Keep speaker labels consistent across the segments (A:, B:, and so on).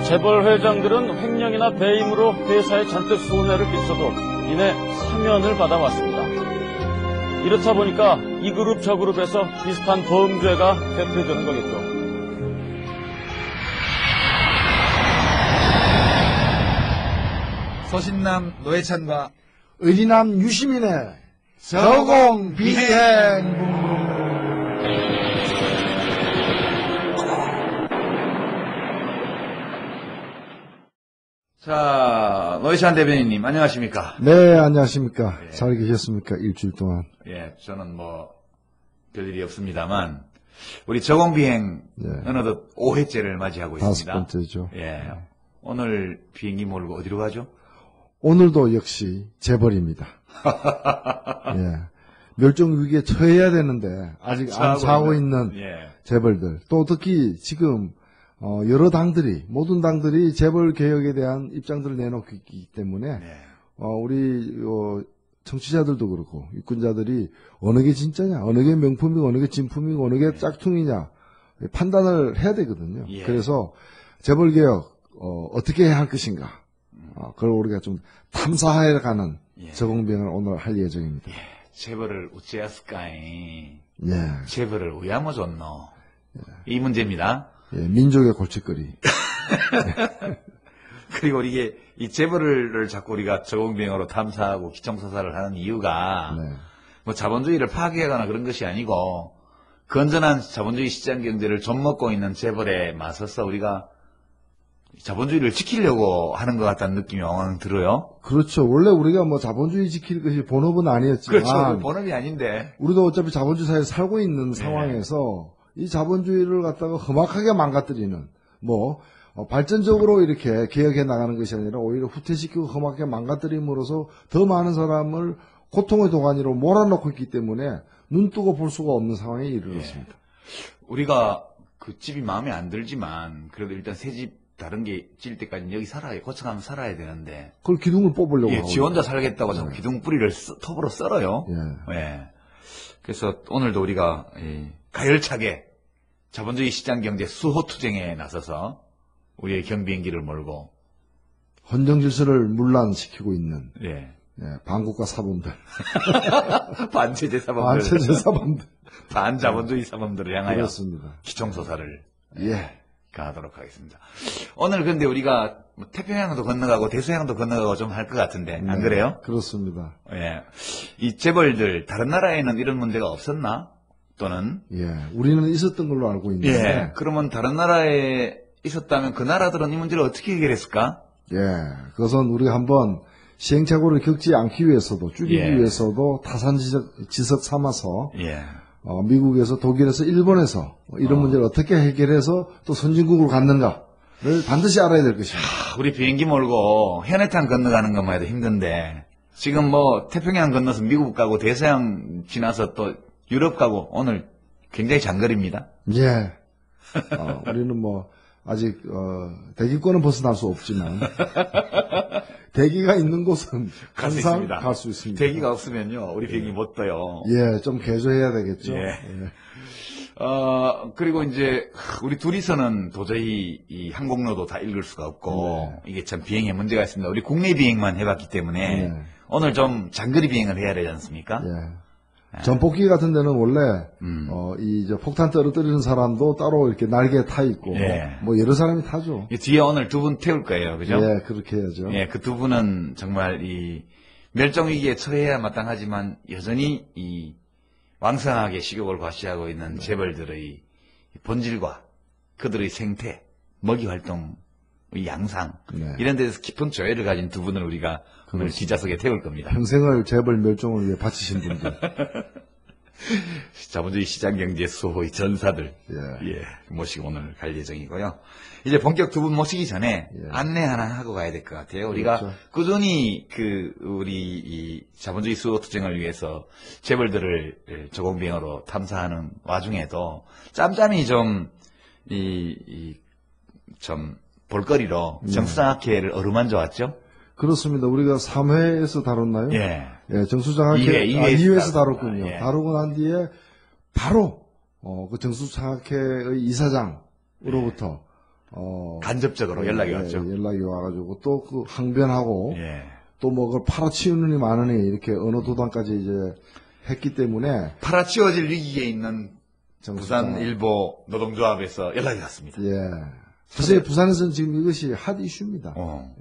A: 재벌 회장들은 횡령이나 배임으로 회사에 잔뜩 손해를 끼쳐도 이내 사면을 받아왔습니다. 이렇다 보니까 이 그룹 저 그룹에서 비슷한 범죄가 대표되는 거겠죠.
B: 서신남 노회찬과
C: 의리남 유시민의 저공비행.
B: 자, 노회찬 대변인님 안녕하십니까?
C: 네, 안녕하십니까.
B: 예.
C: 잘 계셨습니까? 일주일 동안.
B: 예, 저는 뭐 별일이 없습니다만 우리 저공비행
C: 예.
B: 어느덧 5회째를 맞이하고 있습니다.
C: 5번째죠.
B: 예, 오늘 비행기 몰고 어디로 가죠?
C: 오늘도 역시 재벌입니다. 예. 멸종 위기에 처해야 되는데 아직 안 처하고 있는
B: 예.
C: 재벌들. 또 특히 지금 여러 당들이, 모든 당들이 재벌 개혁에 대한 입장들을 내놓고 있기 때문에
B: 네.
C: 우리 청취자들도 그렇고 육군자들이 어느 게 진짜냐, 어느 게 명품이고 어느 게 진품이고 어느 게 짝퉁이냐 판단을 해야 되거든요.
B: 예.
C: 그래서 재벌 개혁 어떻게 해야 할 것인가, 그걸 우리가 좀 탐사해 가는
B: 예.
C: 저공비행을 오늘 할 예정입니다.
B: 예, 재벌을 어찌했을까이?
C: 예.
B: 재벌을 왜 안 줬노? 이 문제입니다.
C: 예, 민족의 골칫거리.
B: 그리고 이게 이 재벌을 자꾸 우리가 저공비행으로 탐사하고 기청사살을 하는 이유가
C: 네.
B: 뭐 자본주의를 파괴하거나 그런 것이 아니고 건전한 자본주의 시장 경제를 좀먹고 있는 재벌에 맞서서 우리가 자본주의를 지키려고 하는 것 같다는 느낌이 왕왕 들어요.
C: 그렇죠. 원래 우리가 뭐 자본주의 지킬 것이 본업은 아니었지만.
B: 그렇죠. 본업이 아닌데.
C: 우리도 어차피 자본주의 사회에 살고 있는 상황에서 이 자본주의를 갖다가 험악하게 망가뜨리는, 발전적으로 이렇게 개혁해 나가는 것이 아니라 오히려 후퇴시키고 험하게 망가뜨림으로써 더 많은 사람을 고통의 도가니로 몰아넣고 있기 때문에 눈 뜨고 볼 수가 없는 상황에 이르렀습니다.
B: 우리가 그 집이 마음에 안 들지만 그래도 일단 새 집 다른 게 질 때까지 여기 살아야, 고쳐가면 살아야 되는데.
C: 그걸 기둥을 뽑으려고 하고.
B: 지 혼자 살겠다고 자꾸 기둥 뿌리를 톱으로 썰어요.
C: 예.
B: 예. 그래서 오늘도 우리가 가열차게 자본주의 시장 경제 수호 투쟁에 나서서 우리의 경비행기를 몰고
C: 헌정 질서를 문란시키고 있는 반국가 사범들,
B: 반체제 사범들,
C: 반체제 사범들,
B: 반자본주의 사범들을 향하여
C: 그렇습니다.
B: 기총소사를
C: 예.
B: 가하도록 하겠습니다. 오늘 근데 우리가 태평양도 건너가고 대서양도 건너가고 좀 할 것 같은데 안 그래요?
C: 그렇습니다.
B: 예. 이 재벌들 다른 나라에는 이런 문제가 없었나? 또는
C: 우리는 있었던 걸로 알고 있는데
B: 그러면 다른 나라에 있었다면 그 나라들은 이 문제를 어떻게 해결했을까?
C: 그것은 우리가 한번 시행착오를 겪지 않기 위해서도 줄이기 위해서도 타산지석 삼아서 미국에서 독일에서 일본에서 이런 문제를 어떻게 해결해서 또 선진국으로 갔는가를 반드시 알아야 될 것입니다.
B: 우리 비행기 몰고 현해탄 건너가는 것만 해도 힘든데 지금 태평양 건너서 미국 가고 대서양 지나서 또 유럽 가고 오늘 굉장히 장거리입니다.
C: 우리는 아직 대기권은 벗어날 수 없지만 대기가 있는 곳은 항상 갈 수 있습니다.
B: 대기가 없으면요 우리 비행기 못 떠요.
C: 좀 개조해야 되겠죠.
B: 그리고 이제 우리 둘이서는 도저히 이 항공로도 다 읽을 수가 없고 이게 참 비행에 문제가 있습니다. 우리 국내 비행만 해봤기 때문에 오늘 좀 장거리 비행을 해야 되지 않습니까?
C: 전폭기 같은 데는 원래 폭탄 떨어뜨리는 사람도 따로 이렇게 날개에 타 있고 여러 사람이 타죠.
B: 뒤에 오늘 두 분 태울 거예요, 그죠?
C: 그렇게 해야죠.
B: 그 두 분은 정말 이 멸종 위기에 처해야 마땅하지만 여전히 이 왕성하게 식욕을 과시하고 있는 재벌들의 본질과 그들의 생태, 먹이 활동, 양상 이런 데서 깊은 조예를 가진 두 분을 우리가 오늘 기자석에 태울 겁니다.
C: 평생을 재벌 멸종을 위해 바치신 분들.
B: 자본주의 시장경제 수호의 전사들 모시고 오늘 갈 예정이고요. 이제 본격 두 분 모시기 전에 안내 하나 하고 가야 될 것 같아요. 우리가 꾸준히 우리 이 자본주의 수호 투쟁을 위해서 재벌들을 저공비행으로 탐사하는 와중에도 짬짬이 좀 볼거리로 정수장학회를 어루만져 왔죠.
C: 그렇습니다. 우리가 3회에서 다뤘나요? 정수장학회 2회에서 다뤘군요. 다루고 난 뒤에 바로 그 정수장학회의 이사장으로부터
B: 간접적으로 연락이 왔죠.
C: 연락이 와가지고 또 그 항변하고
B: 예.
C: 또 뭐 그걸 팔아치우느니 마느니 이렇게 어느 도단까지 이제 했기 때문에
B: 팔아치워질 위기에 있는
C: 정수가-
B: 부산일보 노동조합에서 연락이 왔습니다.
C: 예. 사실 부산에서는 지금 이것이 핫 이슈입니다.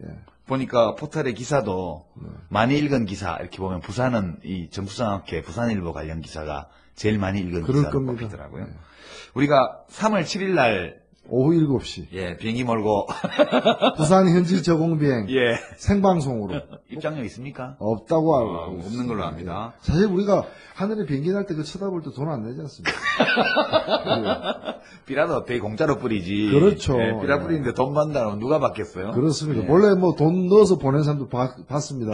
C: 예.
B: 보니까 포털의 기사도 많이 읽은 기사 이렇게 보면 부산은 이 정수장학회 부산일보 관련 기사가 제일 많이 읽은
C: 그럴
B: 기사로
C: 겁니다.
B: 뽑히더라고요.
C: 예.
B: 우리가 3월 7일 날
C: 오후 7시
B: 예, 비행기 몰고
C: 부산 현지 저공비행
B: 예.
C: 생방송으로
B: 입장료 있습니까?
C: 없다고 알고
B: 없는 걸로
C: 있습니다.
B: 압니다.
C: 예. 사실 우리가 하늘에 비행기 날 때 그 쳐다볼 때 돈 안 내지 않습니까?
B: 삐라도 되게 공짜로 뿌리지.
C: 그렇죠.
B: 예, 삐라
C: 예.
B: 뿌리는데 돈 받는다면 누가 받겠어요?
C: 그렇습니다.
B: 예.
C: 원래 뭐 돈 넣어서 보낸 사람도 받습니다.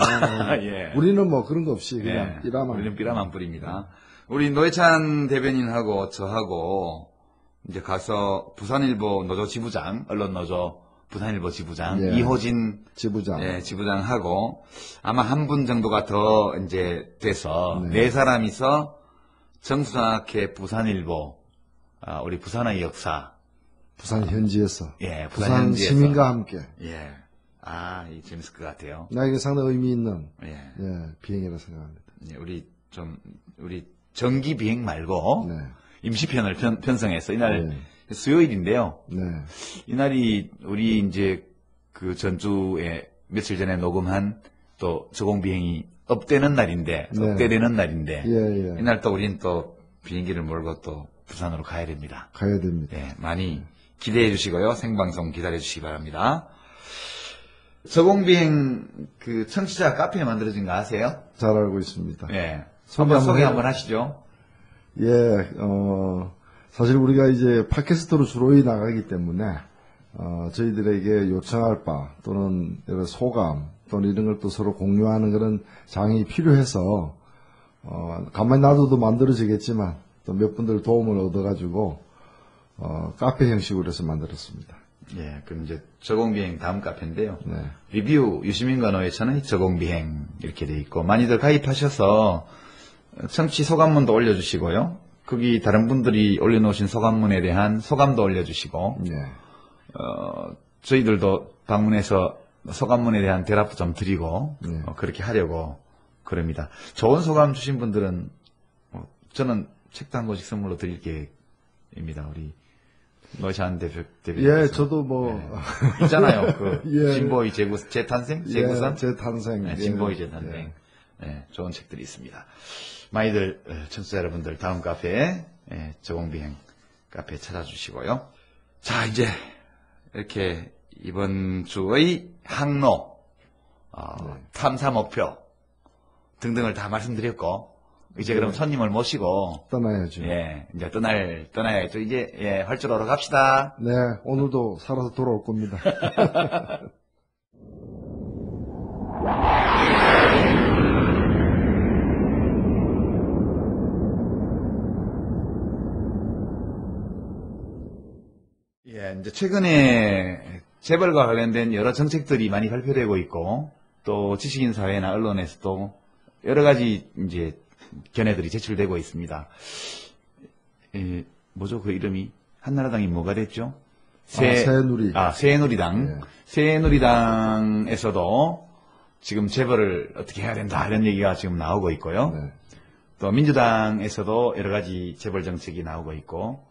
B: 예.
C: 우리는 뭐 그런 거 없이 그냥
B: 예,
C: 삐라만.
B: 우리는 삐라만 뿌립니다. 우리 노회찬 대변인하고 저하고 이제 가서 부산일보 노조 지부장, 언론노조 부산일보 지부장,
C: 예.
B: 이호진
C: 지부장.
B: 예, 지부장하고 아마 한 분 정도가 더 이제 돼서
C: 네.
B: 네 사람이서 정수장학회 부산일보, 우리 부산의 역사,
C: 부산 현지에서.
B: 예,
C: 부산
B: 현지에서.
C: 시민과 함께.
B: 예, 이 재밌을 것 같아요.
C: 나에게 상당히 의미 있는
B: 예,
C: 비행이라 생각합니다.
B: 예, 우리 정기 비행 말고
C: 네.
B: 임시편을 편성해서 이날
C: 네.
B: 수요일인데요.
C: 네.
B: 이날이 우리 이제 그 전주에 며칠 전에 녹음한 또 저공비행이 업되는 날인데,
C: 네.
B: 업되는 날인데,
C: 예.
B: 이날 또 우린 또 비행기를 몰고 또 부산으로 가야 됩니다.
C: 가야 됩니다.
B: 예, 많이 기대해 주시고요. 생방송 기다려 주시기 바랍니다. 저공비행 그 청취자 카페 만들어진 거 아세요?
C: 잘 알고 있습니다.
B: 예.
C: 소개
B: 한번
C: 한번
B: 소개
C: 해요.
B: 한번 하시죠.
C: 예, 사실 우리가 이제 팟캐스트로 주로 나가기 때문에, 저희들에게 요청할 바, 또는 여러 소감, 또는 이런 걸 또 서로 공유하는 그런 장이 필요해서, 가만히 놔둬도 만들어지겠지만, 또 몇 분들 도움을 얻어가지고, 카페 형식으로 해서 만들었습니다.
B: 예, 그럼 이제 저공비행 다음 카페인데요.
C: 네.
B: 리뷰 유시민과 노회찬의 저공비행 이렇게 돼 있고 많이들 가입하셔서 청취 소감문도 올려주시고요. 거기 다른 분들이 올려놓으신 소감문에 대한 소감도 올려주시고
C: 네.
B: 저희들도 방문해서 소감문에 대한 대답도 좀 드리고
C: 네.
B: 그렇게 하려고 그럽니다. 좋은 소감 주신 분들은 저는 책도 한 권씩 선물로 드릴 계획입니다. 우리 노회찬 대표.
C: 예, 저도 뭐,
B: 있잖아요. 그
C: 예.
B: 진보의 재탄생? 재구성?
C: 예, 재탄생.
B: 네, 진보의 재탄생. 네, 좋은 책들이 있습니다. 많이들 청취자 여러분들 다음 카페 저공비행 카페 찾아주시고요. 자, 이제 이렇게 이번 주의 항로, 탐사 목표 등등을 다 말씀드렸고 이제 그럼 손님을 모시고
C: 떠나야죠.
B: 예, 이제 떠나야죠. 이제 활주로로 갑시다.
C: 네, 오늘도 살아서 돌아올 겁니다.
B: 예, 이제 최근에 재벌과 관련된 여러 정책들이 많이 발표되고 있고 또 지식인 사회나 언론에서도 여러 가지 이제 견해들이 제출되고 있습니다. 뭐죠 그 이름이 한나라당이 뭐가 됐죠?
C: 새누리.
B: 새누리당.
C: 예.
B: 새누리당에서도 지금 재벌을 어떻게 해야 된다 이런 얘기가 지금 나오고 있고요.
C: 네.
B: 또 민주당에서도 여러 가지 재벌 정책이 나오고 있고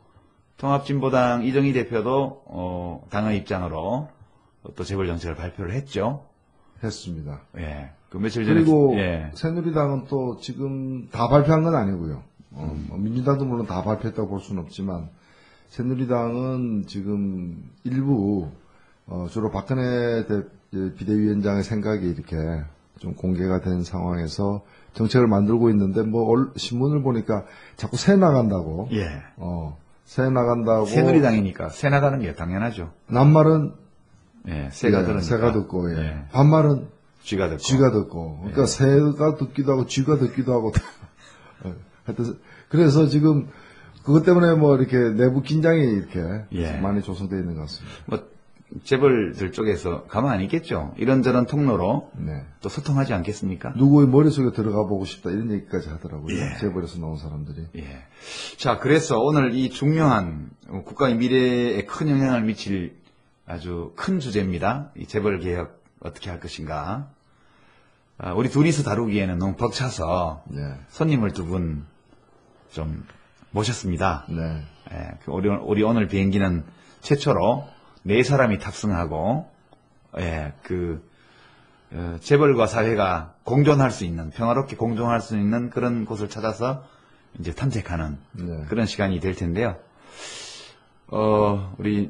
B: 통합진보당 이정희 대표도 당의 입장으로 또 재벌 정책을 발표를 했죠.
C: 했습니다.
B: 예. 그 며칠 전에
C: 그리고
B: 예.
C: 새누리당은 또 지금 다 발표한 건 아니고요. 민주당도 물론 다 발표했다고 볼 수는 없지만 새누리당은 지금 일부 주로 박근혜 비대위원장의 생각이 이렇게 좀 공개가 된 상황에서 정책을 만들고 있는데 뭐 신문을 보니까 자꾸 새 나간다고.
B: 예.
C: 새 나간다고.
B: 새누리당이니까 새 나가는 게 당연하죠.
C: 남말은
B: 예. 새가 들으니까.
C: 새가 듣고, 예.
B: 예.
C: 반말은
B: 쥐가 듣고.
C: 쥐가 듣고. 그러니까 새가 듣기도 하고 쥐가 듣기도 하고. 하여튼 그래서 지금 그것 때문에 뭐 이렇게 내부 긴장이 이렇게
B: 예.
C: 많이 조성되어 있는 것 같습니다.
B: 뭐 재벌들 쪽에서 가만 안 있겠죠. 이런저런 통로로
C: 네.
B: 또 소통하지 않겠습니까?
C: 누구의 머릿속에 들어가 보고 싶다 이런 얘기까지 하더라고요.
B: 예.
C: 재벌에서 나온 사람들이.
B: 예. 자, 그래서 오늘 이 중요한 국가의 미래에 큰 영향을 미칠 아주 큰 주제입니다. 이 재벌 개혁 어떻게 할 것인가. 우리 둘이서 다루기에는 너무 벅차서
C: 네.
B: 손님을 두 분 좀 모셨습니다.
C: 네.
B: 예, 우리 오늘 비행기는 최초로 4사람이 탑승하고, 예, 재벌과 사회가 공존할 수 있는, 평화롭게 공존할 수 있는 그런 곳을 찾아서 이제 탐색하는
C: 네.
B: 그런 시간이 될 텐데요. 우리,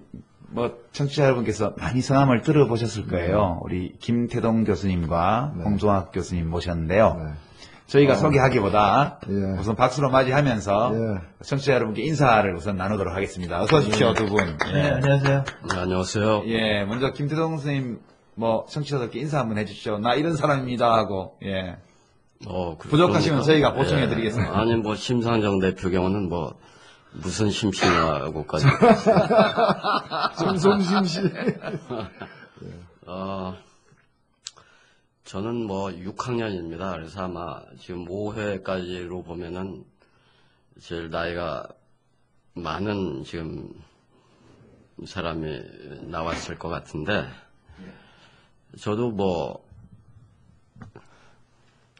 B: 청취자 여러분께서 많이 성함을 들어보셨을 거예요. 우리 김태동 교수님과
C: 네.
B: 홍종학 교수님 모셨는데요.
C: 네.
B: 저희가 소개하기보다
C: 예.
B: 우선 박수로 맞이하면서
C: 예.
B: 청취자 여러분께 인사를 우선 나누도록 하겠습니다. 어서 오십시오, 두 분.
D: 네, 안녕하세요.
E: 네, 안녕하세요.
B: 예, 먼저 김태동 선생님, 청취자들께 인사 한번 해주십시오. 나 이런 사람입니다 하고, 예. 부족하시면 저희가 보충해 드리겠습니다.
E: 아니, 심상정 대표 경우는 무슨 심심하고까지.
C: 정성심씨.
E: 저는 6학년입니다. 그래서 아마 지금 5회까지로 보면은 제일 나이가 많은 지금 사람이 나왔을 것 같은데, 저도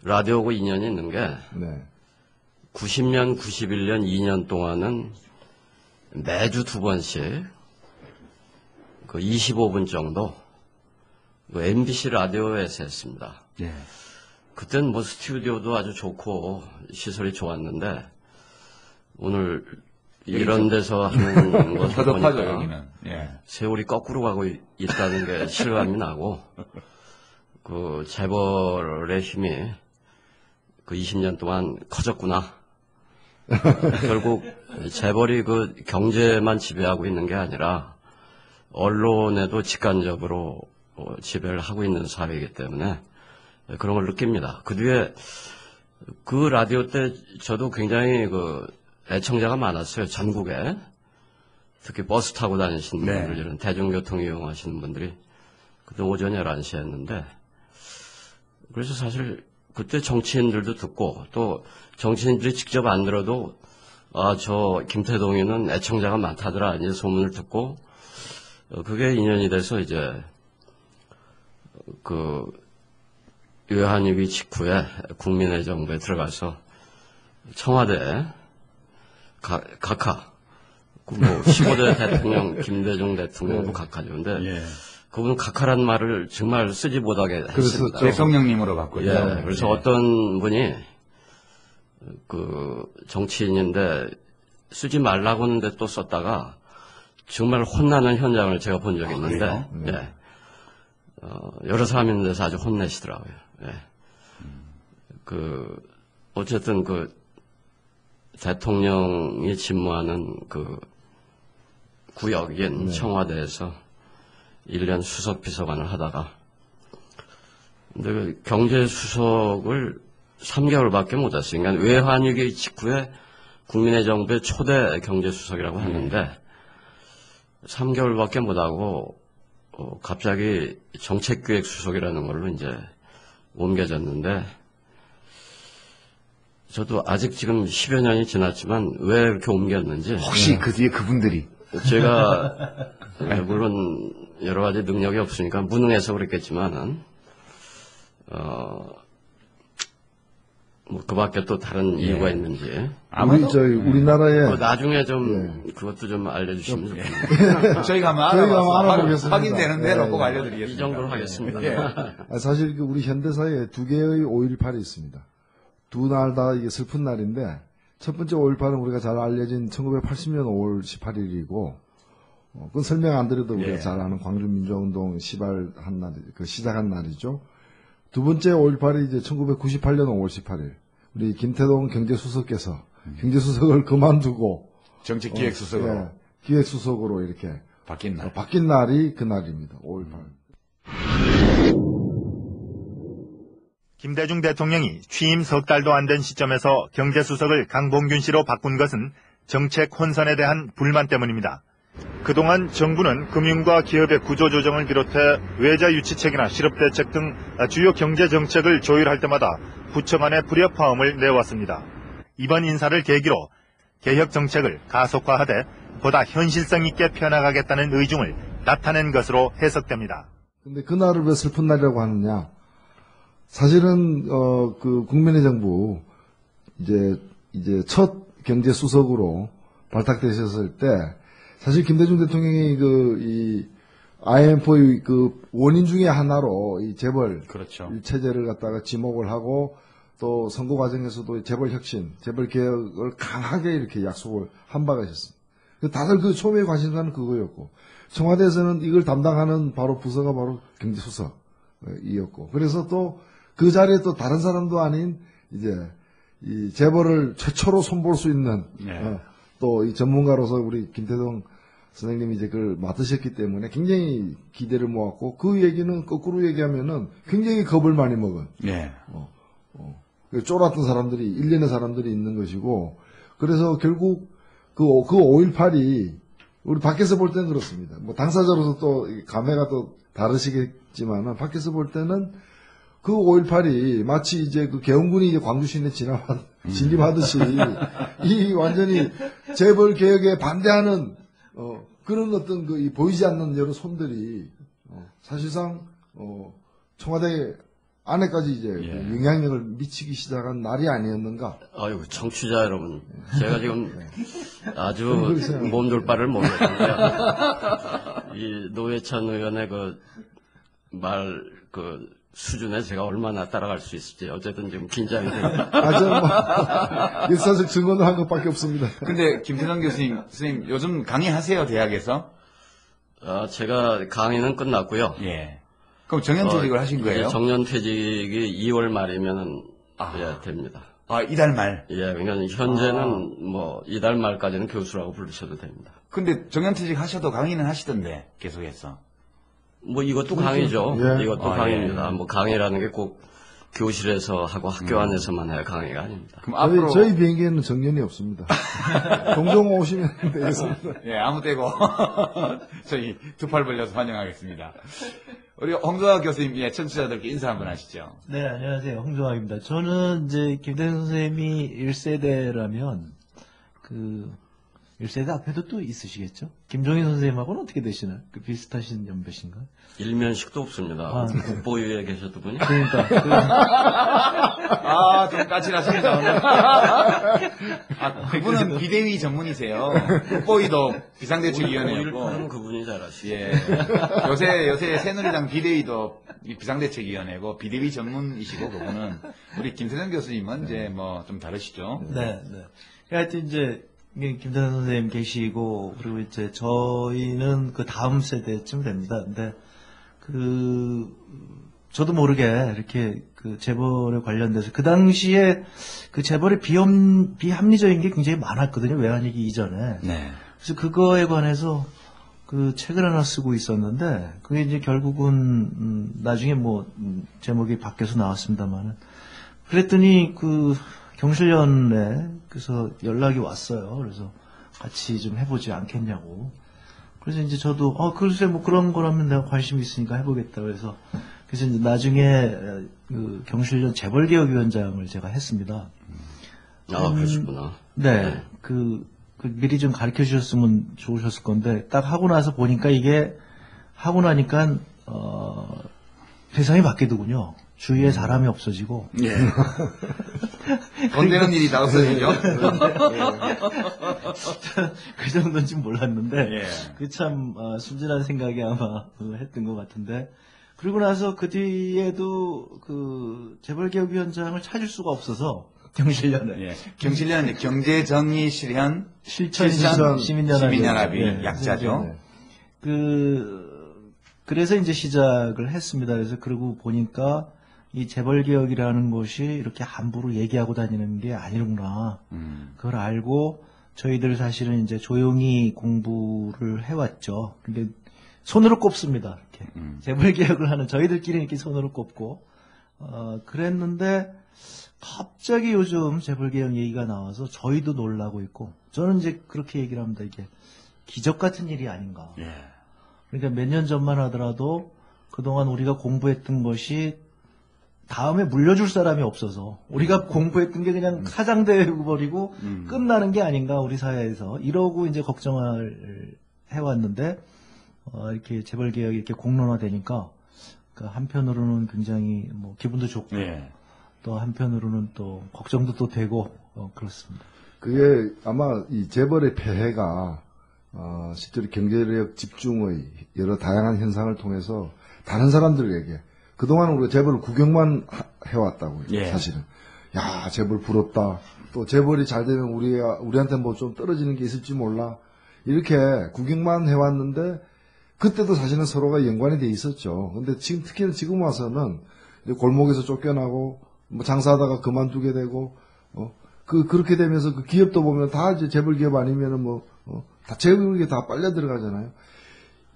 E: 라디오하고 인연이 있는 게,
C: 네.
E: 90년, 91년, 2년 동안은 매주 2번씩 25분 정도 MBC 라디오에서 했습니다.
B: 예.
E: 그땐 스튜디오도 아주 좋고 시설이 좋았는데 오늘 이런 데서 하는 것을
B: 더덥하죠,
E: 보니까
B: 여기는. 예.
E: 세월이 거꾸로 가고 있다는 게 실감이 나고 재벌의 힘이 20년 동안 커졌구나. 결국 재벌이 경제만 지배하고 있는 게 아니라 언론에도 직간접으로 지배를 하고 있는 사회이기 때문에 그런 걸 느낍니다. 그 뒤에 라디오 때 저도 굉장히 애청자가 많았어요. 전국에. 특히 버스 타고 다니시는
B: 네.
E: 분들, 이런 대중교통 이용하시는 분들이 그때 오전 11시에 했는데 그래서 사실 그때 정치인들도 듣고 또 정치인들이 직접 안 들어도 저 김태동이는 애청자가 많다더라 이제 소문을 듣고 그게 인연이 돼서 이제 외환위기 직후에 국민의 정부에 들어가서 청와대 각하 15대 대통령 김대중 대통령도 각하죠. 근데
B: 예.
E: 그분은 각하란 말을 정말 쓰지 못하게 했습니다.
B: 대통령님으로 바꾸죠.
E: 예, 그래서 어떤 분이 정치인인데 쓰지 말라고 하는데 또 썼다가 정말 혼나는 현장을 제가 본 적이 있는데, 예. 여러 사람 있는 데서 아주 혼내시더라고요. 예. 어쨌든 대통령이 집무하는 구역인 청와대에서 1년 수석 비서관을 하다가, 근데 경제수석을 3개월밖에 못 했어요. 그러니까 외환위기 직후에 국민의 정부의 초대 경제수석이라고 하는데, 3개월밖에 못하고, 갑자기 정책기획수석이라는 걸로 이제 옮겨졌는데, 저도 아직 지금 10여 년이 지났지만 왜 이렇게 옮겼는지.
B: 혹시 그 뒤에 그분들이.
E: 제가, 물론 여러 가지 능력이 없으니까 무능해서 그랬겠지만은, 그 밖에 또 다른 이유가 있는지.
C: 우리나라에
E: 나중에 그것도 좀 알려주시면 좋겠네요.
B: 저희가 한번
C: 저희가 알아보겠습니다.
B: 확인되는 대로 꼭
C: 예.
B: 알려드리겠습니다.
E: 이 정도로 하겠습니다.
B: 예.
C: 사실 우리 현대사에 두 개의 5.18이 있습니다. 두 날 다 이게 슬픈 날인데, 첫 번째 5.18은 우리가 잘 알려진 1980년 5월 18일이고, 그건 설명 안 드려도 우리가 잘 아는 광주민주운동 시작한 날이죠. 두 번째 5.18이 이제 1998년 5월 18일. 우리 김태동 경제수석께서 경제수석을 그만두고,
B: 정책기획수석으로.
C: 기획수석으로 이렇게
B: 바뀐 날.
C: 바뀐 날이 그 날입니다. 5.18.
D: 김대중 대통령이 취임 석 달도 안 된 시점에서 경제수석을 강봉균 씨로 바꾼 것은 정책 혼선에 대한 불만 때문입니다. 그동안 정부는 금융과 기업의 구조조정을 비롯해 외자 유치책이나 실업대책 등 주요 경제정책을 조율할 때마다 부처 간의 불협화음을 내왔습니다. 이번 인사를 계기로 개혁정책을 가속화하되 보다 현실성 있게 펴나가겠다는 의중을 나타낸 것으로 해석됩니다.
C: 근데 그날을 왜 슬픈 날이라고 하느냐? 사실은 그 국민의 정부 이제 첫 경제 수석으로 발탁되셨을 때 사실 김대중 대통령이 이 IMF의 그 원인 중에 하나로 이 재벌
B: 그렇죠.
C: 체제를 갖다가 지목을 하고 또 선거 과정에서도 재벌 혁신, 재벌 개혁을 강하게 이렇게 약속을 한 바가 있었습니다. 다들 그 초미의 관심사는 그거였고 청와대에서는 이걸 담당하는 바로 부서가 바로 경제수석이었고 그래서 또 그 자리에 또 다른 사람도 아닌 이제 이 재벌을 최초로 손볼 수 있는 또 이 전문가로서 우리 김태동 선생님이 이제 그걸 맡으셨기 때문에 굉장히 기대를 모았고 그 얘기는 거꾸로 얘기하면은 굉장히 겁을 많이 먹은 쫄았던 사람들이 일련의 사람들이 있는 것이고 그래서 결국 그 5.18이 우리 밖에서 볼 때는 그렇습니다. 뭐 당사자로서 또 감회가 또 다르시겠지만은 밖에서 볼 때는 그 5.18이 마치 이제 그 계엄군이 이제 광주 시내 진입하듯이 이 완전히 재벌 개혁에 반대하는 그런 어떤 그 보이지 않는 여러 손들이 사실상 청와대 안에까지 이제 영향력을 미치기 시작한 날이 아니었는가?
E: 아이고 청취자 여러분, 제가 지금 아주 몸둘 바를 모르겠는데요. 이 노회찬 의원의 그 수준에 제가 얼마나 따라갈 수 있을지 어쨌든 지금 긴장이 됩니다.
C: 일사적 증언을 한 것밖에 없습니다.
B: 근데 김태동 교수님, 선생님 요즘 강의하세요 대학에서?
E: 제가 강의는 끝났고요.
B: 예. 그럼 정년퇴직을 하신 거예요?
E: 정년퇴직이 2월 말이면은 됩니다.
B: 이달 말?
E: 예, 그러니까 현재는 뭐 이달 말까지는 교수라고 부르셔도 됩니다.
B: 근데 정년퇴직 하셔도 강의는 하시던데 계속해서.
E: 뭐 이것도 강의죠.
C: 예.
E: 이것도 강의입니다. 뭐 강의라는 게 꼭 교실에서 하고 학교 안에서만 해야 강의가 아닙니다.
B: 그럼 앞으로
C: 저희 비행기에는 정년이 없습니다. 종종 오시면 되겠습니다.
B: 예, 아무 때고 저희 두 팔 벌려서 환영하겠습니다. 우리 홍조학 교수님, 청취자들께 인사 한번 하시죠.
F: 네, 안녕하세요. 홍종학입니다. 저는 이제 김대중 선생님이 1세대라면 1세대 앞에도 또 있으시겠죠? 김종인 선생님하고는 어떻게 되시나요? 비슷하신 연배신가?
E: 일면식도 없습니다.
F: 네.
E: 국보위에 계셨던 분이.
F: 그러니까
B: 좀 까칠하십니다, 오늘. 그분은 비대위 전문이세요. 국보위도 비상대책위원회였고.
E: 5.18은 그분이 잘하시죠.
B: 예. 요새 새누리당 비대위도 비상대책위원회고, 비대위 전문이시고, 그분은. 우리 김태정 교수님은 이제 뭐 좀 다르시죠?
F: 네. 하여튼 이제 김대중 선생님 계시고 그리고 이제 저희는 그 다음 세대쯤 됩니다. 근데 저도 모르게 이렇게 그 재벌에 관련돼서 그 당시에 그 재벌의 비합리적인 게 굉장히 많았거든요. 외환위기 이전에.
B: 네.
F: 그래서 그거에 관해서 그 책을 하나 쓰고 있었는데 그게 이제 결국은 나중에 뭐 제목이 바뀌어서 나왔습니다만은 그랬더니 그 경실련에 그래서 연락이 왔어요. 그래서 같이 좀 해보지 않겠냐고. 그래서 이제 저도 글쎄 뭐 그런 거라면 내가 관심이 있으니까 해보겠다. 그래서 이제 나중에 그 경실련 재벌개혁위원장을 제가 했습니다.
E: 그러시구나.
F: 네, 그 미리 좀 가르쳐 주셨으면 좋으셨을 건데 딱 하고 나서 보니까 이게 하고 나니까 세상이 바뀌더군요. 주위에 사람이 없어지고.
B: 예. 돈 되는 일이 다 없어지죠?
F: 그 정도인지 몰랐는데,
B: 예.
F: 그 참, 순진한 생각이 아마 했던 것 같은데, 그리고 나서 그 뒤에도 그 재벌개혁위원장을 찾을 수가 없어서, 경실련에.
B: 예. 경실련은 경제정의실현
F: 실천
B: 시민연합이
F: 예,
B: 약자죠.
F: 그래서 이제 시작을 했습니다. 그래서 그러고 보니까 이 재벌개혁이라는 것이 이렇게 함부로 얘기하고 다니는 게 아니구나. 그걸 알고 저희들 사실은 이제 조용히 공부를 해왔죠. 근데 손으로 꼽습니다. 이렇게 재벌개혁을 하는 저희들끼리 이렇게 손으로 꼽고 그랬는데 갑자기 요즘 재벌개혁 얘기가 나와서 저희도 놀라고 있고 저는 이제 그렇게 얘기를 합니다. 이게 기적 같은 일이 아닌가.
B: 예.
F: 그러니까 몇 년 전만 하더라도 그동안 우리가 공부했던 것이 다음에 물려줄 사람이 없어서 우리가 공부했던 게 그냥 사장되어 버리고 끝나는 게 아닌가 우리 사회에서 이러고 이제 걱정을 해왔는데 이렇게 재벌 개혁이 이렇게 공론화되니까 그 한편으로는 굉장히 뭐 기분도 좋고
B: 예.
F: 또 한편으로는 또 걱정도 또 되고 그렇습니다.
C: 그게 아마 이 재벌의 폐해가 실제로 경제력 집중의 여러 다양한 현상을 통해서 다른 사람들에게 그동안 우리가 재벌을 구경만 해왔다고요.
B: 예.
C: 사실은. 야, 재벌 부럽다. 또 재벌이 잘 되면 우리한테 뭐 좀 떨어지는 게 있을지 몰라. 이렇게 구경만 해왔는데 그때도 사실은 서로가 연관이 돼 있었죠. 근데 지금 특히나 지금 와서는 이제 골목에서 쫓겨나고 뭐 장사하다가 그만두게 되고 그렇게 되면서 그 기업도 보면 다 이제 재벌 기업 아니면은 다 재벌에 다 빨려 들어가잖아요.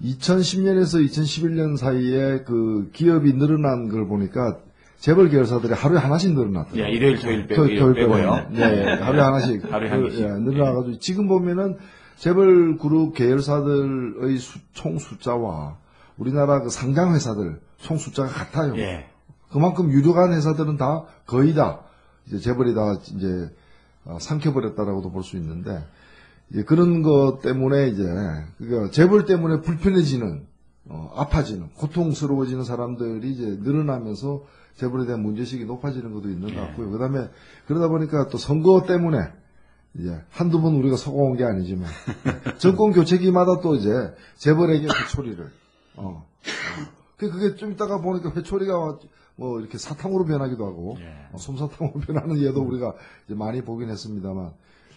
C: 2010년에서 2011년 사이에 그 기업이 늘어난 걸 보니까 재벌 계열사들이 하루에 하나씩 늘어났더라고요.
B: 예, 일요일, 토요일 빼고요.
C: 네, 하루에 하나씩.
B: 하루에 한 개씩.
C: 늘어나가지고 지금 보면은 재벌 그룹 계열사들의 총 숫자와 우리나라 그 상장 회사들 총 숫자가 같아요.
B: 예.
C: 그만큼 유력한 회사들은 다 거의 다 이제 재벌이 다 이제 삼켜버렸다라고도 볼 수 있는데 그런 것 때문에 이제 그러니까 재벌 때문에 불편해지는 아파지는 고통스러워지는 사람들이 이제 늘어나면서 재벌에 대한 문제식이 높아지는 것도 있는 것 같고요. 그다음에 그러다 보니까 또 선거 때문에 이제 한두 번 우리가 속아온 게 아니지만 정권 교체기마다 또 이제 재벌에게 회초리를 그게 좀 있다가 보니까 회초리가 뭐 이렇게 사탕으로 변하기도 하고 솜사탕으로 변하는 예도 우리가 이제 많이 보긴 했습니다만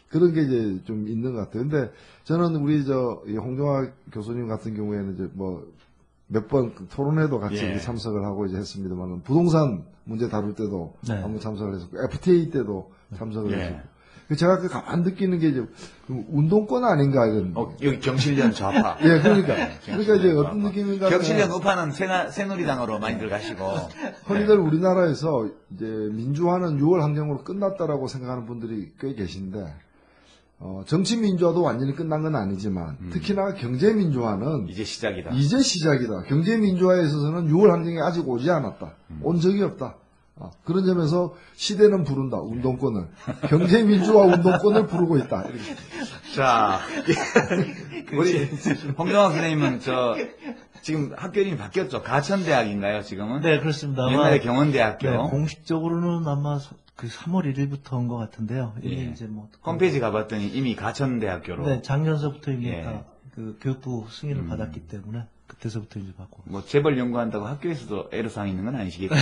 C: 그런 게 이제 좀 있는 것 같아요. 근데 저는 우리 이 홍정학 교수님 같은 경우에는 이제 뭐 몇 번 토론회도 같이 이렇게 참석을 하고 이제 했습니다만 부동산 문제 다룰 때도 한번 참석을 했었고 FTA 때도 참석을 했었고 제가 가만 느끼는 게 이제 운동권 아닌가 이런.
B: 여기 경실련 좌파.
C: 예, 그러니까 이제 어떤 느낌인가.
B: 경실련 우파는 새누리당으로 많이들 가시고.
C: 흔히들 우리나라에서 이제 민주화는 6월 항쟁으로 끝났다라고 생각하는 분들이 꽤 계신데, 정치 민주화도 완전히 끝난 건 아니지만, 특히나 경제 민주화는
B: 이제 시작이다.
C: 이제 시작이다. 경제 민주화에 있어서는 6월 항쟁이 아직 오지 않았다. 온 적이 없다. 그런 점에서 시대는 부른다. 운동권을. 경제 민주화 운동권을 부르고 있다. 이렇게.
B: 자, 우리 홍정학 선생님은 지금 학교 이름이 바뀌었죠. 가천대학인가요, 지금은?
F: 네, 그렇습니다.
B: 옛날에 경원대학교.
F: 네, 공식적으로는 아마 그 3월 1일부터 온 것 같은데요. 이게 이제 뭐
B: 홈페이지 가봤더니 이미 가천대학교로.
F: 네, 작년서부터 이미 다 그 교육부 승인을 받았기 때문에 그때서부터 이제 바꿔.
B: 뭐 재벌 연구한다고 학교에서도 애로사항 있는 건 아니시겠죠?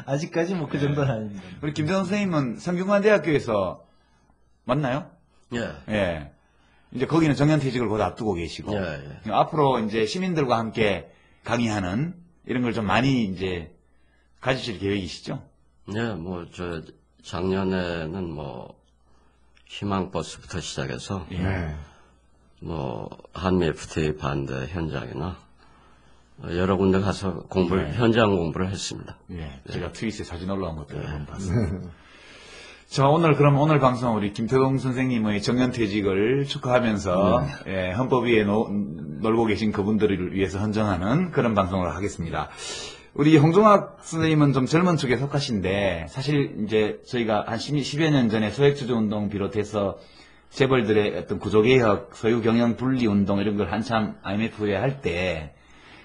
F: 아직까지 뭐 그 정도는 아닙니다.
B: 우리 김대성 선생님은 성균관대학교에서 맞나요?
E: 예.
B: 예. 이제 거기는 정년퇴직을 곧 앞두고 계시고. 앞으로 이제 시민들과 함께 강의하는 이런 걸 좀 많이 이제 가지실 계획이시죠?
E: 네, 작년에는 희망버스부터 시작해서, 뭐, 한미 FTA 반대 현장이나, 여러 군데 가서 현장 공부를 했습니다.
B: 예. 제가 트윗에 사진 올라온 것들 한번 봤습니다. 자, 오늘 방송 우리 김태동 선생님의 정년퇴직을 축하하면서, 헌법 위에 놀고 계신 그분들을 위해서 헌정하는 그런 방송을 하겠습니다. 우리 홍종학 선생님은 좀 젊은 축에 속하신데, 사실 이제 저희가 한 10여 년 전에 소액주주운동 비롯해서 재벌들의 어떤 구조개혁, 소유경영 분리운동 이런 걸 한참 IMF에 할 때,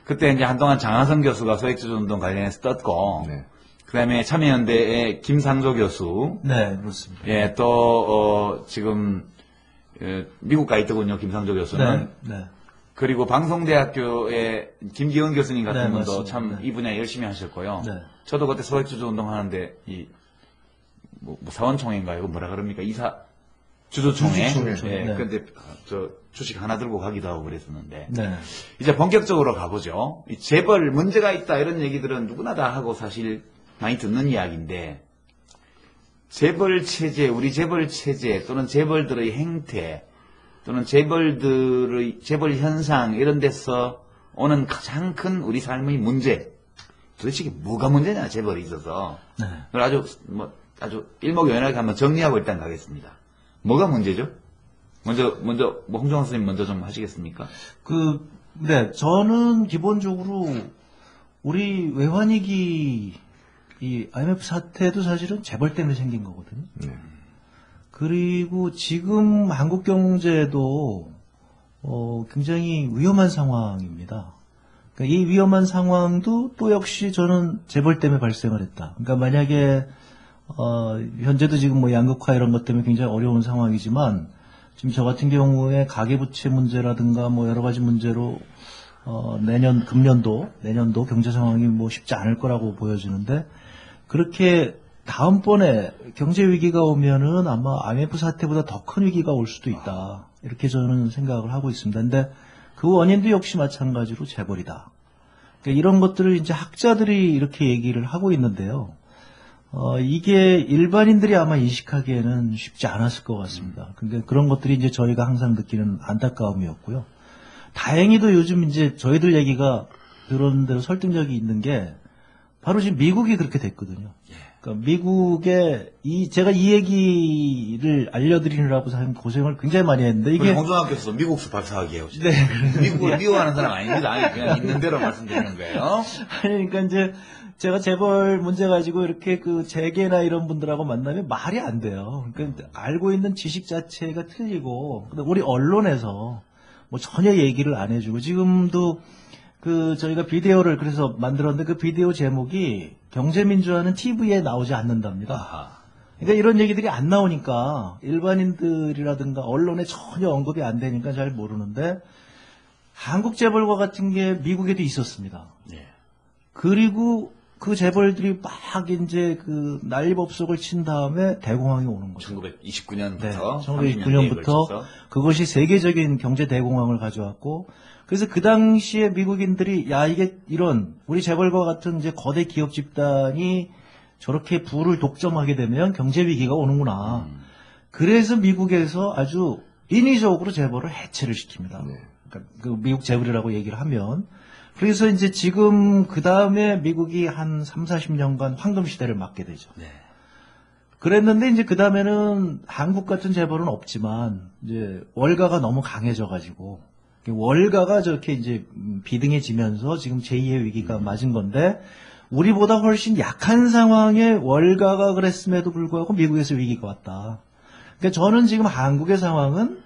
B: 그때 이제 한동안 장하성 교수가 소액주주운동 관련해서 떴고, 그 다음에 참여연대의 김상조 교수.
F: 네, 그렇습니다.
B: 예, 또, 지금, 미국 가 있더군요, 김상조 교수는.
F: 네.
B: 그리고 방송대학교의 김기현 교수님 같은 분도
F: 맞습니다.
B: 참 이 분야 열심히 하셨고요.
F: 네.
B: 저도 그때 소액주주 운동 하는데, 사원총회인가요? 이거 뭐라 그럽니까? 주주총회. 예,
F: 네.
B: 근데, 주식 하나 들고 가기도 하고 그랬었는데.
F: 네.
B: 이제 본격적으로 가보죠. 이 재벌 문제가 있다 이런 얘기들은 누구나 다 하고 사실 많이 듣는 이야기인데, 재벌 체제, 우리 재벌 체제 또는 재벌들의 행태 또는 재벌 현상 이런 데서 오는 가장 큰 우리 삶의 문제, 도대체 이게 뭐가 문제냐, 재벌이 있어서.
F: 네.
B: 그걸 아주 일목요연하게 한번 정리하고 일단 가겠습니다. 뭐가 문제죠? 먼저 홍정학 선생님 먼저 좀 하시겠습니까?
F: 네, 저는 기본적으로 우리 외환위기 이 IMF 사태도 사실은 재벌 때문에 생긴 거거든요. 그리고 지금 한국 경제도 굉장히 위험한 상황입니다. 그러니까 이 위험한 상황도 또 역시 저는 재벌 때문에 발생을 했다. 그러니까 만약에 현재도 지금 뭐 양극화 이런 것 때문에 굉장히 어려운 상황이지만 지금 저 같은 경우에 가계부채 문제라든가 뭐 여러 가지 문제로 내년도 경제 상황이 뭐 쉽지 않을 거라고 보여지는데 그렇게 다음번에 경제 위기가 오면은 아마 IMF 사태보다 더 큰 위기가 올 수도 있다. 이렇게 저는 생각을 하고 있습니다. 근데 그 원인도 역시 마찬가지로 재벌이다. 그러니까 이런 것들을 이제 학자들이 이렇게 얘기를 하고 있는데요. 이게 일반인들이 아마 인식하기에는 쉽지 않았을 것 같습니다. 근데 그런 것들이 이제 저희가 항상 느끼는 안타까움이었고요. 다행히도 요즘 이제 저희들 얘기가 그런 대로 설득력이 있는 게 바로 지금 미국이 그렇게 됐거든요. 그러니까 미국에 제가 이 얘기를 알려드리느라고 사실 고생을 굉장히 많이 했는데 이게
B: 홍준학교에서 미국수 발사하기예요.
F: 네,
B: 미국을 미워하는 사람 아닙니다. 아니, 그냥 있는 대로 말씀드리는 거예요.
F: 아니 그러니까 이제 제가 재벌 문제 가지고 이렇게 그 재계나 이런 분들하고 만나면 말이 안 돼요. 그러니까 알고 있는 지식 자체가 틀리고 근데 우리 언론에서 뭐 전혀 얘기를 안 해주고 지금도 그 저희가 비디오를 그래서 만들었는데 그 비디오 제목이 경제민주화는 TV에 나오지 않는답니다. 그러니까 이런 얘기들이 안 나오니까 일반인들이라든가 언론에 전혀 언급이 안 되니까 잘 모르는데 한국 재벌과 같은 게 미국에도 있었습니다. 그리고 그 재벌들이 막 이제 그 난리법석을 친 다음에 대공황이 오는 거죠.
B: 1929년부터.
F: 네, 1929년부터 그것이 세계적인 경제 대공황을 가져왔고 그래서 그 당시에 미국인들이 야 이게 이런 우리 재벌과 같은 이제 거대 기업 집단이 저렇게 부를 독점하게 되면 경제 위기가 오는구나. 그래서 미국에서 아주 인위적으로 재벌을 해체를 시킵니다. 그러니까 그 미국 재벌이라고 얘기를 하면 그래서 이제 지금 그 다음에 미국이 한 3, 40년간 황금 시대를 맞게 되죠. 그랬는데 이제 그 다음에는 한국 같은 재벌은 없지만 이제 월가가 너무 강해져 가지고 월가가 저렇게 이제 비등해지면서 지금 제2의 위기가 맞은 건데 우리보다 훨씬 약한 상황에 월가가 그랬음에도 불구하고 미국에서 위기가 왔다. 그러니까 저는 지금 한국의 상황은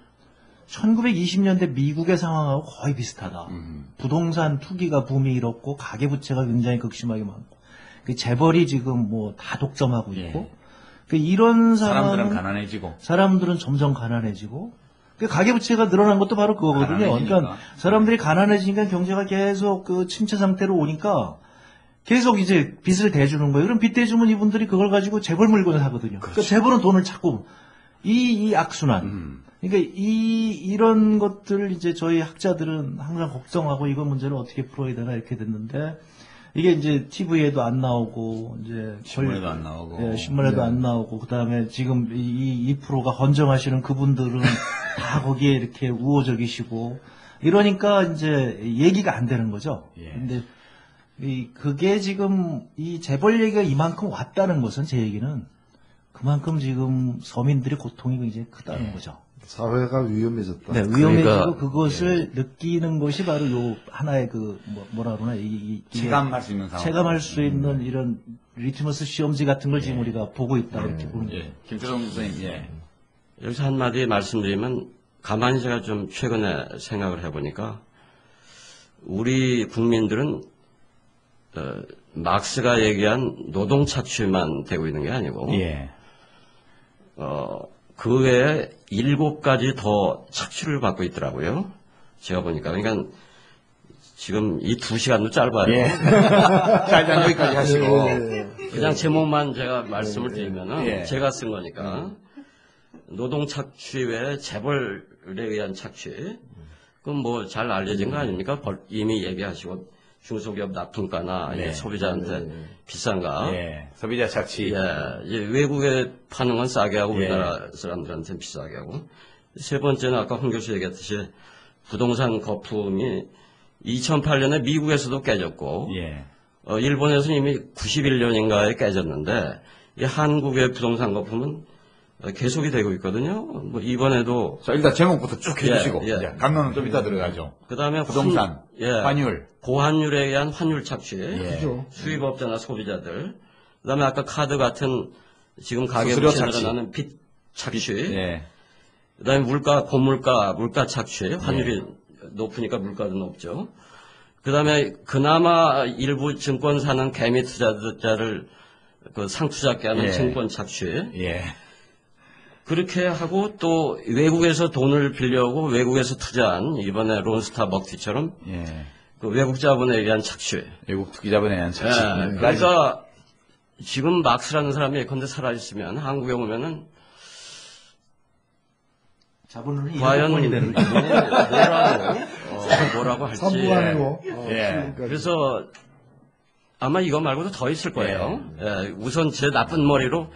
F: 1920년대 미국의 상황하고 거의 비슷하다. 부동산 투기가 붐이 일었고 가계부채가 굉장히 극심하게 많고 재벌이 지금 뭐 다 독점하고 있고 이런
B: 사람들은 가난해지고
F: 사람들은 점점 가난해지고 가계부채가 늘어난 것도 바로 그거거든요. 그러니까 사람들이 가난해지니까 경제가 계속 그 침체 상태로 오니까 계속 이제 빚을 대주는 거예요. 그럼 빚 대주면 이분들이 그걸 가지고 재벌 물건을 사거든요. 그러니까 재벌은 돈을 찾고 이 악순환. 그러니까 이런 것들을 이제 저희 학자들은 항상 걱정하고 이번 문제를 어떻게 풀어야 되나 이렇게 됐는데 이게 이제 TV에도 안 나오고 이제
B: 신문에도 안 나오고
F: 신문에도 안 나오고 그다음에 지금 이 프로가 헌정하시는 그분들은 다 거기에 이렇게 우호적이시고 이러니까 이제 얘기가 안 되는 거죠. 근데 그게 지금 이 재벌 얘기가 이만큼 왔다는 것은 제 얘기는 그만큼 지금 서민들의 고통이 굉장히 크다는 거죠.
C: 사회가 위험해졌다.
F: 네, 위험해지고 그것을 느끼는 것이 바로 요 하나의 그 뭐라 그러나
B: 체감할 수 있는 상황.
F: 체감할 수 있는 이런 리트머스 시험지 같은 걸 지금 우리가 보고 있다 이렇게 보는 거예요.
B: 김태성 선생님,
E: 여기서 한마디 말씀드리면 가만히 제가 좀 최근에 생각을 해보니까 우리 국민들은 막스가 얘기한 노동 착취만 되고 있는 게 아니고 그 외에 7가지 더 착취를 받고 있더라고요. 제가 보니까. 그러니까 지금 이 2시간도 짧아요.
B: 짧은 여기까지 하시고.
E: 그냥 제목만 제가 말씀을 드리면은 제가 쓴 거니까. 노동 착취 외에 재벌에 의한 착취. 그건 뭐 잘 알려진 거 아닙니까? 이미 얘기하시고. 중소기업 납품가나 소비자한테 비싼가?
B: 소비자 착취.
E: 외국에 파는 건 싸게 하고 우리나라 사람들한테는 비싸게 하고. 세 번째는 아까 홍 교수 얘기했듯이 부동산 거품이 2008년에 미국에서도 깨졌고 일본에서는 이미 91년인가에 깨졌는데 이 한국의 부동산 거품은 계속이 되고 있거든요. 뭐 이번에도
B: 자, 일단 제목부터 쭉 해주시고 강론은 좀 이따 들어가죠.
E: 그다음에
B: 부동산, 환율,
E: 고환율에 의한 환율 착취, 수입업자나 소비자들. 그다음에 아까 카드 같은 지금 가계부채 늘어나는 빚 착취. 그다음에 고물가 착취, 환율이 높으니까 물가도 높죠. 그다음에 그나마 일부 증권 사는 개미 투자자를 그 상투잡게 하는
B: 예.
E: 증권 착취.
B: 예.
E: 그렇게 하고 또 외국에서 돈을 빌려오고 외국에서 투자한 이번에 론스타 먹튀처럼
B: 예.
E: 그 외국 자본에 의한 착취.
B: 외국 투기 자본에 의한 착취.
E: 예, 그러니까 지금 막스라는 사람이 예컨대 살아있으면 한국에 오면은
F: 자본은
E: 과연
F: 일본이 되는 거예요.
E: 뭐라고 할지.
C: 3부간이고.
B: 예.
E: 그래서 아마 이거 말고도 더 있을 거예요. 예, 우선 제 나쁜 머리로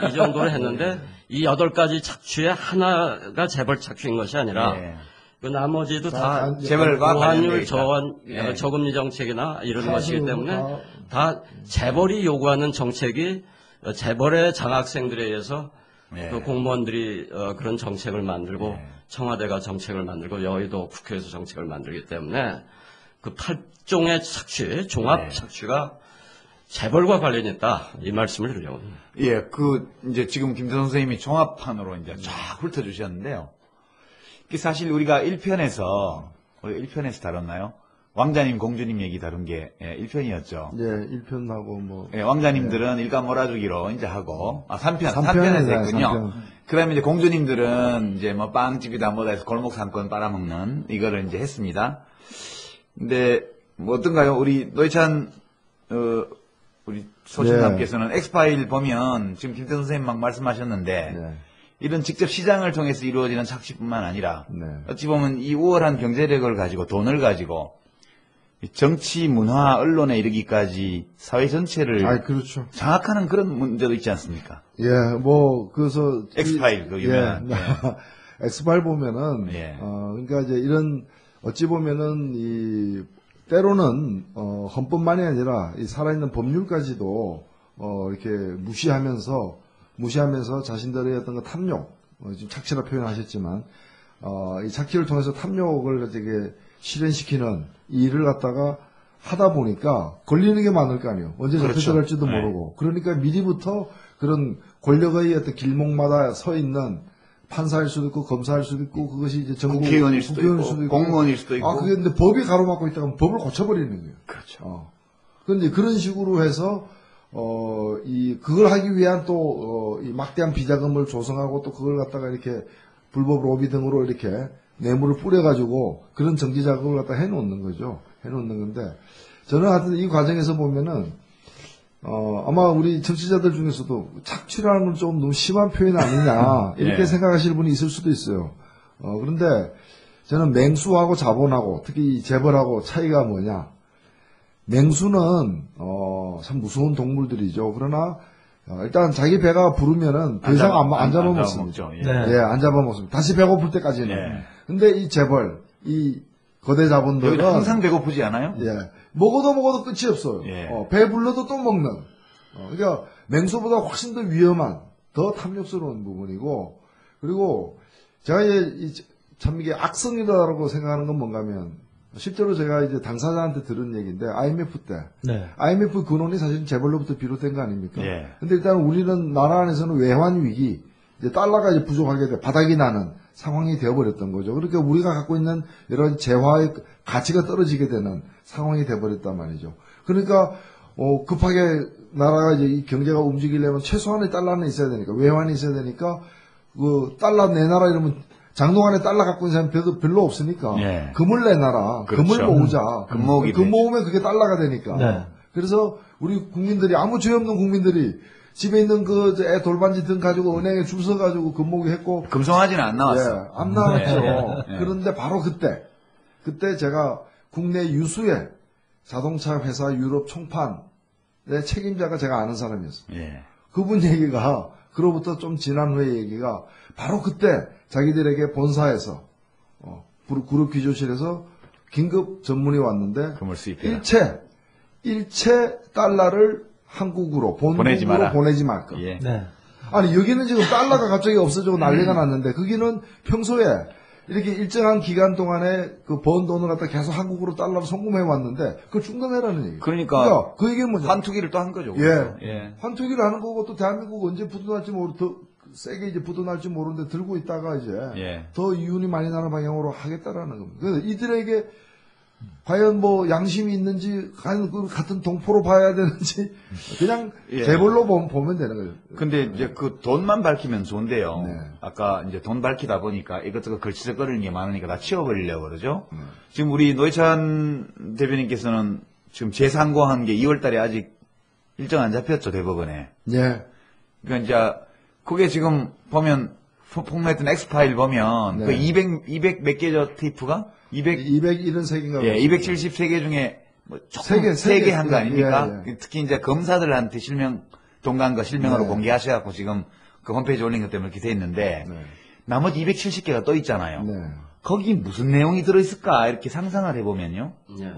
E: 이 정도로 했는데 이 8가지 착취의 하나가 재벌 착취인 것이 아니라
B: 예.
E: 그 나머지도 다
B: 재벌과
E: 고환율
B: 관련돼 있다.
E: 저금리 정책이나 이런 것이기 때문에
C: 다-
E: 다 재벌이 요구하는 정책이 재벌의 장학생들에 의해서
B: 예.
E: 그 공무원들이 그런 정책을 만들고
B: 예.
E: 청와대가 정책을 만들고 여의도 국회에서 정책을 만들기 때문에 그 8종의 착취, 종합
B: 예.
E: 착취가 재벌과 관련이 있다. 이 말씀을 드리려고 합니다.
B: 예, 이제 지금 김태선 선생님이 종합판으로 이제 쫙 훑어주셨는데요. 사실 우리가 1편에서 다뤘나요? 왕자님, 공주님 얘기 다룬 게 1편이었죠.
C: 예, 1편하고 뭐.
B: 예, 왕자님들은 일감 몰아주기로 이제 하고, 3편에서
C: 3편에서
B: 했군요. 그 다음에 이제 공주님들은 이제 뭐 빵집이다 뭐다 해서 골목 상권 빨아먹는 이거를 이제 했습니다. 근데 뭐 어떤가요? 우리 노회찬, 우리 소신남께서는 엑스파일 보면 지금 김태선 선생님 막 말씀하셨는데,
C: 네.
B: 이런 직접 시장을 통해서 이루어지는 착취뿐만 아니라
C: 네.
B: 어찌 보면 이 우월한 경제력을 가지고 돈을 가지고 정치, 문화, 언론에 이르기까지 사회 전체를
C: 그렇죠.
B: 장악하는 그런 문제도 있지 않습니까?
C: 예, 뭐, 그래서.
B: 엑스파일, 그 유명한.
C: 예. 엑스파일 보면은,
B: 예.
C: 그러니까 이제 이런, 어찌 보면은, 때로는, 헌법만이 아니라, 이 살아있는 법률까지도, 이렇게 무시하면서 자신들의 어떤 그 탐욕, 지금 착취라 표현하셨지만, 이 착취를 통해서 탐욕을 되게 실현시키는 이 일을 갖다가 하다 보니까 걸리는 게 많을 거 아니에요. 언제
B: 그렇죠.
C: 잡혀들어갈지도
B: 네.
C: 모르고. 그러니까 미리부터 그런 권력의 어떤 길목마다 서 있는 판사일 수도 있고 검사일 수도 있고 그것이 이제 전국
B: 국회의원일 수도 있고, 공무원일 수도 있고.
C: 그게 근데 법이 가로막고 있다면 법을 고쳐버리는 거예요.
B: 그렇죠.
C: 그런데 그런 식으로 해서 그걸 하기 위한 이 막대한 비자금을 조성하고 또 그걸 갖다가 이렇게 불법 로비 등으로 이렇게 뇌물을 뿌려가지고 그런 정치 작업을 갖다 해놓는 거죠. 해놓는 건데 저는 하여튼 이 과정에서 보면은 아마 우리 정치자들 중에서도 착취라는 건 좀 너무 심한 표현 아니냐 이렇게
B: 예.
C: 생각하시는 분이 있을 수도 있어요. 그런데 저는 맹수하고 자본하고 특히 이 재벌하고 차이가 뭐냐? 맹수는 참 무서운 동물들이죠. 그러나 일단 자기 배가 부르면은 더 이상 안 잡아먹습니다.
B: 잡아먹죠. 예.
F: 네.
C: 예, 안 잡아먹습니다. 다시 배고플 때까지는.
B: 예.
C: 근데 이 재벌, 이 거대 자본들은
B: 여기 항상 배고프지 않아요?
C: 예, 먹어도 끝이 없어요.
B: 예.
C: 배 불러도 또 먹는. 그러니까 맹수보다 훨씬 더 위험한, 더 탐욕스러운 부분이고, 그리고 제가 참 이게 악성이다라고 생각하는 건 뭔가면 실제로 제가 이제 당사자한테 들은 얘기인데 IMF 때
F: 네.
C: IMF 근원이 사실 재벌로부터 비롯된 거 아닙니까?
B: 예.
C: 근데 일단 우리는 나라 안에서는 외환 위기, 이제 달러가 이제 부족하게 돼 바닥이 나는 상황이 되어버렸던 거죠. 그러니까 우리가 갖고 있는 여러 가지 재화의 가치가 떨어지게 되는 상황이 되어버렸단 말이죠. 그러니까 급하게 나라가 이제 이 경제가 움직이려면 최소한의 달러는 있어야 되니까 외환이 있어야 되니까 그 달러 내놔라 이러면 장동안에 달러 갖고 있는 사람 별로 없으니까
B: 예.
C: 금을 내놔라.
B: 그렇죠.
C: 금을 모으자.
B: 금 모으기
C: 금
B: 되죠.
C: 모으면 그게 달러가 되니까.
F: 네.
C: 그래서 우리 국민들이 아무 죄 없는 국민들이 집에 있는 애 돌반지 등 가지고 은행에 줄 서가지고 금 모으기 했고
B: 금송아지는 안 나왔어.
C: 예, 안 나왔죠.
B: 예.
C: 그런데 바로 그때 제가 국내 유수의 자동차 회사 유럽 총판의 책임자가 제가 아는 사람이었어요.
B: 예.
C: 그분 얘기가 그로부터 좀 지난 후의 얘기가 바로 그때 자기들에게 본사에서 그룹 기조실에서 긴급 전문이 왔는데
B: 금을 수입해라.
C: 일체 달러를 한국으로
B: 보내지
C: 본국으로
B: 마라.
C: 보내지 말까.
B: 예.
F: 네.
C: 아니 여기는 지금 달러가 갑자기 없어지고 난리가 났는데 거기는 평소에 이렇게 일정한 기간 동안에 그 번 돈을 갖다 계속 한국으로 달러로 송금해 왔는데 그걸 중단해라는 얘기.
B: 그러니까
C: 그 얘기는 뭐냐?
B: 환투기를 또 한 거죠.
C: 예.
B: 예.
C: 환투기를 하는 거고 또 대한민국 언제 부도날지 모르 더 세게 이제 붙어날지 모르는데 들고 있다가 이제
B: 예.
C: 더 이윤이 많이 나는 방향으로 하겠다라는 겁니다. 그래서 이들에게 과연 뭐 양심이 있는지, 과연 그 같은 동포로 봐야 되는지, 그냥
B: 예.
C: 재벌로 보면 되는 거예요.
B: 근데 이제 그 돈만 밝히면 좋은데요.
C: 네.
B: 아까 이제 돈 밝히다 보니까 이것저것 걸치적거리는 게 많으니까 다 치워버리려고 그러죠. 지금 우리 노회찬 대변인께서는 지금 재상고한 게 2월 달에 아직 일정 안 잡혔죠, 대법원에.
C: 예.
B: 그러니까 이제 그게 지금 보면 폭로했던 엑스파일 보면
C: 네.
B: 그 200 몇 개죠, 테이프가?
C: 273개인가?
B: 예, 273개 중에 뭐
C: 세 개,
B: 세 개 한 거
C: 예,
B: 아닙니까?
C: 예.
B: 특히 이제 검사들한테 동간 거 실명으로
C: 네.
B: 공개하셔갖고 지금 그 홈페이지 올린 것 때문에 이렇게 돼 있는데
C: 네.
B: 나머지 270개가 또 있잖아요.
C: 네.
B: 거기 무슨 내용이 들어있을까 이렇게 상상을 해보면요.
E: 예.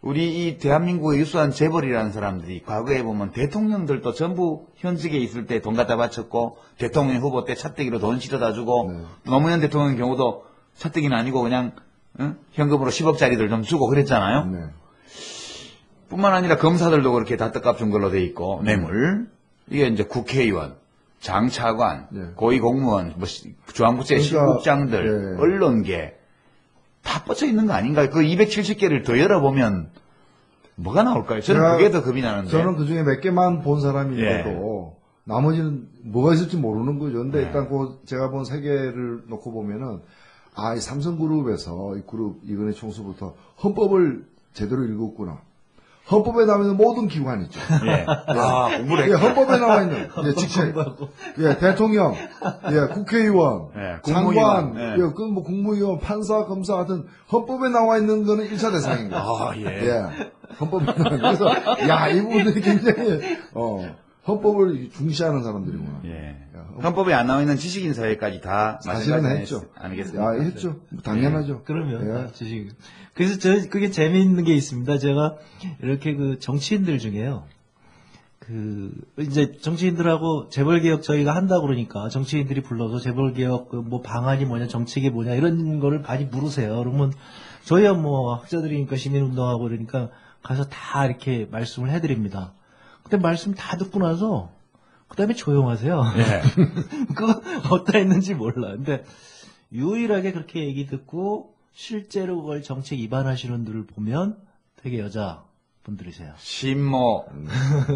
B: 우리 이 대한민국의 유수한 재벌이라는 사람들이 과거에 보면 대통령들도 전부 현직에 있을 때 돈 갖다 바쳤고 대통령 후보 때 차떼기로 돈 실어다 주고
C: 네.
B: 노무현 대통령 경우도 차떼기는 아니고 그냥 현금으로 10억짜리들 좀 주고 그랬잖아요.
C: 네.
B: 뿐만 아니라 검사들도 그렇게 다 떡값 준 걸로 돼 있고 뇌물 이게 이제 국회의원, 장차관,
C: 네.
B: 고위공무원, 뭐 중앙부처
C: 그러니까,
B: 실국장들,
C: 네.
B: 언론계 다 뻗쳐 있는 거 아닌가요? 그 270개를 더 열어보면 뭐가 나올까요? 저는 그게 더 겁이 나는데.
C: 저는 그 중에 몇 개만 본 사람이라도 나머지는 뭐가 있을지 모르는 거죠. 근데
B: 네.
C: 일단 그 제가 본 세 개를 놓고 보면은 이 삼성그룹에서 이 그룹 이건희 총수부터 헌법을 제대로 읽었구나. 헌법에 나와 있는 모든 기관이 있죠.
B: 예. 공부를
C: 예,
B: 했구나.
C: 헌법에 나와 있는 직책, 대통령, 국회의원,
B: 예,
C: 장관,
B: 국무위원, 예.
C: 뭐 국무위원, 판사, 검사 같은 헌법에 나와 있는 거는 1차 대상인 거예요.
B: 예.
C: 헌법에 나와 있는 그래서 이분들이 굉장히 헌법을 중시하는 사람들이구나.
B: 예. 헌법에 안 나와 있는 지식인 사회까지 다
C: 사실은
B: 마찬가지
C: 했죠.
B: 아니겠습니까?
C: 했죠. 당연하죠.
F: 그러면 주식. 그래서 그게 재미있는 게 있습니다. 제가 이렇게 그 정치인들 중에요. 이제 정치인들하고 재벌개혁 저희가 한다 그러니까 정치인들이 불러서 재벌개혁 뭐 방안이 뭐냐, 정책이 뭐냐 이런 거를 많이 물으세요. 그러면 저희야 뭐 학자들이니까 시민운동하고 그러니까 가서 다 이렇게 말씀을 해드립니다. 근데 말씀 다 듣고 나서 그 다음에 조용하세요.
B: 예.
F: 그거 어디다 있는지 몰라. 근데 유일하게 그렇게 얘기 듣고 실제로 그걸 정책 입안하시는 분들을 보면 되게 여자분들이세요.
B: 신모,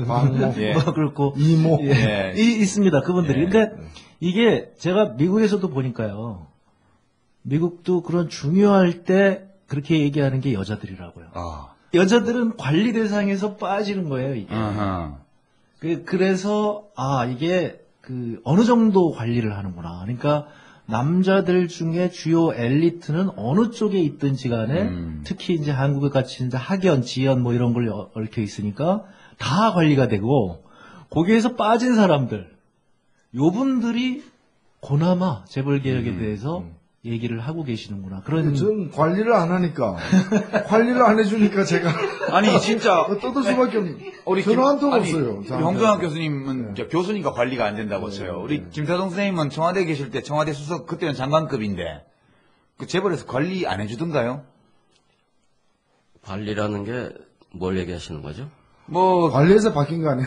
C: 광모,
B: 예.
F: 그렇고
C: 이모.
B: 예.
F: 있습니다. 그분들이.
B: 예.
F: 근데 이게 제가 미국에서도 보니까요. 미국도 그런 중요할 때 그렇게 얘기하는 게 여자들이라고요. 여자들은 관리 대상에서 빠지는 거예요, 이게.
B: 어허.
F: 그래서 이게 어느 정도 관리를 하는구나. 그러니까 남자들 중에 주요 엘리트는 어느 쪽에 있든지 간에 특히 이제 한국에 같이 이제 학연, 지연 뭐 이런 걸 얽혀 있으니까 다 관리가 되고 거기에서 빠진 사람들 요분들이 그나마 재벌 개혁에 대해서 얘기를 하고 계시는구나. 그런
C: 전 관리를 안 하니까 관리를 안 해주니까 제가
B: 아니 진짜
C: 떠들 수밖에 없는.
B: 우리
C: 전화 한 통
B: 아니,
C: 없어요.
B: 우리 홍정학 교수님은 저 교수니까 관리가 안 된다고 쳐요. 우리 김태동 선생님은 청와대에 계실 때 청와대 수석 그때는 장관급인데 그 재벌에서 관리 안 해주던가요?
E: 관리라는 게 뭘 얘기하시는 거죠?
B: 뭐
C: 관리에서 바뀐 거 아니에요?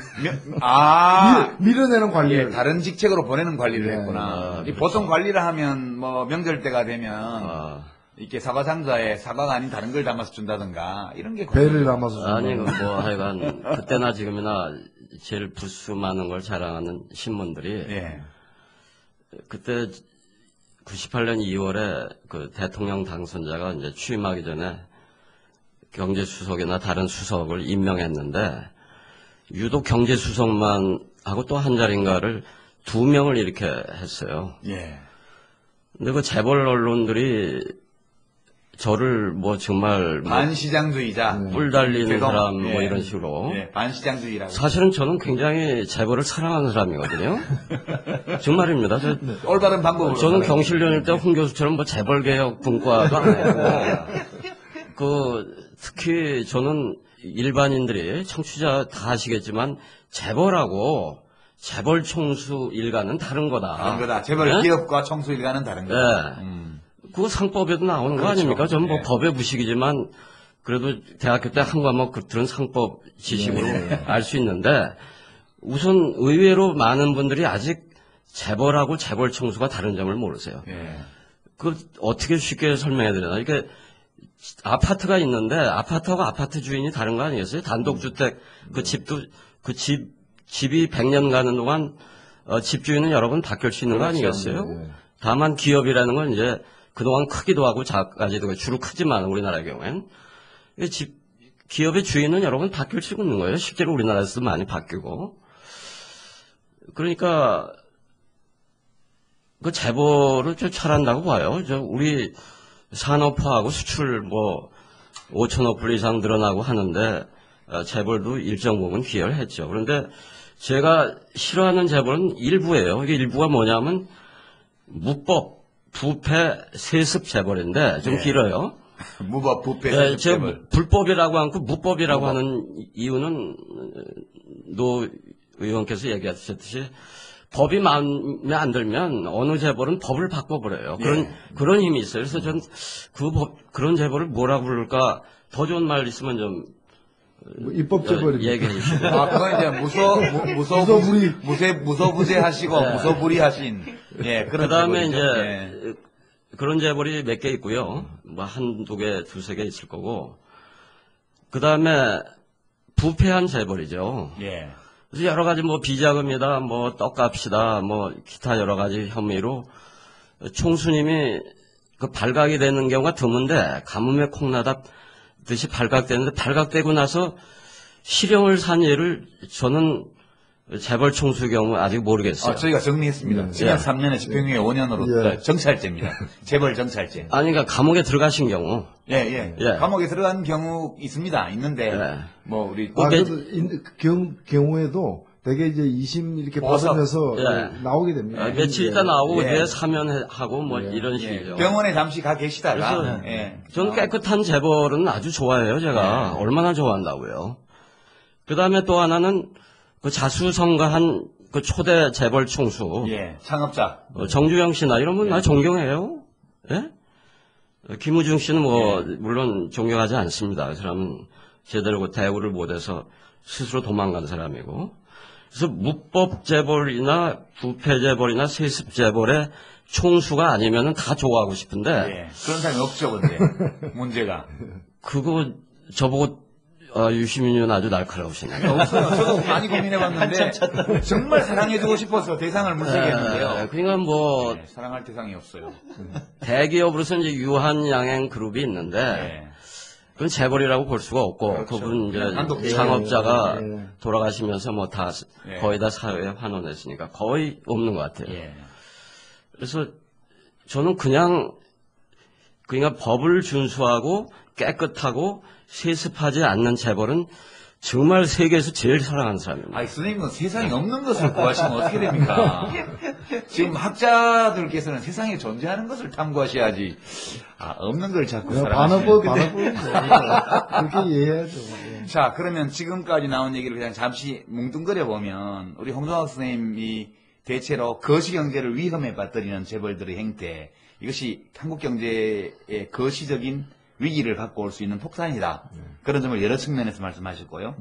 C: 밀어내는 관리를.
B: 예, 다른 직책으로 보내는 관리를
C: 네.
B: 했구나. 이
E: 그렇죠.
B: 보통 관리를 하면 뭐 명절 때가 되면 이렇게 사과 상자에 사과가 아닌 다른 걸 담아서 준다든가 이런 게
C: 배를 담아서 준다.
E: 아니, 뭐 하여간 그때나 지금이나 제일 부수 많은 걸 자랑하는 신문들이
B: 예.
E: 그때 98년 2월에 그 대통령 당선자가 이제 취임하기 전에 경제수석이나 다른 수석을 임명했는데 유독 경제수석만 하고 또 한 자리인가를 2명을 이렇게 했어요.
B: 예.
E: 근데 그 재벌 언론들이 저를 뭐 정말 뭐
B: 반시장주의자.
E: 뿔 달리는
B: 죄송.
E: 사람 뭐
B: 예.
E: 이런 식으로.
B: 예, 반시장주의라고.
E: 사실은 저는 굉장히 재벌을 사랑하는 사람이거든요. 정말입니다.
B: 올바른 방법으로.
E: 저는 경실련일 때 홍 교수처럼 뭐 재벌개혁 분과도 아니고 특히 저는 일반인들이 청취자 다 아시겠지만 재벌하고 재벌 총수 일가는 다른 거다.
B: 다른 거다. 재벌
E: 네?
B: 기업과 청수 일가는 다른 거다.
E: 네. 그거 상법에도 나오는 거
B: 그렇죠.
E: 아닙니까? 저는 뭐
B: 네.
E: 법의 무식이지만 그래도 대학교 때 한 과목 들은 상법 지식으로 알 수 있는데 우선 의외로 많은 분들이 아직 재벌하고 재벌 총수가 다른 점을 모르세요.
B: 예.
E: 그 어떻게 쉽게 설명해 드리나? 이게 아파트가 있는데 아파트하고 아파트 주인이 다른 거 아니겠어요? 단독주택 그 집도 그 집이 100년 가는 동안 집주인은 여러 번 바뀔 수 있는 거 아니겠어요?
C: 예.
E: 다만 기업이라는 건 이제 그동안 크기도 하고 작아지도 하고 주로 크지만 우리나라의 경우엔 기업의 주인은 여러 번 바뀔 수 있는 거예요. 실제로 우리나라에서도 많이 바뀌고. 그러니까 그 재벌을 좀 잘한다고 봐요. 우리 산업화하고 수출 5천억 불 이상 늘어나고 하는데 재벌도 일정 부분 기여를 했죠. 그런데 제가 싫어하는 재벌은 일부예요. 이게 일부가 뭐냐면 무법, 부패, 세습 재벌인데 좀 길어요.
B: 무법, 부패,
E: 네,
B: 세습
E: 제가
B: 재벌.
E: 불법이라고 않고 무법이라고 하는 이유는 노 의원께서 얘기하셨듯이 법이 마음에 안 들면 어느 재벌은 법을 바꿔버려요. 그런 힘이 있어요. 그래서 전 그런 재벌을 뭐라 부를까 더 좋은 말 있으면 좀
C: 입법 재벌이
E: 얘기해 주시고.
B: 그건 이제 무소부재 하시고 무소불위 하신 그런
E: 그다음에
B: 재벌이죠.
E: 이제 그런 재벌이 몇 개 있고요. 한두 개, 두세 개 있을 거고. 그다음에 부패한 재벌이죠.
B: 예.
E: 그래서 여러 가지 비자금이다, 떡값이다, 기타 여러 가지 혐의로 총수님이 그 발각이 되는 경우가 드문데 가뭄에 콩나듯이 발각되는데 발각되고 나서 실형을 산 예를 저는 재벌 총수 경우 아직 모르겠어요.
B: 저희가 정리했습니다. 징역 3년에 집행유예 5년으로 정찰제입니다. 재벌 정찰제.
E: 아니, 그러니까 감옥에 들어가신 경우.
B: 예. 감옥에 들어간 경우 있습니다. 있는데 우리
C: 그래도 경우에도 되게 이제 2심 이렇게 받으면서 나오게 됩니다.
E: 며칠 있다 나오고 사면하고 이런 식이죠.
B: 병원에 잠시 가 계시다가
E: 저는 깨끗한 재벌은 아주 좋아해요. 제가 얼마나 좋아한다고요. 그다음에 또 하나는 그 자수성가한 그 초대 재벌 총수.
B: 창업자.
E: 정주영 씨나 이런 분 나 존경해요. 예? 김우중 씨는 물론 존경하지 않습니다. 그 사람은 제대로 그 대우를 못해서 스스로 도망간 사람이고. 그래서 무법 재벌이나 부패 재벌이나 세습 재벌의 총수가 아니면은 다 좋아하고 싶은데.
B: 그런 사람이 없죠, 근데. 문제가.
E: 그거 저보고 유시민은 아주 날카로우시네요.
B: 없어요. 저도 많이 고민해봤는데 정말 사랑해주고 싶어서 대상을 물색했는데요.
E: 그러니까
B: 사랑할 대상이 없어요.
E: 대기업으로서 이제 유한양행 그룹이 있는데 그건 재벌이라고 볼 수가 없고 그분 이제 창업자가 돌아가시면서 다 거의 다 사회에 환원했으니까 거의 없는 것 같아요. 그래서 저는 그러니까 법을 준수하고 깨끗하고 세습하지 않는 재벌은 정말 세계에서 제일 사랑하는 사람입니다.
B: 선생님은 세상에 없는 것을 구하시면 어떻게 됩니까? 지금 학자들께서는 세상에 존재하는 것을 탐구하셔야지. 없는 걸 자꾸 사랑하시는.
C: 그렇게 이해해야죠.
B: 자, 그러면 지금까지 나온 얘기를 그냥 잠시 뭉뚱그려 보면 우리 홍성학 선생님이 대체로 거시경제를 위험에 빠뜨리는 재벌들의 행태, 이것이 한국 경제의 거시적인 위기를 갖고 올 수 있는 폭탄이다. 그런 점을 여러 측면에서 말씀하셨고요.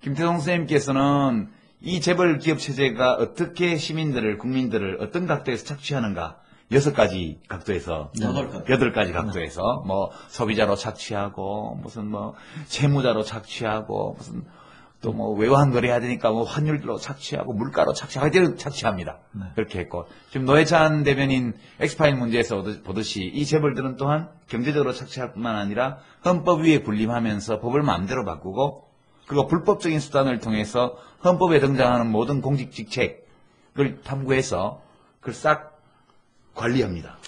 B: 김태성 선생님께서는 이 재벌 기업 체제가 어떻게 시민들을, 국민들을 어떤 각도에서 착취하는가 6가지 각도에서 8가지 각도에서 소비자로 착취하고 무슨 채무자로 착취하고 무슨 또 외환 거래해야 되니까 환율로 착취하고 물가로 착취하고 착취합니다. 그렇게 했고 지금 노회찬 대변인 엑스파일 문제에서 보듯이 이 재벌들은 또한 경제적으로 착취할 뿐만 아니라 헌법 위에 군림하면서 법을 마음대로 바꾸고 그리고 불법적인 수단을 통해서 헌법에 등장하는 모든 공직 직책을 탐구해서 그걸 싹 관리합니다.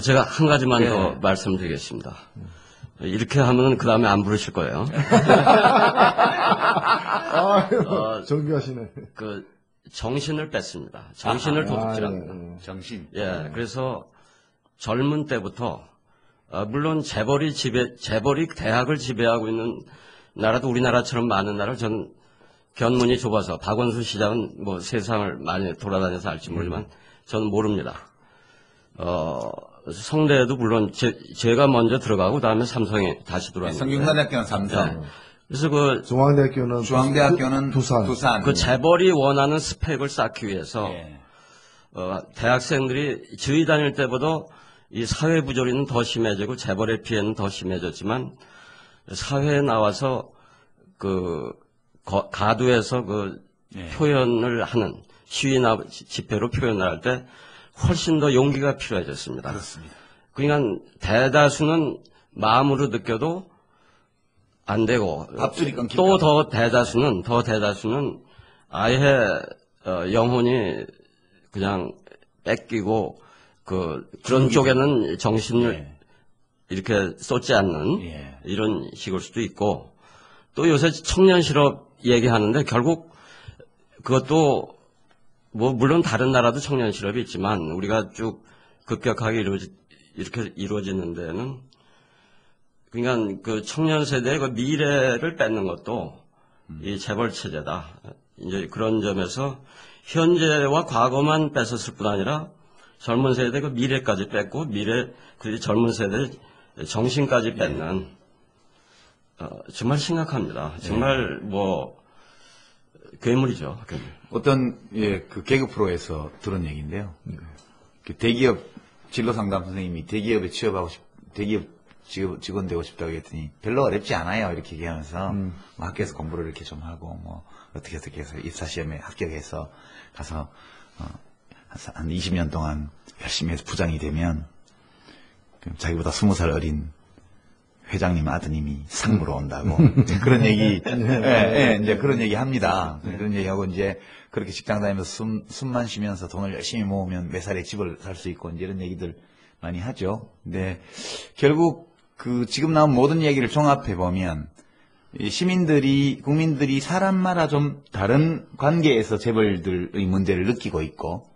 E: 제가 한 가지만 더 말씀드리겠습니다. 이렇게 하면 그 다음에 안 부르실 거예요.
C: 정교하시네.
E: 정신을 뺐습니다. 정신을 도둑질합니다.
B: 정신.
E: 그래서 젊은 때부터 물론 재벌이 대학을 지배하고 있는 나라도 우리나라처럼 많은 나라를 저는 견문이 좁아서 박원순 시장은 세상을 많이 돌아다녀서 알지 모르지만 저는 모릅니다. 성대에도 물론 제가 먼저 들어가고 그다음에 삼성에 다시 들어왔는데
B: 성균관대학교는 삼성.
E: 그래서
B: 중앙대학교는 두산.
E: 그 재벌이 원하는 스펙을 쌓기 위해서 대학생들이 저희 다닐 때보다 이 사회 부조리는 더 심해지고 재벌의 피해는 더 심해졌지만 사회에 나와서 가두에서 표현을 하는 시위나 집회로 표현을 할 때 훨씬 더 용기가 필요해졌습니다.
B: 그렇습니다.
E: 그러니까 대다수는 마음으로 느껴도 안 되고
B: 앞줄이 끊길까
E: 또 더 대다수는 아예 영혼이 그냥 뺏기고 그런 쪽에는 정신을
B: 예.
E: 이렇게 쏟지 않는
B: 예.
E: 이런 식일 수도 있고 또 요새 청년 실업 얘기하는데 결국 그것도 뭐 물론 다른 나라도 청년 실업이 있지만 우리가 쭉 급격하게 이렇게 이루어지는 데는 그러니까 그 청년 세대의 그 미래를 뺏는 것도 이 재벌 체제다. 이제 그런 점에서 현재와 과거만 뺏었을 뿐 아니라 젊은 세대 그 미래까지 뺏고 그 젊은 세대 정신까지 뺏는 정말 심각합니다. 정말 뭐 괴물이죠. 괴물.
B: 어떤 그 개그 프로에서 들은 얘기인데요. 그 대기업 진로 상담 선생님이 대기업에 대기업 직원 되고 싶다고 했더니 별로 어렵지 않아요. 이렇게 얘기하면서 뭐 학교에서 공부를 이렇게 좀 하고 뭐 어떻게 해서 입사시험에 합격해서 가서 한 20년 동안 열심히 해서 부장이 되면 자기보다 20살 어린 회장님 아드님이 상무로 온다고 그런 얘기, 이제 그런 얘기 합니다. 그런 얘기하고 이제 그렇게 직장 다니면서 숨만 쉬면서 돈을 열심히 모으면 몇 살에 집을 살 수 있고 이제 이런 얘기들 많이 하죠. 근데 결국 지금 나온 모든 얘기를 종합해 보면 국민들이 사람마다 좀 다른 관계에서 재벌들의 문제를 느끼고 있고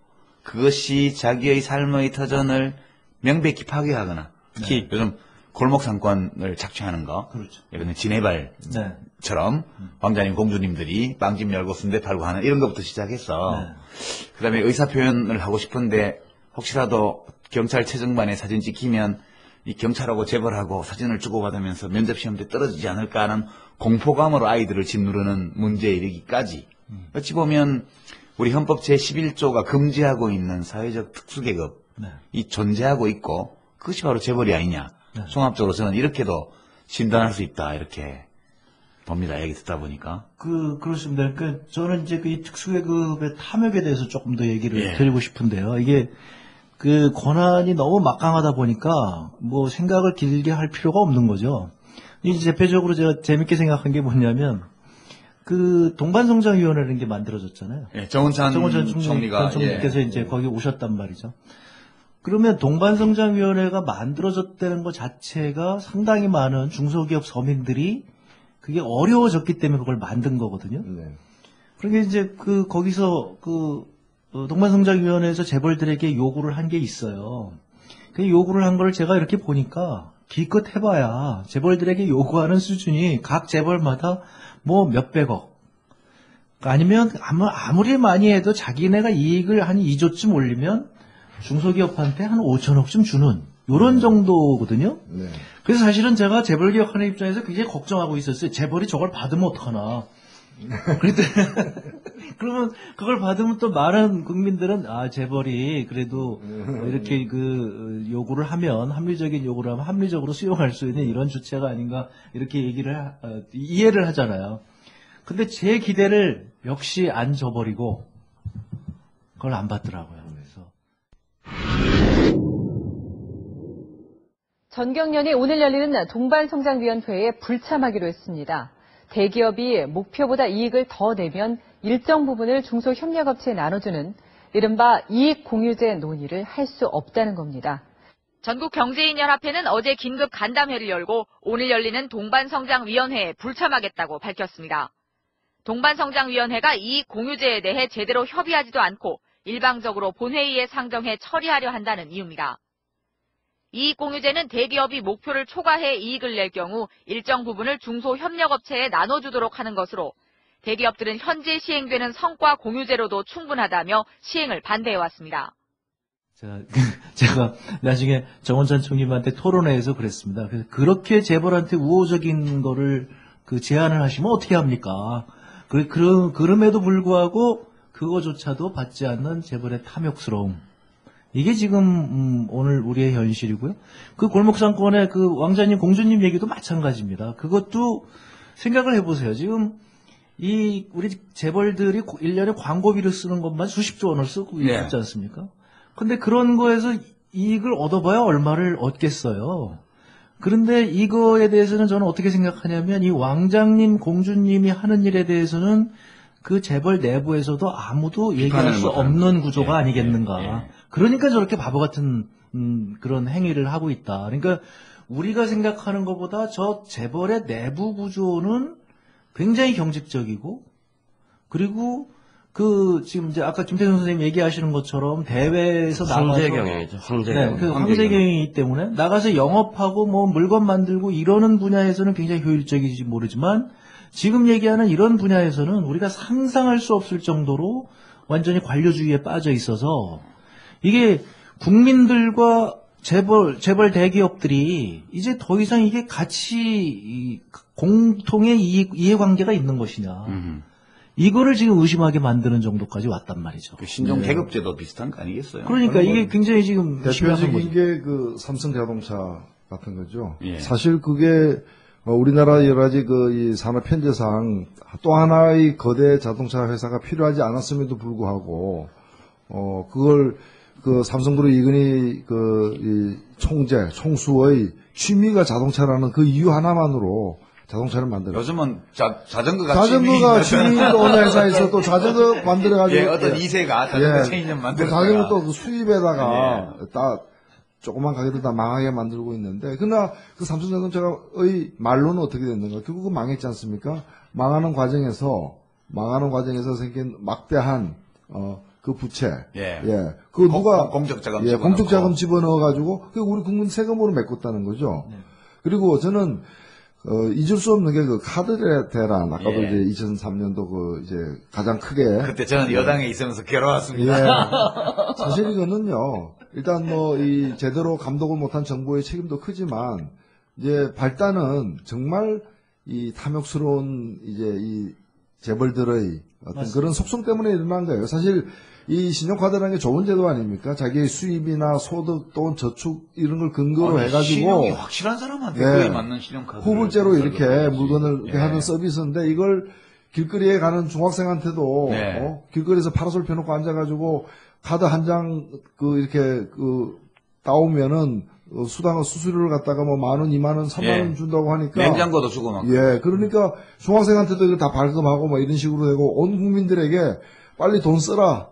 B: 그것이 자기의 삶의 터전을 명백히 파괴하거나 특히 요즘 골목 상권을 착취하는 거,
F: 그렇죠.
B: 예를 들면 지네발처럼 왕자님 공주님들이 빵집 열고 순대 팔고 하는 이런 것부터 시작해서 그다음에 의사 표현을 하고 싶은데 혹시라도 경찰 체증반에 사진 찍히면 이 경찰하고 재벌하고 사진을 주고받으면서 면접 시험 때 떨어지지 않을까 하는 공포감으로 아이들을 짓누르는 문제에 이르기까지 어찌 보면 우리 헌법 제11조가 금지하고 있는 사회적 특수계급이 존재하고 있고 그것이 바로 재벌이 아니냐. 종합적으로 저는 이렇게도 진단할 수 있다 이렇게 봅니다. 얘기 듣다 보니까.
F: 그렇습니다. 그러니까 저는 이제 이 특수계급의 탐욕에 대해서 조금 더 얘기를 드리고 싶은데요. 이게 그 권한이 너무 막강하다 보니까 뭐 생각을 길게 할 필요가 없는 거죠. 이제 대표적으로 제가 재밌게 생각한 게 뭐냐면 그 동반성장위원회라는 게 만들어졌잖아요.
B: 예, 정은찬 총리가
F: 총리께서 이제 거기 오셨단 말이죠. 그러면 동반성장위원회가 만들어졌다는 것 자체가 상당히 많은 중소기업 서민들이 그게 어려워졌기 때문에 그걸 만든 거거든요.
C: 네.
F: 그러니까 이제 거기서 동반성장위원회에서 재벌들에게 요구를 한 게 있어요. 그 요구를 한 걸 제가 이렇게 보니까 기껏 해봐야 재벌들에게 요구하는 수준이 각 재벌마다 뭐 몇백억. 아니면 아무리 많이 해도 자기네가 이익을 한 2조쯤 올리면 중소기업한테 한 5천억쯤 주는 요런 정도거든요.
C: 네.
F: 그래서 사실은 제가 재벌기업하는 입장에서 굉장히 걱정하고 있었어요. 재벌이 저걸 받으면 어떡하나. 그러면 그걸 받으면 또 많은 국민들은 재벌이 그래도 이렇게 요구를 하면 합리적인 요구를 하면 합리적으로 수용할 수 있는 이런 주체가 아닌가 이렇게 이해를 하잖아요. 근데 제 기대를 역시 안 저버리고 그걸 안 받더라고요. 그래서
G: 전경련이 오늘 열리는 동반성장위원회에 불참하기로 했습니다. 대기업이 목표보다 이익을 더 내면 일정 부분을 중소협력업체에 나눠주는 이른바 이익공유제 논의를 할 수 없다는 겁니다.
H: 전국경제인연합회는 어제 긴급 간담회를 열고 오늘 열리는 동반성장위원회에 불참하겠다고 밝혔습니다. 동반성장위원회가 이익공유제에 대해 제대로 협의하지도 않고 일방적으로 본회의에 상정해 처리하려 한다는 이유입니다. 이익공유제는 대기업이 목표를 초과해 이익을 낼 경우 일정 부분을 중소협력업체에 나눠주도록 하는 것으로 대기업들은 현재 시행되는 성과공유제로도 충분하다며 시행을 반대해왔습니다.
F: 제가 나중에 정원찬 총리한테 토론회에서 그랬습니다. 그래서 그렇게 재벌한테 우호적인 거를 제안을 하시면 어떻게 합니까? 그럼에도 불구하고 그거조차도 받지 않는 재벌의 탐욕스러움. 이게 지금 오늘 우리의 현실이고요. 그 골목상권의 그 왕자님, 공주님 얘기도 마찬가지입니다. 그것도 생각을 해보세요. 지금 이 우리 재벌들이 1년에 광고비를 쓰는 것만 수십조 원을 쓰고
B: 네.
F: 있지 않습니까? 근데 그런 거에서 이익을 얻어봐야 얼마를 얻겠어요. 그런데 이거에 대해서는 저는 어떻게 생각하냐면 이 왕장님, 공주님이 하는 일에 대해서는 그 재벌 내부에서도 아무도 얘기할 수 없는 구조가 아니겠는가. 그러니까 저렇게 바보 같은 그런 행위를 하고 있다. 그러니까 우리가 생각하는 것보다 저 재벌의 내부 구조는 굉장히 경직적이고, 그리고 그 지금 이제 아까 김태성 선생님 얘기하시는 것처럼 대회에서 나가서
E: 황제 경영이죠. 황제 경영.
F: 그 황제 경영이기 때문에 나가서 영업하고 뭐 물건 만들고 이러는 분야에서는 굉장히 효율적이지 모르지만 지금 얘기하는 이런 분야에서는 우리가 상상할 수 없을 정도로 완전히 관료주의에 빠져 있어서 이게 국민들과 재벌 대기업들이 이제 더 이상 이게 같이 공통의 이해관계가 있는 것이냐. 이거를 지금 의심하게 만드는 정도까지 왔단 말이죠.
B: 그 신종 계급제도 비슷한 거 아니겠어요?
F: 그러니까 이게 굉장히 지금
C: 대표적인 게 그 삼성자동차 같은 거죠.
B: 예.
C: 사실 그게 우리나라 여러 가지 이 산업 현재상 또 하나의 거대 자동차 회사가 필요하지 않았음에도 불구하고 그걸 그 삼성그룹 이근희 이 총수의 취미가 자동차라는 그 이유 하나만으로 자동차를 만들어.
B: 요즘은 자전거가
C: 취미가 어느 회사에서 또 자전거 만들어가지고.
B: 예, 어떤 2세가 자전거 체인점 만들어.
C: 자전거 또 그 수입에다가 딱 조그만 가게들 다 망하게 만들고 있는데, 그러나 그 삼성자동차의 말로는 어떻게 됐는가? 결국은 망했지 않습니까? 망하는 과정에서 생긴 막대한, 그 부채. 그 누가. 공적 자금 집어넣어가지고, 그 우리 국민 세금으로 메꿨다는 거죠. 그리고 저는, 잊을 수 없는 게 그 카드 대란, 아까도 이제 2003년도 이제 가장 크게.
B: 그때 저는 여당에 있으면서 괴로웠습니다.
C: 사실 이거는요, 일단 제대로 감독을 못한 정부의 책임도 크지만, 이제 발단은 정말 이 탐욕스러운 이제 이 재벌들의 어떤 그런 속성 때문에 일어난 거예요. 사실 이 신용카드라는 게 좋은 제도 아닙니까? 자기의 수입이나 소득 또는 저축 이런 걸 근거로 해가지고
B: 신용이 확실한 사람한테 그에 맞는 신용카드
C: 후불제로 이렇게 물건을 이렇게 하는 서비스인데 이걸 길거리에 가는 중학생한테도 길거리에서 파라솔 펴놓고 앉아가지고 카드 한 장 이렇게 따오면은 수수료를 갖다가 뭐 10,000원, 20,000원, 30,000원 준다고 하니까
B: 냉장고도 주고 막
C: 그러니까 중학생한테도 이거 다 발급하고 뭐 이런 식으로 되고 온 국민들에게 빨리 돈 써라.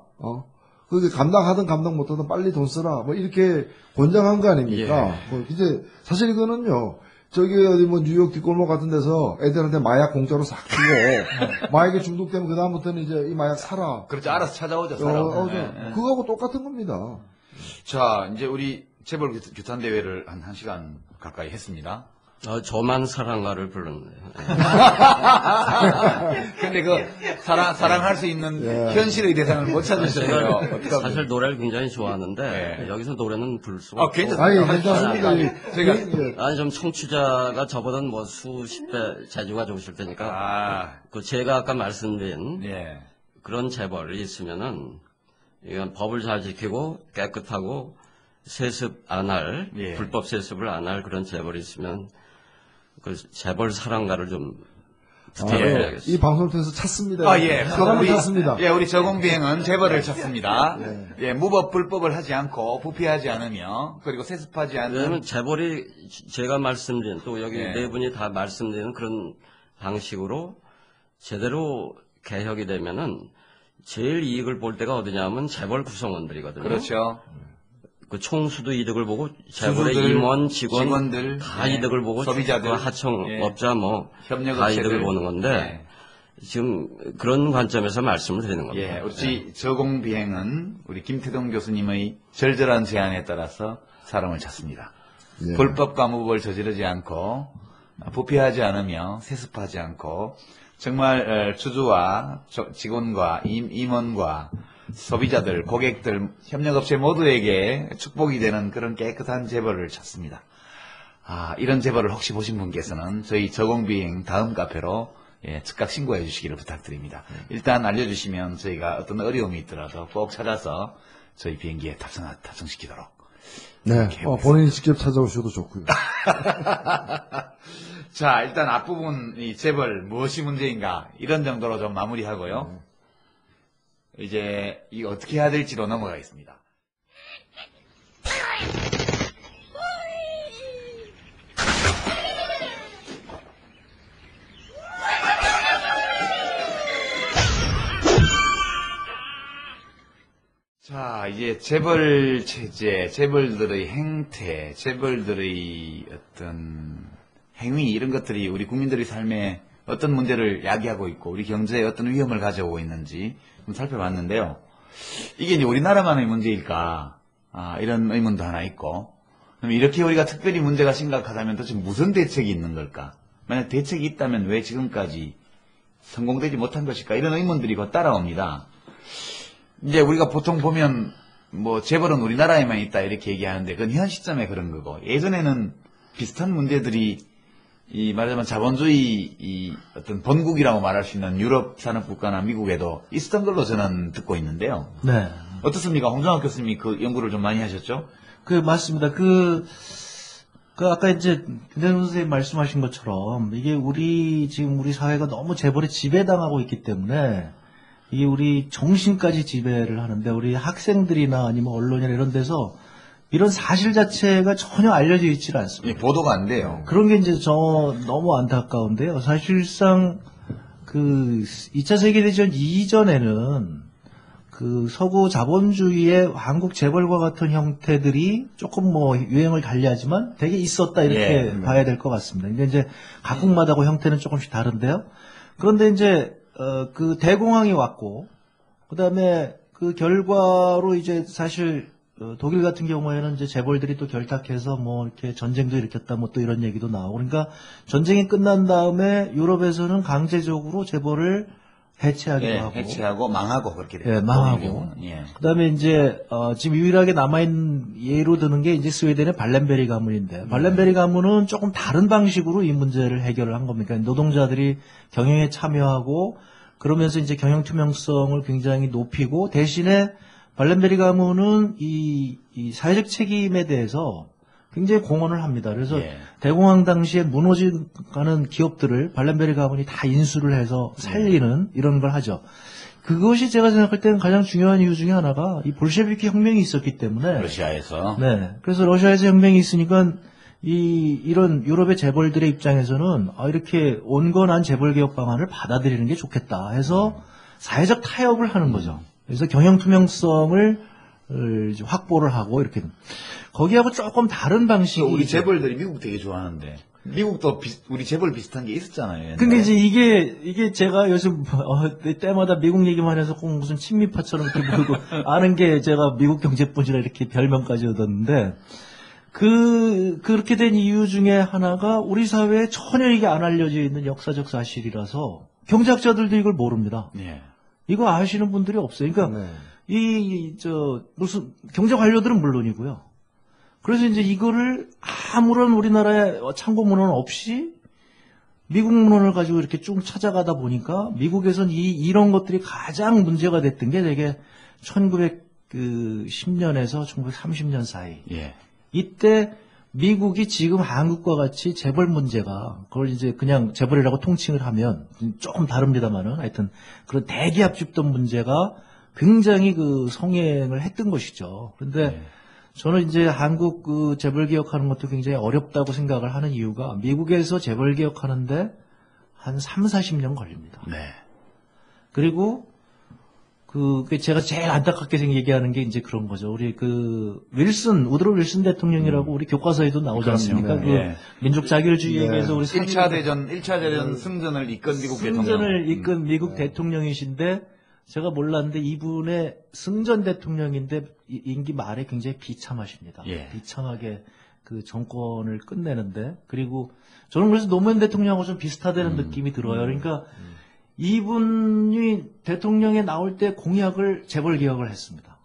C: 그 감당하든 감당 못하든 빨리 돈 써라. 뭐 이렇게 권장한 거 아닙니까? 이제 사실 이거는요. 저기 어디 뭐 뉴욕 뒷골목 같은 데서 애들한테 마약 공짜로 싹 주고 마약에 중독되면 그 다음부터는 이제 이 마약 사라.
B: 그렇죠. 알아서 찾아오죠. 사라.
C: 그거하고 똑같은 겁니다.
B: 자, 이제 우리 재벌 규탄 대회를 한 1시간 가까이 했습니다.
E: 저만 사랑가를 불렀네요.
B: 근데 사랑할 수 있는 현실의 대상을 못 찾으셨어요.
E: 사실 노래를 굉장히 좋아하는데 여기서 노래는 부를 수가 없고.
C: 괜찮습니다.
E: 아니 좀 청취자가 저보다는 뭐 수십 배 재주가 좋으실 테니까. 제가 아까 말씀드린 그런 재벌이 있으면은 이건 법을 잘 지키고 깨끗하고 세습 안 할 불법 세습을 안 할 그런 재벌이 있으면 그 재벌 사랑가를 좀 부탁드려야겠습니다.
C: 이 방송을 통해서 찾습니다.
B: 사람을
C: 찾습니다.
B: 우리 저공비행은 재벌을 찾습니다. 무법 불법을 하지 않고 부패하지 않으며 그리고 세습하지 않는.
E: 왜냐하면 재벌이 제가 말씀드린 또 여기 네 분이 다 말씀드리는 그런 방식으로 제대로 개혁이 되면은 제일 이익을 볼 때가 어디냐면 재벌 구성원들이거든요.
B: 그렇죠.
E: 그 총수도 이득을 보고 재벌의 임원, 직원들 다 이득을 보고
B: 소비자들,
E: 하청업자
B: 협력업체들
E: 다 이득을 보는 건데 지금 그런 관점에서 말씀을 드리는 겁니다.
B: 우리 저공비행은 우리 김태동 교수님의 절절한 제안에 따라서 사람을 찾습니다. 불법과 무법을 저지르지 않고 부패하지 않으며 세습하지 않고 정말 주주와 직원과 임원과 소비자들, 고객들, 협력업체 모두에게 축복이 되는 그런 깨끗한 재벌을 찾습니다. 이런 재벌을 혹시 보신 분께서는 저희 저공비행 다음 카페로 예, 즉각 신고해 주시기를 부탁드립니다. 일단 알려주시면 저희가 어떤 어려움이 있더라도 꼭 찾아서 저희 비행기에 탑승시키도록.
C: 네, 본인이 직접 찾아오셔도 좋고요.
B: 자, 일단 앞부분 이 재벌 무엇이 문제인가 이런 정도로 좀 마무리하고요. 이제 이거 어떻게 해야 될지로 넘어가겠습니다. 자, 이제 재벌 체제, 재벌들의 행태, 재벌들의 어떤 행위 이런 것들이 우리 국민들의 삶에 어떤 문제를 야기하고 있고 우리 경제에 어떤 위험을 가져오고 있는지 좀 살펴봤는데요. 이게 이제 우리나라만의 문제일까? 이런 의문도 하나 있고, 그럼 이렇게 우리가 특별히 문제가 심각하다면 도대체 무슨 대책이 있는 걸까? 만약 대책이 있다면 왜 지금까지 성공되지 못한 것일까? 이런 의문들이 곧 따라옵니다. 이제 우리가 보통 보면 뭐 재벌은 우리나라에만 있다 이렇게 얘기하는데 그건 현 시점에 그런 거고, 예전에는 비슷한 문제들이 말하자면 자본주의 이 어떤 본국이라고 말할 수 있는 유럽 산업국가나 미국에도 있었던 걸로 저는 듣고 있는데요.
F: 네.
B: 어떻습니까? 홍정학 교수님이 그 연구를 좀 많이 하셨죠?
F: 맞습니다. 아까 이제 김대중 선생님 말씀하신 것처럼 이게 지금 우리 사회가 너무 재벌에 지배당하고 있기 때문에 이게 우리 정신까지 지배를 하는데, 우리 학생들이나 아니면 언론이나 이런 데서 이런 사실 자체가 전혀 알려져 있지를 않습니다.
B: 보도가 안 돼요.
F: 그런 게 이제 너무 안타까운데요. 사실상 2차 세계대전 이전에는 서구 자본주의의 한국 재벌과 같은 형태들이 조금 유행을 달리하지만 되게 있었다 이렇게 봐야 될 것 같습니다. 근데 이제 각국마다 그 형태는 조금씩 다른데요. 그런데 이제 대공황이 왔고, 그 다음에 그 결과로 이제 사실 독일 같은 경우에는 이제 재벌들이 또 결탁해서 이렇게 전쟁도 일으켰다 또 이런 얘기도 나오고, 그러니까 전쟁이 끝난 다음에 유럽에서는 강제적으로 재벌을 해체하기도 하고.
B: 해체하고 망하고 그렇게 돼요.
F: 예, 망하고. 그 다음에 이제, 지금 유일하게 남아있는 예로 드는 게 이제 스웨덴의 발렌베리 가문인데, 발렌베리 가문은 조금 다른 방식으로 이 문제를 해결을 한 겁니다. 그러니까 노동자들이 경영에 참여하고, 그러면서 이제 경영 투명성을 굉장히 높이고, 대신에 발렌베리 가문은 이 사회적 책임에 대해서 굉장히 공헌을 합니다. 그래서 대공황 당시에 무너져가는 기업들을 발렌베리 가문이 다 인수를 해서 살리는 이런 걸 하죠. 그것이 제가 생각할 때는 가장 중요한 이유 중에 하나가 이 볼셰비키 혁명이 있었기 때문에.
B: 러시아에서.
F: 네. 그래서 러시아에서 혁명이 있으니까 이런 유럽의 재벌들의 입장에서는 이렇게 온건한 재벌 개혁 방안을 받아들이는 게 좋겠다 해서 사회적 타협을 하는 거죠. 그래서 경영 투명성을 확보를 하고 이렇게. 거기하고 조금 다른 방식이.
B: 우리 재벌들이 미국 되게 좋아하는데. 미국도 우리 재벌 비슷한 게 있었잖아요.
F: 근데 이제 이게 제가 요즘 때마다 미국 얘기만 해서 꼭 무슨 친미파처럼 이렇게 보이고 아는 게 제가 미국 경제뿐이라 이렇게 별명까지 얻었는데, 그렇게 된 이유 중에 하나가 우리 사회에 전혀 이게 안 알려져 있는 역사적 사실이라서 경제학자들도 이걸 모릅니다. 이거 아시는 분들이 없어요. 그러니까 무슨 경제 관료들은 물론이고요. 그래서 이제 이거를 아무런 우리나라의 참고 문헌 없이 미국 문헌을 가지고 이렇게 쭉 찾아가다 보니까 미국에선 이런 것들이 가장 문제가 됐던 게 되게 1910년에서 1930년 사이. 이때 미국이 지금 한국과 같이 재벌 문제가, 그걸 이제 그냥 재벌이라고 통칭을 하면 조금 다릅니다만은 하여튼 그런 대기업 집단 문제가 굉장히 성행을 했던 것이죠. 그런데 저는 이제 한국 재벌 개혁하는 것도 굉장히 어렵다고 생각을 하는 이유가, 미국에서 재벌 개혁하는데 한 3, 40년 걸립니다. 그리고 제가 제일 안타깝게 얘기하는 게 이제 그런 거죠. 우리 우드로 윌슨 대통령이라고 우리 교과서에도 나오지 않습니까? 민족 자결주의에 의해서 우리
B: 1차 대전 승전을 이끈 미국 대통령.
F: 승전을 이끈 미국 대통령이신데, 제가 몰랐는데 이분의 승전 대통령인데 임기 말에 굉장히 비참하십니다. 비참하게 정권을 끝내는데, 그리고 저는 그래서 노무현 대통령하고 좀 비슷하다는 느낌이 들어요. 그러니까 이분이 대통령에 나올 때 공약을 재벌 개혁을 했습니다.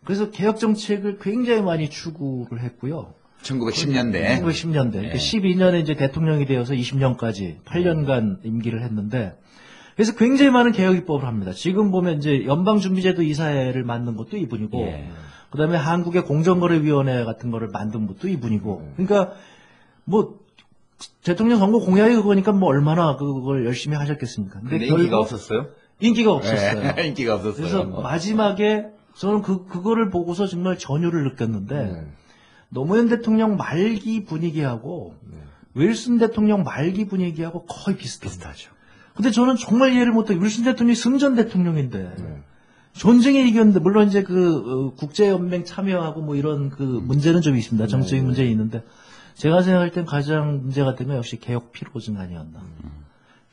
F: 그래서 개혁 정책을 굉장히 많이 추구를 했고요.
B: 1910년대.
F: 1910년대.
B: 예.
F: 12년에 이제 대통령이 되어서 20년까지 8년간 임기를 했는데, 그래서 굉장히 많은 개혁 입법을 합니다. 지금 보면 이제 연방준비제도 이사회를 만든 것도 이분이고,
B: 예.
F: 그다음에 한국의 공정거래위원회 같은 거를 만든 것도 이분이고, 그러니까 뭐 대통령 선거 공약이 그거니까 뭐 얼마나 그걸 열심히 하셨겠습니까?
B: 근데 인기가
F: 결국
B: 없었어요?
F: 인기가 없었어요.
B: 네, 인기가 없었어요.
F: 그래서 마지막에 저는 그거를 보고서 정말 전율을 느꼈는데, 노무현 대통령 말기 분위기하고 윌슨 대통령 말기 분위기하고 거의 비슷하죠. 근데 저는 정말 이해를 못해요. 윌슨 대통령이 승전 대통령인데 전쟁에 이겼는데, 물론 이제 국제연맹 참여하고 뭐 이런 문제는 좀 있습니다. 정적인 문제는 있는데, 제가 생각할 땐 가장 문제가 되면 역시 개혁 피로증 아니었나.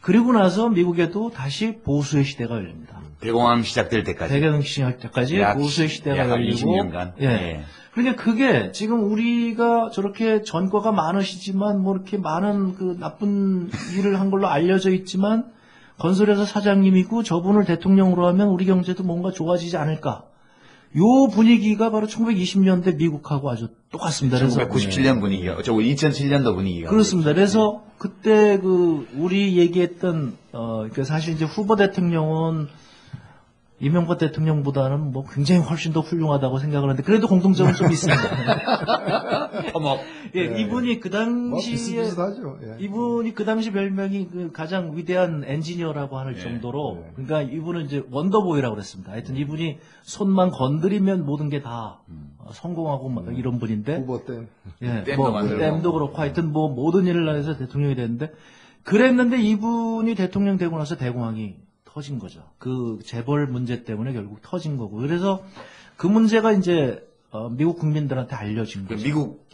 F: 그리고 나서 미국에도 다시 보수의 시대가 열립니다.
B: 대공황 시작될 때까지.
F: 대공황 시작될 때까지 보수의 시대가
B: 약
F: 열리고.
B: 20년간.
F: 예.
B: 예.
F: 그러니까 그게 지금 우리가 저렇게 전과가 많으시지만 뭐 이렇게 많은 나쁜 일을 한 걸로 알려져 있지만, 건설회사 사장님이고 저분을 대통령으로 하면 우리 경제도 뭔가 좋아지지 않을까. 요 분위기가 바로 1920년대 미국하고 아주 똑같습니다. 그래서
B: 1997년 분위기가, 2007년도 분위기가.
F: 그렇습니다. 그래서 그때 우리 얘기했던 그러니까 사실 이제 후보 대통령은 이명박 대통령보다는 뭐 굉장히 훨씬 더 훌륭하다고 생각을 하는데, 그래도 공통점은 좀 있습니다.
B: 터먹.
F: 예, 이분이 그
C: 뭐
F: 당시에
C: 비슷비슷하죠. 예.
F: 이분이 그 당시 별명이 가장 위대한 엔지니어라고 할 정도로, 그러니까 이분은 이제 원더보이라고 그랬습니다. 하여튼 이분이 손만 건드리면 모든 게 다 성공하고 막 이런 분인데,
C: 후보 때.
F: 예,
B: 댐도 만들고.
F: 댐도 그렇고 하여튼 뭐 모든 일을 해서 대통령이 됐는데, 그랬는데 이분이 대통령 되고 나서 대공황이 터진 거죠. 그 재벌 문제 때문에 결국 터진 거고. 그래서 그 문제가 이제 미국 국민들한테 알려진 거죠.
B: 미국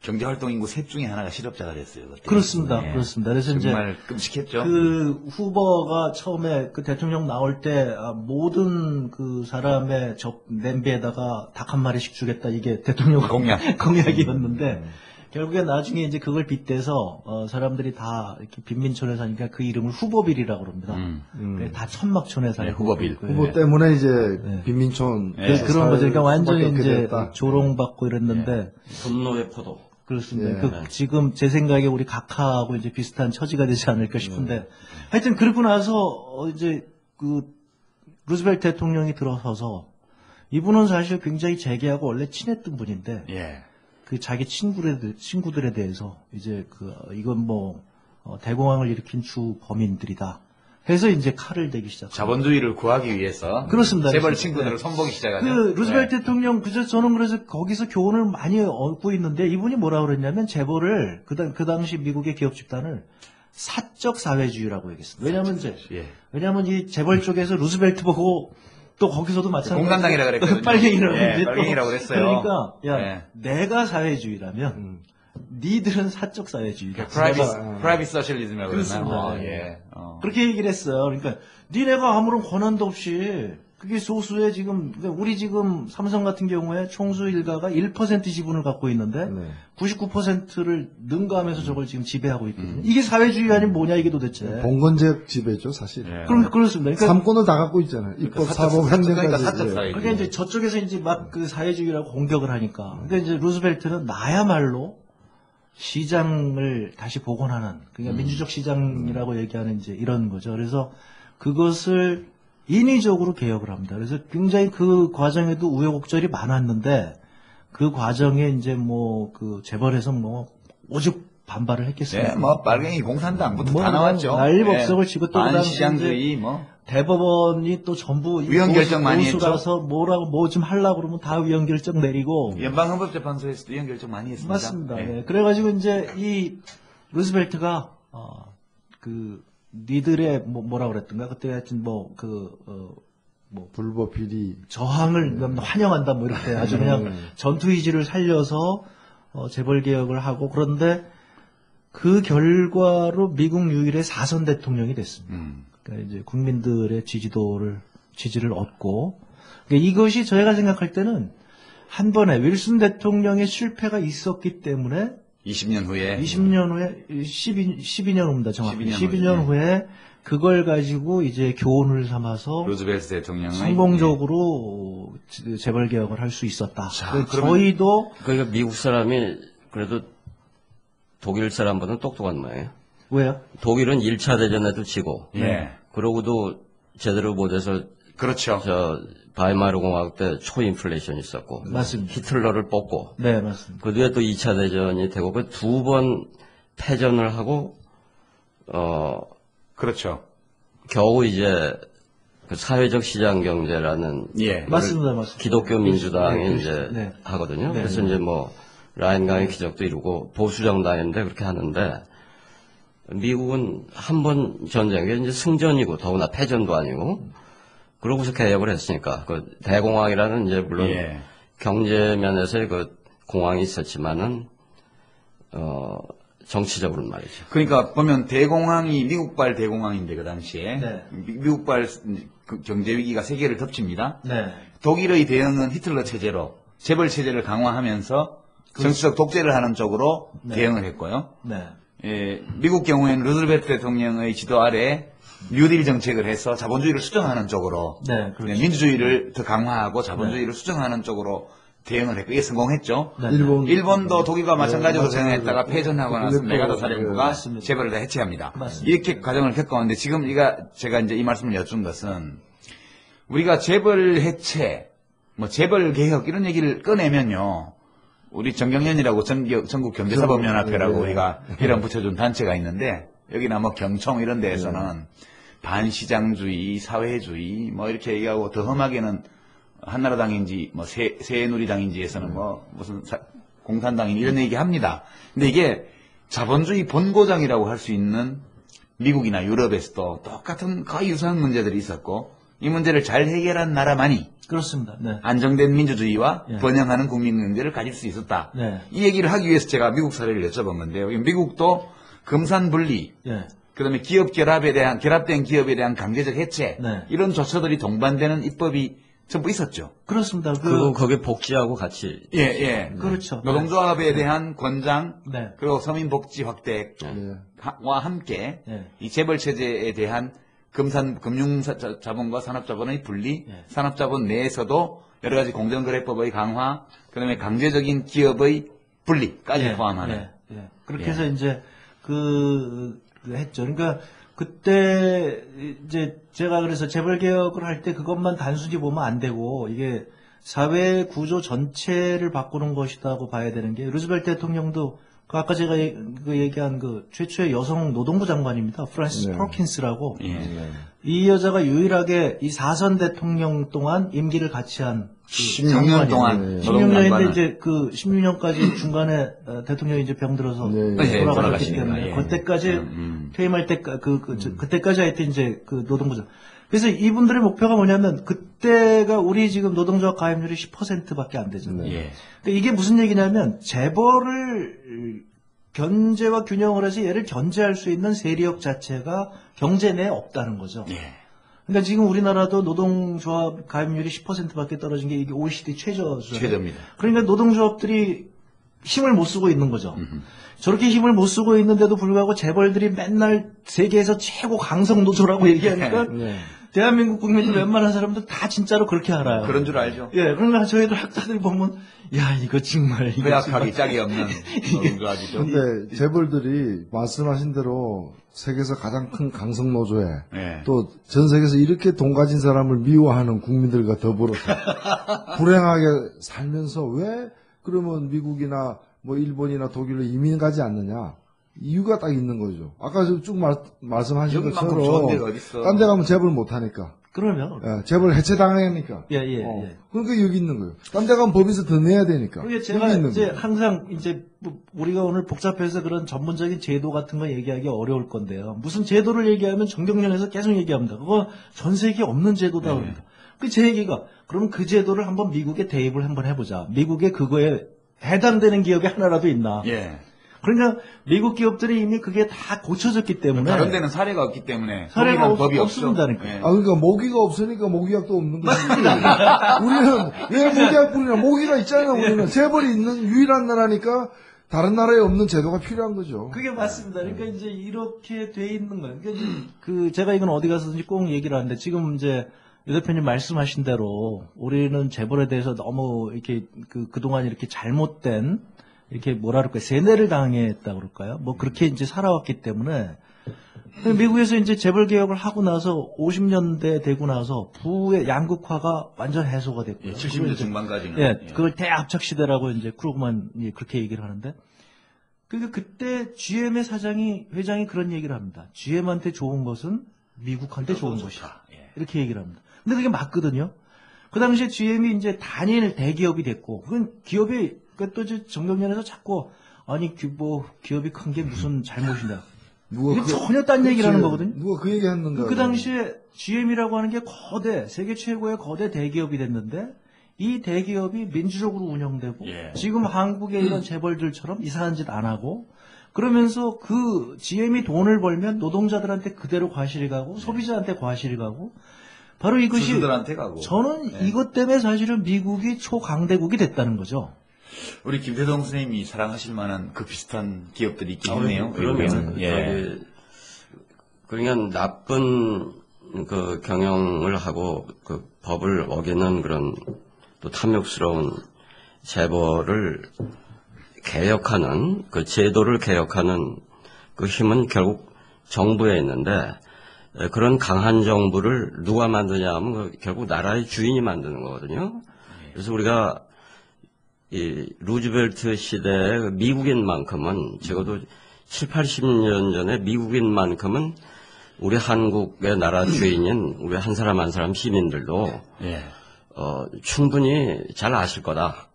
B: 경제활동 인구 셋 중에 하나가 실업자가 됐어요. 그때.
F: 그렇습니다.
B: 예.
F: 그렇습니다. 그래서
B: 정말
F: 이제
B: 끔찍했죠.
F: 그 후보가 처음에 그 대통령 나올 때 모든 그 사람의 냄비에다가 닭 한 마리씩 주겠다, 이게 대통령 공약이었는데, 결국에 나중에 이제 그걸 빗대서 사람들이 다 이렇게 빈민촌에 사니까 그 이름을 후보빌이라고 그럽니다. 다 천막촌에 살고.
B: 네, 후보빌.
C: 후보 때문에 이제 빈민촌.
F: 그런 거죠. 그러니까 완전히 이제
C: 됐다.
F: 조롱받고 이랬는데.
E: 분노의 포도.
F: 그렇습니다. 지금 제 생각에 우리 각하하고 이제 비슷한 처지가 되지 않을까 싶은데, 하여튼 그러고 나서 이제 루즈벨트 대통령이 들어서서, 이분은 사실 굉장히 재계하고 원래 친했던 분인데,
B: 예.
F: 그 자기 친구들에 대해서 이제 이건 뭐 대공황을 일으킨 주 범인들이다 해서 이제 칼을 대기 시작합니다.
B: 자본주의를 구하기 위해서.
F: 그렇습니다.
B: 재벌 친구들을 손보기 시작하죠.
F: 루즈벨트 대통령, 저는 그래서 거기서 교훈을 많이 얻고 있는데, 이분이 뭐라고 그랬냐면, 재벌을, 그 당시 미국의 기업 집단을 사적 사회주의라고 얘기했습니다. 왜냐면 이 재벌 쪽에서 루즈벨트 보고, 또 거기서도 마찬가지로.
B: 공산당이라 그랬거든요.
F: 빨갱이라고.
B: 예, 빨갱이라고 그랬어요.
F: 그러니까, 내가 사회주의라면, 니들은 사적 사회주의다.
B: 프라이빗 소셜리즘이라고
F: 그렇습니다.
B: 그러나요?
F: 예. 그렇게 얘기를 했어요. 그러니까 니네가 아무런 권한도 없이, 그게 소수의 우리 지금 삼성 같은 경우에 총수 일가가 1% 지분을 갖고 있는데 99%를 능가하면서 저걸 지금 지배하고 있거든요. 이게 사회주의 아니면 뭐냐, 이게 도대체.
C: 봉건제 지배죠, 사실.
B: 예.
F: 그렇습니다. 그러니까
C: 삼권을 다 갖고 있잖아요. 입법, 사법, 행정까지.
B: 그러니까 사적 사회.
F: 그러니까 이제 저쪽에서 이제 막 그 사회주의라고 공격을 하니까. 그러니까 이제 루즈벨트는 나야말로 시장을 다시 복원하는, 그러니까 민주적 시장이라고 얘기하는 이제 이런 거죠. 그래서 그것을 인위적으로 개혁을 합니다. 그래서 굉장히 그 과정에도 우여곡절이 많았는데, 그 과정에 이제 재벌에서 오죽 반발을 했겠습니까?
B: 네, 빨갱이 공산당부터 다 나왔죠.
F: 난리법석을 치고, 또
B: 반시장주의
F: 대법원이 또 전부
B: 위헌 결정 많이
F: 보수
B: 했죠.
F: 가서 뭐 좀 하려고 그러면 다 위헌 결정 내리고.
B: 연방헌법재판소에서도 위헌 결정 많이 했습니다.
F: 맞습니다. 네. 그래가지고 이제 이 루즈벨트가 니들의 뭐라 그랬던가, 그때 하여튼
C: 불법 비리
F: 저항을 환영한다 뭐 이렇게 아주 그냥 전투 의지를 살려서 재벌 개혁을 하고, 그런데 그 결과로 미국 유일의 4선 대통령이 됐습니다. 그러니까 이제 국민들의 지지를 얻고, 그러니까 이것이 저희가 생각할 때는 한 번에 윌슨 대통령의 실패가 있었기 때문에
B: 20년 후에
F: 12년 후입니다. 정확히 12년
B: 후에.
F: 후에 그걸 가지고 이제 교훈을 삼아서
B: 루즈벨트 대통령의
F: 성공적으로 재벌 개혁을 할 수 있었다.
B: 자,
F: 저희도
E: 그러니까 미국 사람이 그래도 독일 사람보다는 똑똑한 모양이에요.
F: 왜요?
E: 독일은 1차 대전에도 지고,
B: 예.
E: 그러고도 제대로 못해서
B: 그렇죠.
E: 바이마르 공화국 때 초인플레이션이 있었고,
F: 맞습니다.
E: 히틀러를 뽑고,
F: 네, 맞습니다.
E: 그 뒤에 또 2차 대전이 되고, 그 두 번 패전을 하고,
B: 그렇죠.
E: 겨우 이제 그 사회적 시장 경제라는
B: 예.
F: 맞습니다. 맞습니다.
E: 기독교 민주당이
F: 네,
E: 이제
F: 네.
E: 하거든요.
F: 네,
E: 그래서
F: 네.
E: 이제 뭐 라인강의 기적도 이루고 보수 정당인데 그렇게 하는데 미국은 한 번 전쟁에 이제 승전이고 더구나 패전도 아니고 그러고서 개혁을 했으니까 그 대공황이라는 이제 물론
B: 예.
E: 경제 면에서의 그 공황이 있었지만은 정치적으로는 말이죠.
B: 그러니까 보면 대공황이 미국발 대공황인데 그 당시에
F: 네.
B: 미국발 그 경제 위기가 세계를 덮칩니다.
F: 네.
B: 독일의 대응은 히틀러 체제로 재벌 체제를 강화하면서 정치적 독재를 하는 쪽으로
F: 네.
B: 대응을 했고요.
F: 네.
B: 예, 미국 경우에는 루즈벨트 대통령의 지도 아래 뉴딜 정책을 해서 자본주의를 수정하는 쪽으로
F: 네, 그렇죠.
B: 민주주의를 더 강화하고 자본주의를 수정하는 쪽으로 대응을 했고 이게 성공했죠.
F: 네.
B: 일본도 독일과 마찬가지로
C: 맞아요.
B: 대응했다가 패전하고 나서
C: 그게 또,
B: 메가더 사령부가
F: 맞습니다.
B: 재벌을 다 해체합니다.
F: 맞습니다.
B: 이렇게 과정을 겪어왔는데 지금 제가 이제 이 말씀을 여쭌 것은 우리가 재벌 해체, 뭐 재벌 개혁 이런 얘기를 꺼내면요. 우리 정경련이라고 전국 경제사법연합회라고
C: 네.
B: 우리가 이름 붙여준 단체가 있는데 여기나 뭐 경총 이런 데에서는 반시장주의, 사회주의 뭐 이렇게 얘기하고 더 험하게는 한나라당인지 뭐 새누리당인지에서는 뭐 무슨 공산당인 이런 얘기 합니다. 근데 이게 자본주의 본고장이라고 할 수 있는 미국이나 유럽에서도 똑같은 거의 유사한 문제들이 있었고 이 문제를 잘 해결한 나라만이
F: 그렇습니다. 네.
B: 안정된 민주주의와
F: 예.
B: 번영하는 국민 경제를 가질 수 있었다.
F: 네.
B: 이 얘기를 하기 위해서 제가 미국 사례를 여쭤본 건데요. 미국도 금산분리,
F: 예.
B: 그다음에 기업 결합된 기업에 대한 강제적 해체
F: 네.
B: 이런 조처들이 동반되는 입법이 전부 있었죠.
F: 그렇습니다.
E: 그리고 거기에 복지하고 같이
B: 예, 예.
F: 그렇죠.
B: 노동조합에 대한 권장
F: 네.
B: 그리고 서민복지 확대와 함께
F: 네.
B: 이 재벌 체제에 대한 금융자본과 산업자본의 분리,
F: 네.
B: 산업자본 내에서도 여러 가지 공정거래법의 강화, 그다음에 강제적인 기업의 분리까지
F: 예,
B: 포함하는.
F: 예, 예. 그렇게
B: 예.
F: 해서 이제 했죠. 그러니까 그때 이제 제가 그래서 재벌 개혁을 할 때 그것만 단순히 보면 안 되고 이게 사회 구조 전체를 바꾸는 것이다고 봐야 되는 게 루즈벨트 대통령도 그 아까 제가 얘기한 그 최초의 여성 노동부 장관입니다. 프란시스
C: 네.
F: 퍼킨스라고.
B: 예.
F: 이 여자가 유일하게 이 4선 대통령 동안 임기를 같이 한
B: 16년 동안
F: 16년인데 이제 그 16년까지 중간에 대통령이 이제 병들어서
C: 네.
B: 예,
F: 돌아가셨기
B: 돌아가십니다.
F: 때문에
B: 예.
F: 그때까지 퇴임할 때 그때까지 하여튼 이제 그 노동부장. 그래서 이분들의 목표가 뭐냐면 그때가 우리 지금 노동조합 가입률이 10%밖에 안 되잖아요.
B: 예.
F: 그러니까 이게 무슨 얘기냐면 재벌을 견제와 균형을 해서 얘를 견제할 수 있는 세력 자체가 경제 내에 없다는 거죠.
B: 예.
F: 그러니까 지금 우리나라도 노동조합 가입률이 10%밖에 떨어진 게 이게 OECD 최저죠.
B: 최저입니다.
F: 그러니까 노동조합들이 힘을 못 쓰고 있는 거죠. 저렇게 힘을 못 쓰고 있는데도 불구하고 재벌들이 맨날 세계에서 최고 강성 노조라고 얘기하니까
C: 네.
F: 대한민국 국민들 웬만한 사람들 다 진짜로 그렇게 알아요.
B: 그런 줄 알죠.
F: 예, 그러니까 저희들 학자들 보면 야 이거 정말 이거
B: 허약하기 짝이 없는 노동조합이죠.
C: 근데 재벌들이 말씀하신 대로 세계에서 가장 큰 강성 노조에
B: 예.
C: 또 전 세계에서 이렇게 돈 가진 사람을 미워하는 국민들과 더불어서 불행하게 살면서 왜 그러면 미국이나 뭐 일본이나 독일로 이민 가지 않느냐? 이유가 딱 있는 거죠. 아까 쭉 말씀하신
B: 여기만큼 좋은 데가
C: 것처럼
B: 어딨어.
C: 딴 데 가면 재벌 못 하니까.
F: 그러면
C: 재벌 해체당하니까.
F: 예, 예, 예.
C: 그러니까 여기 있는 거예요. 딴 데 가면 법에서 더 내야 되니까.
F: 그게
C: 여기
F: 제가
C: 있는
F: 이제
C: 거예요.
F: 항상 이제 뭐 우리가 오늘 복잡해서 그런 전문적인 제도 같은 거 얘기하기 어려울 건데요. 무슨 제도를 얘기하면 정경련에서 계속 얘기합니다. 그거 전 세계에 없는 제도다 그럽니다. 그 제 얘기가 그럼 그 제도를 한번 미국에 대입을 한번 해보자. 미국에 그거에 해당되는 기업이 하나라도 있나?
B: 예.
F: 그러니까 미국 기업들이 이미 그게 다 고쳐졌기 때문에
B: 다른 데는 사례가 없기 때문에
F: 사례가
B: 독일은 법이 없죠.
F: 없습니다니까.
B: 예.
C: 그러니까 모기가 없으니까 모기약도 없는 거지. 우리는 왜 모기약 뿌리냐? 모기가 있잖아, 우리는. 재벌이 있는 유일한 나라니까 다른 나라에 없는 제도가 필요한 거죠.
F: 그게 맞습니다. 그러니까 이제 이렇게 돼 있는 거예요. 그러니까 이제 그 제가 이건 어디 가서든지 꼭 얘기를 하는데 지금 이제 유 대표님 말씀하신 대로 우리는 재벌에 대해서 너무 이렇게 그동안 이렇게 잘못된 이렇게 뭐라 그럴까요? 세뇌를 당했다 그럴까요? 뭐 그렇게 이제 살아왔기 때문에 미국에서 이제 재벌 개혁을 하고 나서 50년대 되고 나서 부의 양극화가 완전 해소가 됐고요.
B: 70년대 중반까지는.
F: 예, 그걸 대합착 시대라고 이제 크루그만이 그렇게 얘기를 하는데, 그러니까 그때 GM의 회장이 그런 얘기를 합니다. GM한테 좋은 것은 미국한테 좋은 것이다. 이렇게 얘기를 합니다. 근데 그게 맞거든요. 그 당시에 GM이 이제 단일 대기업이 됐고, 그건 기업이, 또 이제 정경련에서 자꾸, 아니, 기업이 큰 게 무슨 잘못이냐. 이게 전혀 딴 얘기를 하는 거거든요.
C: 누가 그 얘기 했는가?
F: 그 당시에 GM이라고 하는 게 세계 최고의 거대 대기업이 됐는데, 이 대기업이 민주적으로 운영되고, 지금 한국의 이런 재벌들처럼 이상한 짓 안 하고, 그러면서 그 GM이 돈을 벌면 노동자들한테 그대로 과실이 가고, 소비자한테 과실이 가고, 바로 이것이,
B: 주주들한테 가고.
F: 저는 이것 때문에 사실은 미국이 초강대국이 됐다는 거죠.
B: 우리 김태동 선생님이 사랑하실 만한 그 비슷한 기업들이 있긴 있네요.
E: 그러면 그러니까 나쁜 그 경영을 하고 그 법을 어기는 그런 또 탐욕스러운 재벌을 개혁하는 그 제도를 개혁하는 그 힘은 결국 정부에 있는데, 그런 강한 정부를 누가 만드냐 하면 결국 나라의 주인이 만드는 거거든요. 그래서 우리가 이 루즈벨트 시대의 미국인만큼은, 적어도 7, 80년 전에 미국인만큼은 우리 한국의 나라 주인인 우리 한 사람 한 사람 시민들도 충분히 잘 아실 거다.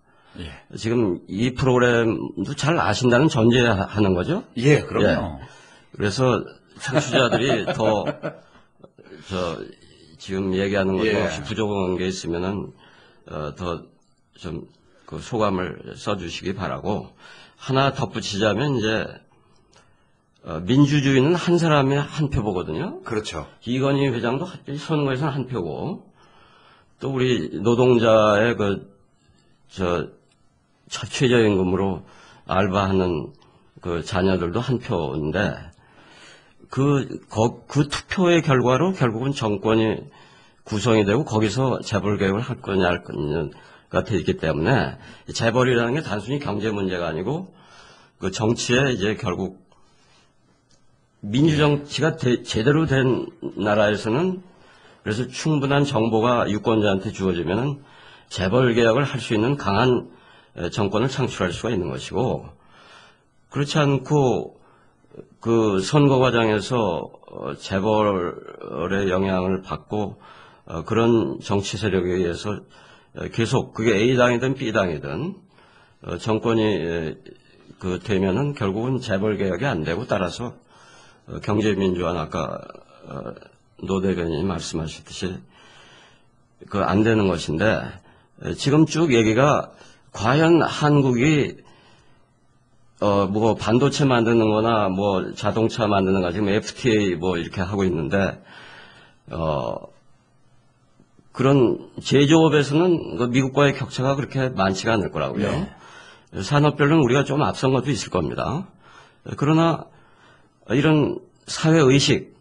E: 지금 이 프로그램도 잘 아신다는 전제하는 거죠?
B: 예, 그럼요.
E: 그래서 청취자들이 더 지금 얘기하는 것도 혹시 부족한 게 있으면은 더 좀 그 소감을 써주시기 바라고, 하나 덧붙이자면 이제 민주주의는 한 사람의 한 표보거든요.
B: 그렇죠.
E: 이건희 회장도 선거에서는 한 표고, 또 우리 노동자의 최저임금으로 알바하는 그 자녀들도 한 표인데, 그 투표의 결과로 결국은 정권이 구성이 되고 거기서 재벌 개혁을 할 거냐 할 거냐가 되기 때문에, 재벌이라는 게 단순히 경제 문제가 아니고 그 정치에 이제 결국 민주정치가 제대로 된 나라에서는, 그래서 충분한 정보가 유권자한테 주어지면은 재벌 개혁을 할 수 있는 강한 정권을 창출할 수가 있는 것이고, 그렇지 않고 그 선거 과정에서 재벌의 영향을 받고 그런 정치 세력에 의해서 계속 그게 A당이든 B당이든 정권이 되면은 결국은 재벌 개혁이 안 되고, 따라서 경제민주화는 아까 노 대변인이 말씀하셨듯이 그 안 되는 것인데, 지금 쭉 얘기가 과연 한국이 뭐 반도체 만드는 거나 뭐 자동차 만드는 거, 지금 FTA 뭐 이렇게 하고 있는데, 그런 제조업에서는 그 미국과의 격차가 그렇게 많지가 않을 거라고요. 산업별로는 우리가 좀 앞선 것도 있을 겁니다. 그러나 이런 사회의식,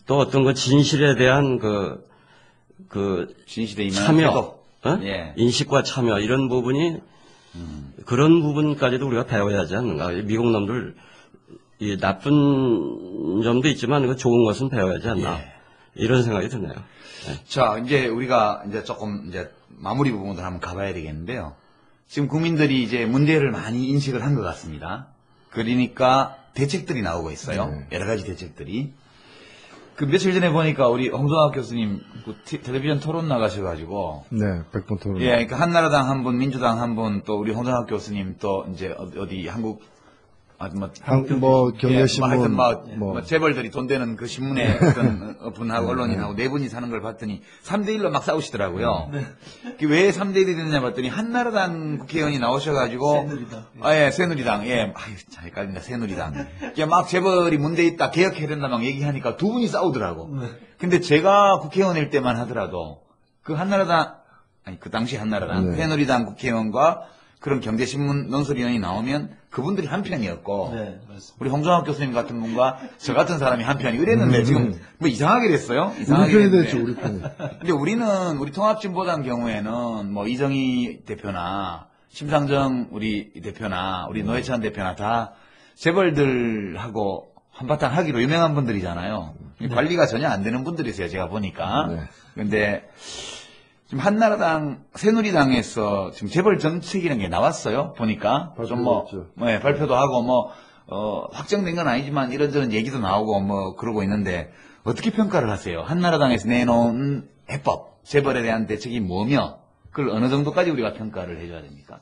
E: 또 어떤 그 진실에 대한
B: 진실에
E: 참여, 인식과 참여, 이런 부분이 그런 부분까지도 우리가 배워야 하지 않는가. 미국 놈들 이 나쁜 점도 있지만 그 좋은 것은 배워야 하지 않나. 이런 생각이 드네요.
B: 자, 이제 우리가 이제 조금 이제 마무리 부분으로 한번 가봐야 되겠는데요. 지금 국민들이 이제 문제를 많이 인식을 한 것 같습니다. 그러니까 대책들이 나오고 있어요. 여러 가지 대책들이. 그 며칠 전에 보니까 우리 홍성학 교수님 그 텔레비전 토론 나가셔가지고.
C: 네, 100분 토론.
B: 예, 그러니까 한나라당 한 분, 민주당 한 분, 또 우리 홍성학 교수님 또 이제 어디 한국
C: 경제신문.
B: 하여튼 뭐 재벌들이 돈 되는 그 신문에 어떤 분하고 언론인하고 네 분이 사는 걸 봤더니 3대1로 막 싸우시더라고요. 왜 3대1이 됐냐 봤더니 한나라당 국회의원이 나오셔가지고. 새누리당. 잘 헷갈린다, 새누리당. 막 재벌이 문제 있다, 개혁해야 된다 막 얘기하니까 두 분이 싸우더라고. 근데 제가 국회의원일 때만 하더라도 그 그 당시 한나라당, 새누리당 국회의원과 그런 경제신문 논설위원이 나오면 그분들이 한 편이었고, 우리 홍정학 교수님 같은 분과 저 같은 사람이 한 편이 이랬는데 지금 뭐 이상하게 됐어요.
C: 우리 편이 됐죠, 우리 편이.
B: 근데 우리 통합진보당 경우에는 뭐 이정희 대표나 심상정 우리 대표나 우리 노회찬 대표나 다 재벌들하고 한바탕 하기로 유명한 분들이잖아요. 관리가 전혀 안 되는 분들이세요, 제가 보니까. 그런데 지금 한나라당, 새누리당에서 지금 재벌 정책이라는 게 나왔어요. 보니까 좀 발표도 하고 확정된 건 아니지만 이런저런 얘기도 나오고 그러고 있는데 어떻게 평가를 하세요? 한나라당에서 내놓은 해법, 재벌에 대한 대책이 뭐며 그걸 어느 정도까지 우리가 평가를 해줘야 됩니까?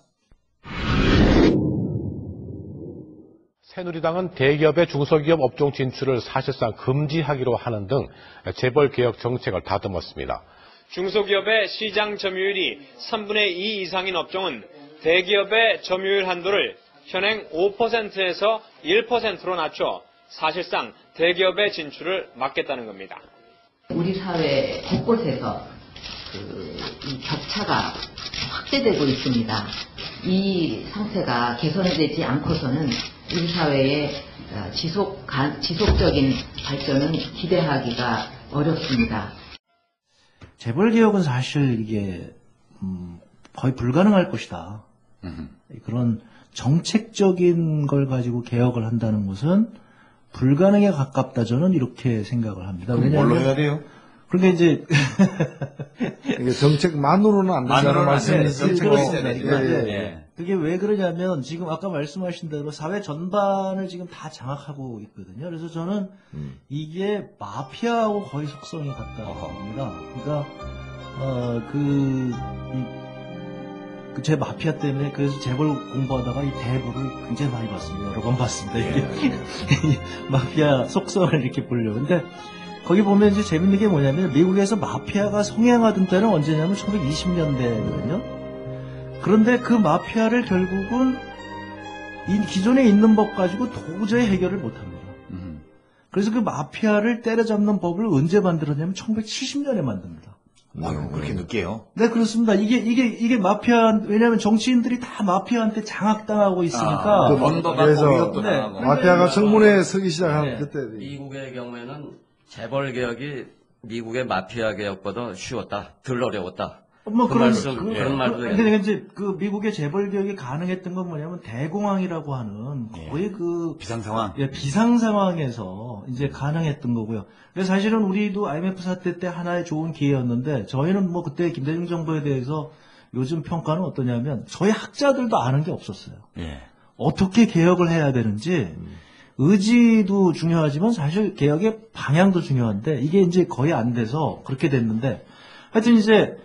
I: 새누리당은 대기업의 중소기업 업종 진출을 사실상 금지하기로 하는 등 재벌 개혁 정책을 다듬었습니다.
J: 중소기업의 시장 점유율이 3분의 2 이상인 업종은 대기업의 점유율 한도를 현행 5%에서 1%로 낮춰 사실상 대기업의 진출을 막겠다는 겁니다.
K: 우리 사회 곳곳에서 이 격차가 확대되고 있습니다. 이 상태가 개선되지 않고서는 우리 사회의 지속적인 발전은 기대하기가 어렵습니다.
F: 재벌개혁은 사실 이게 거의 불가능할 것이다. 그런 정책적인 걸 가지고 개혁을 한다는 것은 불가능에 가깝다, 저는 이렇게 생각을 합니다. 왜냐하면
B: 뭘로 해야 돼요?
F: 그러니까 이제
C: 이게 정책만으로는 안 된다는 말씀이시죠.
F: 그렇습니다. 그게 왜 그러냐면 지금 아까 말씀하신 대로 사회 전반을 지금 다 장악하고 있거든요. 그래서 저는 이게 마피아하고 거의 속성이 같다고 봅니다. 그러니까 제 마피아 때문에 그래서 재벌 공부하다가 이 대부를 굉장히 많이 봤습니다. 여러 번 봤습니다. 이게 마피아 속성을 이렇게 보려고. 근데 거기 보면 이제 재밌는 게 뭐냐면 미국에서 마피아가 성행하던 때는 언제냐면 1920년대거든요. 그런데 그 마피아를 결국은 이 기존에 있는 법 가지고 도저히 해결을 못합니다. 그래서 그 마피아를 때려잡는 법을 언제 만들었냐면 1970년에 만듭니다.
B: 아이고, 그렇게 늦게요?
F: 네, 그렇습니다. 이게 마피아, 왜냐면 정치인들이 다 마피아한테 장악당하고 있으니까.
C: 그래서 마피아가 청문회에 서기 시작하는 그때.
E: 미국의 경우에는 재벌 개혁이 미국의 마피아 개혁보다 쉬웠다, 덜 어려웠다. 그런 말도 돼요.
F: 근데 이제 그 미국의 재벌 개혁이 가능했던 건 뭐냐면 대공황이라고 하는 거의
B: 비상 상황.
F: 비상 상황에서 이제 가능했던 거고요. 그래서 사실은 우리도 IMF 사태 때 하나의 좋은 기회였는데 저희는 그때 김대중 정부에 대해서 요즘 평가는 어떠냐면 저희 학자들도 아는 게 없었어요. 어떻게 개혁을 해야 되는지 의지도 중요하지만 사실 개혁의 방향도 중요한데 이게 이제 거의 안 돼서 그렇게 됐는데 하여튼 이제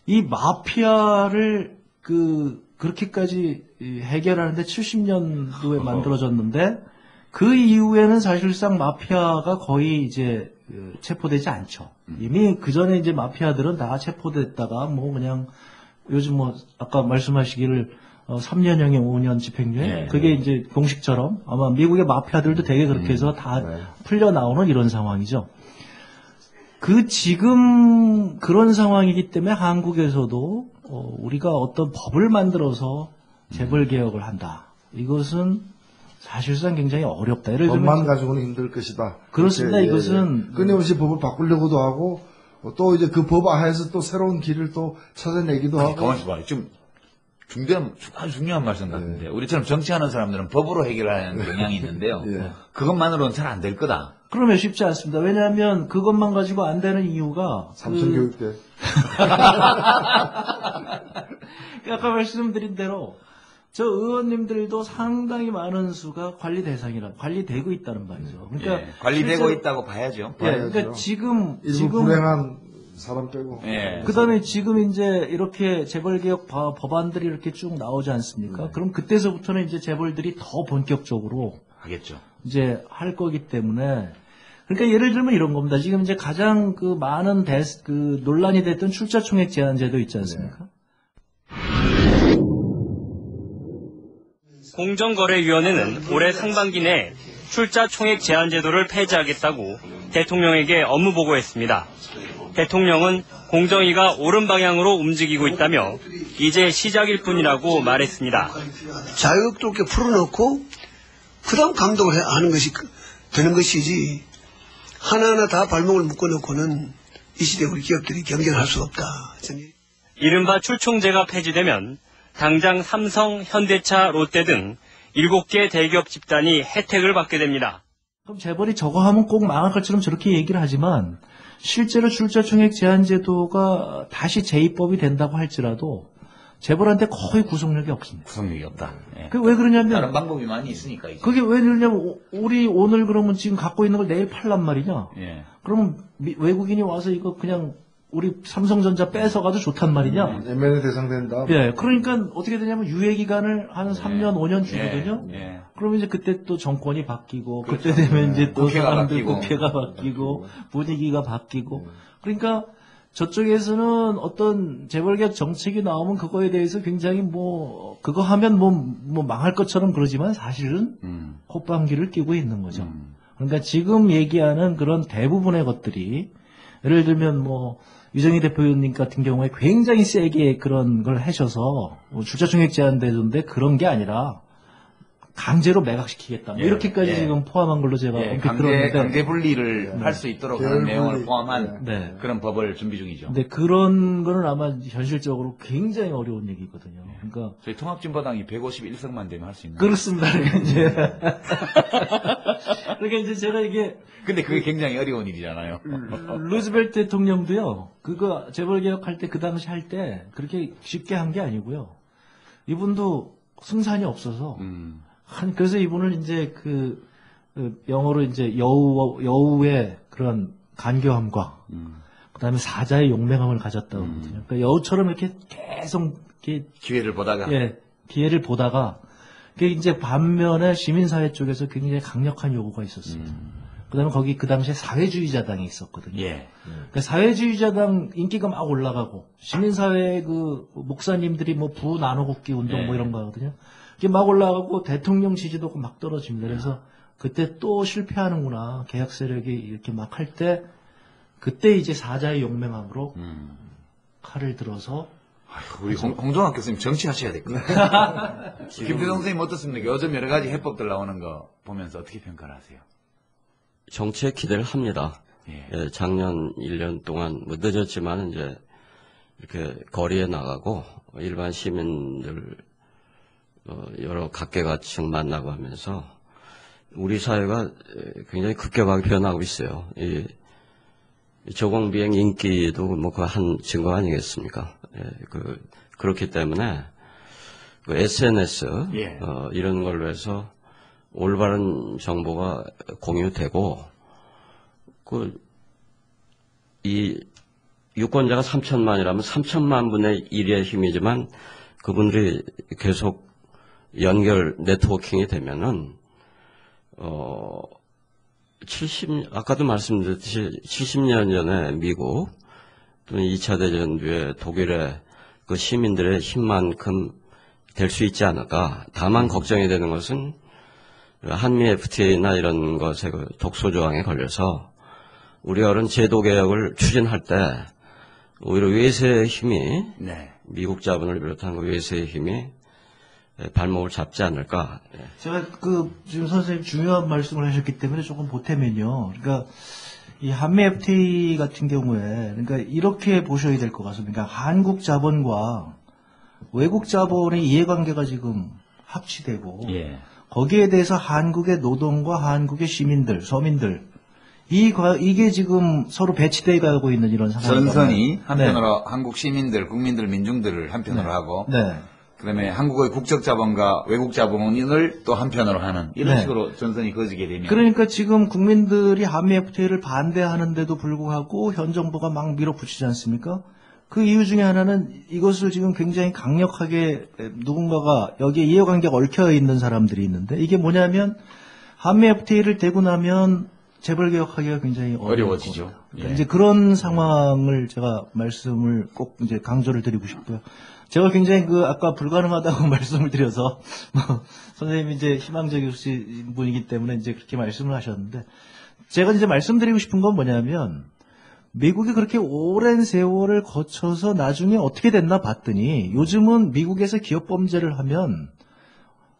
F: 이 마피아를 그렇게까지 해결하는데 70년도에 만들어졌는데 그 이후에는 사실상 마피아가 거의 이제 체포되지 않죠. 이미 그 전에 이제 마피아들은 다 체포됐다가 그냥 요즘 아까 말씀하시기를 3년형에 5년 집행유예 그게 이제 공식처럼 아마 미국의 마피아들도 되게 그렇게 해서 다 풀려 나오는 이런 상황이죠. 지금 그런 상황이기 때문에 한국에서도 우리가 어떤 법을 만들어서 재벌 개혁을 한다. 이것은 사실상 굉장히 어렵다. 예를 들면
C: 법만 가지고는 힘들 것이다.
F: 그렇습니다. 이것은
C: 끊임없이 법을 바꾸려고도 하고 또 이제 그 법 하에서 또 새로운 길을 또 찾아내기도 하고.
B: 가만히 있어봐. 좀 아주 중요한 말씀 같은데 우리처럼 정치하는 사람들은 법으로 해결하는 경향이 있는데요. 그것만으로는 잘 안 될 거다.
F: 그러면 쉽지 않습니다. 왜냐하면 그것만 가지고 안 되는 이유가
C: 삼성교육대.
F: 아까 말씀드린 대로 저 의원님들도 상당히 많은 수가 관리 대상이라 관리되고 있다는 말이죠. 그러니까
B: 관리되고 있다고 봐야죠.
F: 그러니까 지금
C: 불행한 사람 빼고.
F: 그다음에 지금 이제 이렇게 재벌 개혁 법안들이 이렇게 쭉 나오지 않습니까? 그럼 그때서부터는 이제 재벌들이 더 본격적으로
B: 하겠죠.
F: 이제 할 거기 때문에 그러니까 예를 들면 이런 겁니다. 지금 이제 가장 많은 논란이 됐던 출자총액 제한제도 있지 않습니까?
J: 공정거래위원회는 올해 상반기 내에 출자총액 제한제도를 폐지하겠다고 대통령에게 업무 보고했습니다. 대통령은 공정위가 옳은 방향으로 움직이고 있다며 이제 시작일 뿐이라고 말했습니다.
L: 자유롭게 풀어놓고 그 다음 감독을 하는 것이 되는 것이지 하나하나 다 발목을 묶어놓고는 이 시대 우리 기업들이 경쟁할 수 없다.
J: 이른바 출총제가 폐지되면 당장 삼성, 현대차, 롯데 등 7개 대기업 집단이 혜택을 받게 됩니다.
F: 그럼 재벌이 저거 하면 꼭 망할 것처럼 저렇게 얘기를 하지만 실제로 출자총액 제한제도가 다시 재입법이 된다고 할지라도 재벌한테 거의 구속력이 없습니다.
B: 구속력이 없다. 예.
F: 그 왜 그러냐면
B: 다른 방법이 많이 있으니까. 이제.
F: 그게 왜 그러냐면 우리 오늘 그러면 지금 갖고 있는 걸 내일 팔란 말이냐?
B: 예.
F: 그러면 외국인이 와서 이거 그냥 우리 삼성전자 뺏어가도 좋단 말이냐?
C: MN에 대상된다.
F: 예, 그러니까 어떻게 되냐면 유예 기간을 한 3년, 5년 주거든요.
B: 예.
F: 그러면 이제 그때 또 정권이 바뀌고,
B: 그렇죠.
F: 그때 되면 이제 또
B: 국회가
F: 사람들
B: 바뀌고.
F: 국회가 바뀌고, 분위기가 바뀌고. 그러니까 저쪽에서는 어떤 재벌개혁 정책이 나오면 그거에 대해서 굉장히 그거 하면 망할 것처럼 그러지만 사실은 콧방귀를 끼고 있는 거죠. 그러니까 지금 얘기하는 그런 대부분의 것들이 예를 들면 유정희 대표님 같은 경우에 굉장히 세게 그런 걸 하셔서 출자총액 제한되던데 그런 게 아니라 강제로 매각시키겠다. 이렇게까지 지금 포함한 걸로 제가 얼핏 들었는데
B: 강제 분리를 할 수 있도록 하는 내용을 포함한 그런 법을 준비 중이죠.
F: 근데 그런 거는 아마 현실적으로 굉장히 어려운 얘기거든요. 그러니까
B: 저희 통합진보당이 151석만 되면 할 수 있는.
F: 그렇습니다. 그러니까 이제 제가 이게
B: 근데 그게 굉장히 어려운 일이잖아요.
F: 루즈벨트 대통령도요. 그거 재벌개혁할 때 그 당시 할 때 그렇게 쉽게 한 게 아니고요. 이분도 승산이 없어서 그래서 이분을 이제 그 영어로 이제 여우의 그런 간교함과 그다음에 사자의 용맹함을 가졌다고 하거든요. 그러니까 여우처럼 이렇게 계속
B: 기회를 보다가
F: 기회를 보다가 그게 이제 반면에 시민사회 쪽에서 굉장히 강력한 요구가 있었습니다. 그다음에 거기 그 당시에 사회주의자당이 있었거든요. 그러니까 사회주의자당 인기가 막 올라가고 시민사회 그 목사님들이 부 나눠굽기 운동 이런 거 하거든요. 이게 막 올라가고 대통령 지지도가 막 떨어집니다. 그래서 그때 또 실패하는구나. 개혁 세력이 이렇게 막 할 때 그때 이제 사자의 용맹함으로 칼을 들어서
B: 우리 홍종학 교수님 정치하셔야 될 것 같아요. 김태성 선생님 어떻습니까? 요즘 여러 가지 해법들 나오는 거 보면서 어떻게 평가를 하세요?
E: 정치에 기대를 합니다. 작년 1년 동안 늦었지만 이제 이렇게 거리에 나가고 일반 시민들 여러 각계각층 만나고 하면서 우리 사회가 굉장히 급격하게 변하고 있어요. 이 저공비행 인기도 그 한 증거 아니겠습니까? 그렇기 때문에 그 SNS 이런 걸로 해서 올바른 정보가 공유되고 이 유권자가 3천만이라면 3천만 분의 1의 힘이지만 그분들이 계속 네트워킹이 되면은 아까도 말씀드렸듯이 70년 전에 미국 또는 2차 대전 뒤에 독일의 그 시민들의 힘만큼 될 수 있지 않을까. 다만 걱정이 되는 것은 한미 FTA나 이런 것의 그 독소 조항에 걸려서 우리가 그런 제도 개혁을 추진할 때 오히려 외세의 힘이 미국 자본을 비롯한 그 외세의 힘이 발목을 잡지 않을까.
F: 제가 지금 선생님 중요한 말씀을 하셨기 때문에 조금 보태면요. 그러니까 이 한미 FTA 같은 경우에 그러니까 이렇게 보셔야 될 것 같습니다. 그러니까 한국 자본과 외국 자본의 이해관계가 지금 합치되고 거기에 대해서 한국의 노동과 한국의 시민들, 서민들 이게 지금 서로 배치되어 가고 있는 이런 상황입니다.
B: 전선이 한편으로 한국 시민들, 국민들, 민중들을 한편으로 하고 그다음에 한국의 국적 자본과 외국 자본을 또 한편으로 하는 이런 식으로 전선이 그어지게 되면
F: 그러니까 지금 국민들이 한미 FTA를 반대하는데도 불구하고 현 정부가 막 밀어붙이지 않습니까? 그 이유 중에 하나는 이것을 지금 굉장히 강력하게 누군가가 여기에 이해관계가 얽혀 있는 사람들이 있는데 이게 뭐냐면 한미 FTA를 되고 나면 재벌개혁하기가 굉장히
B: 어려워지죠.
F: 그러니까 이제 그런 상황을 제가 말씀을 꼭 이제 강조를 드리고 싶고요. 제가 굉장히 아까 불가능하다고 말씀을 드려서, 선생님이 이제 희망적이신 분이기 때문에 이제 그렇게 말씀을 하셨는데, 제가 이제 말씀드리고 싶은 건 뭐냐면, 미국이 그렇게 오랜 세월을 거쳐서 나중에 어떻게 됐나 봤더니, 요즘은 미국에서 기업범죄를 하면,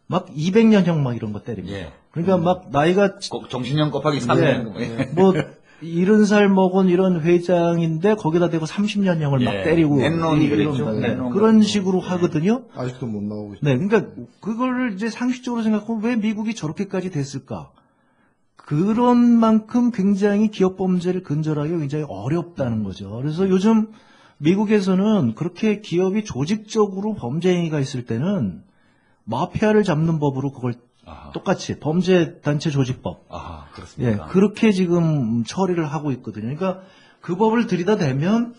F: 막 200년형 막 이런 거 때립니다. 그러니까 막 나이가.
B: 정신형 곱하기 3년.
F: 70살 먹은 이런 회장인데 거기다 대고 30년형을 막 때리고
B: 낸론이 그랬죠.
F: 네, 그런 식으로 하거든요.
C: 아직도 못 나오고 있죠.
F: 네, 그러니까 그거를 이제 상식적으로 생각하면 왜 미국이 저렇게까지 됐을까? 그런 만큼 굉장히 기업 범죄를 근절하기 굉장히 어렵다는 거죠. 그래서 요즘 미국에서는 그렇게 기업이 조직적으로 범죄 행위가 있을 때는 마피아를 잡는 법으로 그걸 똑같이 범죄 단체 조직법.
B: 그렇습니까?
F: 예, 그렇게 지금 처리를 하고 있거든요. 그러니까 그 법을 들이다대면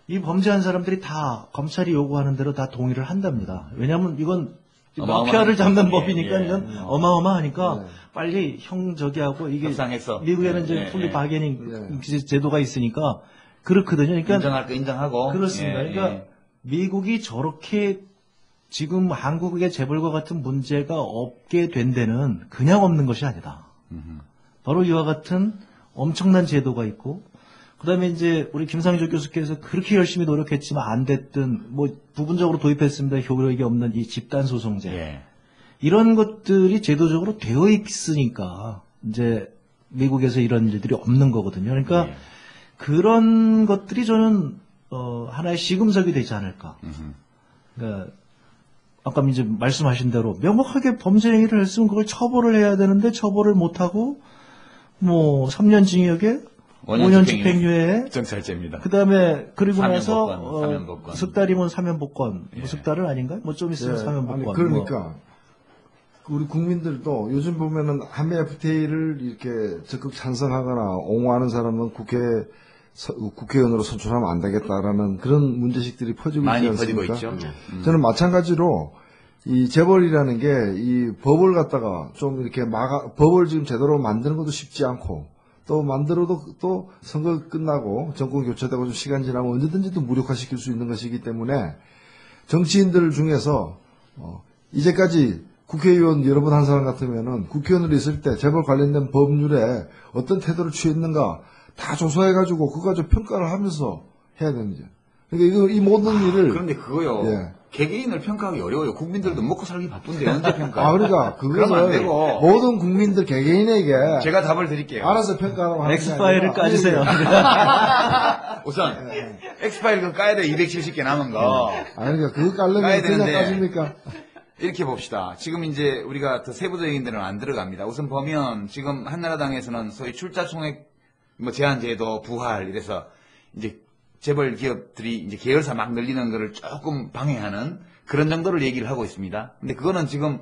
F: 이 범죄한 사람들이 다 검찰이 요구하는 대로 다 동의를 한답니다. 왜냐하면 이건 마피아를 잡는 법이니까 이건 어마어마하니까 빨리 형 저기 하고 이게
B: 협상해서.
F: 미국에는 이제 풀리 바게닝 제도가 있으니까 그렇거든요. 그러니까
B: 인정할 거 인정하고.
F: 그렇습니다. 그러니까 미국이 저렇게 지금 한국의 재벌과 같은 문제가 없게 된 데는 그냥 없는 것이 아니다. 바로 이와 같은 엄청난 제도가 있고, 그 다음에 이제 우리 김상조 교수께서 그렇게 열심히 노력했지만 안 됐든, 뭐 부분적으로 도입했습니다. 효력이 없는 이 집단소송제. 이런 것들이 제도적으로 되어 있으니까, 이제 미국에서 이런 일들이 없는 거거든요. 그러니까 그런 것들이 저는, 하나의 시금석이 되지 않을까. 그러니까 아까 이제 말씀하신 대로 명확하게 범죄 행위를 했으면 그걸 처벌을 해야 되는데 처벌을 못하고 뭐 3년 징역에 5년 집행유예에
B: 정찰제입니다.
F: 그다음에 그리고 나서
B: 사면복권.
F: 석 달이면 사면복권. 뭐 석 달은 아닌가요? 뭐 좀 있으면 사면복권.
C: 아니, 그러니까 우리 국민들도 요즘 보면은 한미 FTA를 이렇게 적극 찬성하거나 옹호하는 사람은 국회의원으로 선출하면 안 되겠다라는 그런 문제식들이 퍼지고 있지
B: 많이
C: 않습니까?
B: 퍼지고 있죠.
C: 저는 마찬가지로 이 재벌이라는 게 이 법을 갖다가 좀 이렇게 법을 지금 제대로 만드는 것도 쉽지 않고 또 만들어도 또 선거 끝나고 정권 교체되고 좀 시간 지나면 언제든지 또 무력화시킬 수 있는 것이기 때문에 정치인들 중에서 이제까지 국회의원 여러 번 한 사람 같으면은 국회의원으로 있을 때 재벌 관련된 법률에 어떤 태도를 취했는가 다 조사해가지고 그거 가지고 평가를 하면서 해야 되는 거죠. 그러니까 이 모든 일을
B: 그런데 그거요. 개개인을 평가하기 어려워요. 국민들도 먹고 살기 바쁜데 언제 평가해요?
C: 그러니까
B: 그러면 안 되고
C: 모든 국민들 개개인에게
B: 제가 답을 드릴게요.
C: 알아서 평가하라고 하는
F: 엑스파일을 까주세요.
B: 우선 엑스파일 그 까야 돼. 270개 남은 거.
C: 그러니까 그거 깔려면 그냥 까집니까?
B: 이렇게 봅시다. 지금 이제 우리가 더 세부적인 데는 안 들어갑니다. 우선 보면 지금 한나라당에서는 소위 출자 총액 뭐 제한제도 부활 이래서 이제 재벌 기업들이 이제 계열사 막 늘리는 거를 조금 방해하는 그런 정도를 얘기를 하고 있습니다. 근데 그거는 지금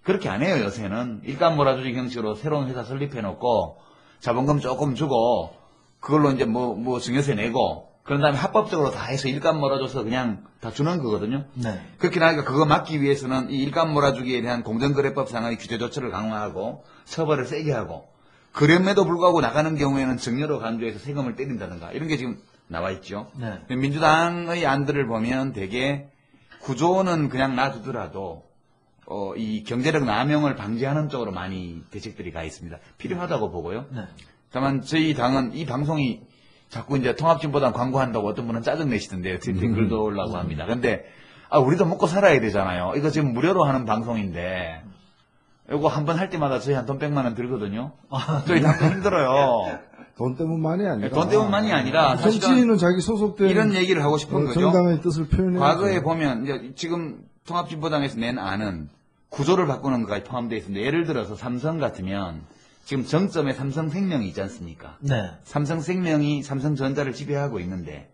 B: 그렇게 안 해요. 요새는 일감 몰아주기 형식으로 새로운 회사 설립해 놓고 자본금 조금 주고 그걸로 이제 뭐 증여세 내고 그런 다음에 합법적으로 다 해서 일감 몰아줘서 그냥 다 주는 거거든요. 그렇게 나니까 그거 막기 위해서는 이 일감 몰아주기에 대한 공정거래법상의 규제 조처를 강화하고 처벌을 세게 하고 그럼에도 불구하고 나가는 경우에는 증여로 간주해서 세금을 때린다든가 이런 게 지금 나와 있죠. 민주당의 안들을 보면 대개 구조는 그냥 놔두더라도 이 경제력 남용을 방지하는 쪽으로 많이 대책들이 가 있습니다. 필요하다고 보고요. 다만 저희 당은 이 방송이 자꾸 이제 통합진보당 광고한다고 어떤 분은 짜증내시던데요. 댓글도 올라고 합니다. 근데 우리도 먹고 살아야 되잖아요. 이거 지금 무료로 하는 방송인데 이거 한 번 할 때마다 저희 한 돈 100만 원 들거든요. 저희 당도 힘들어요.
C: 돈 때문만이 아니라.
B: 돈 때문만이 아니라.
C: 정치인은 자기 소속된.
B: 이런 얘기를 하고 싶은 거죠.
C: 정당의 뜻을 표현해.
B: 과거에 보면, 이제 지금 통합진보당에서 낸 안은 구조를 바꾸는 것까지 포함되어 있습니다. 예를 들어서 삼성 같으면 지금 정점에 삼성생명이 있지 않습니까? 삼성생명이 삼성전자를 지배하고 있는데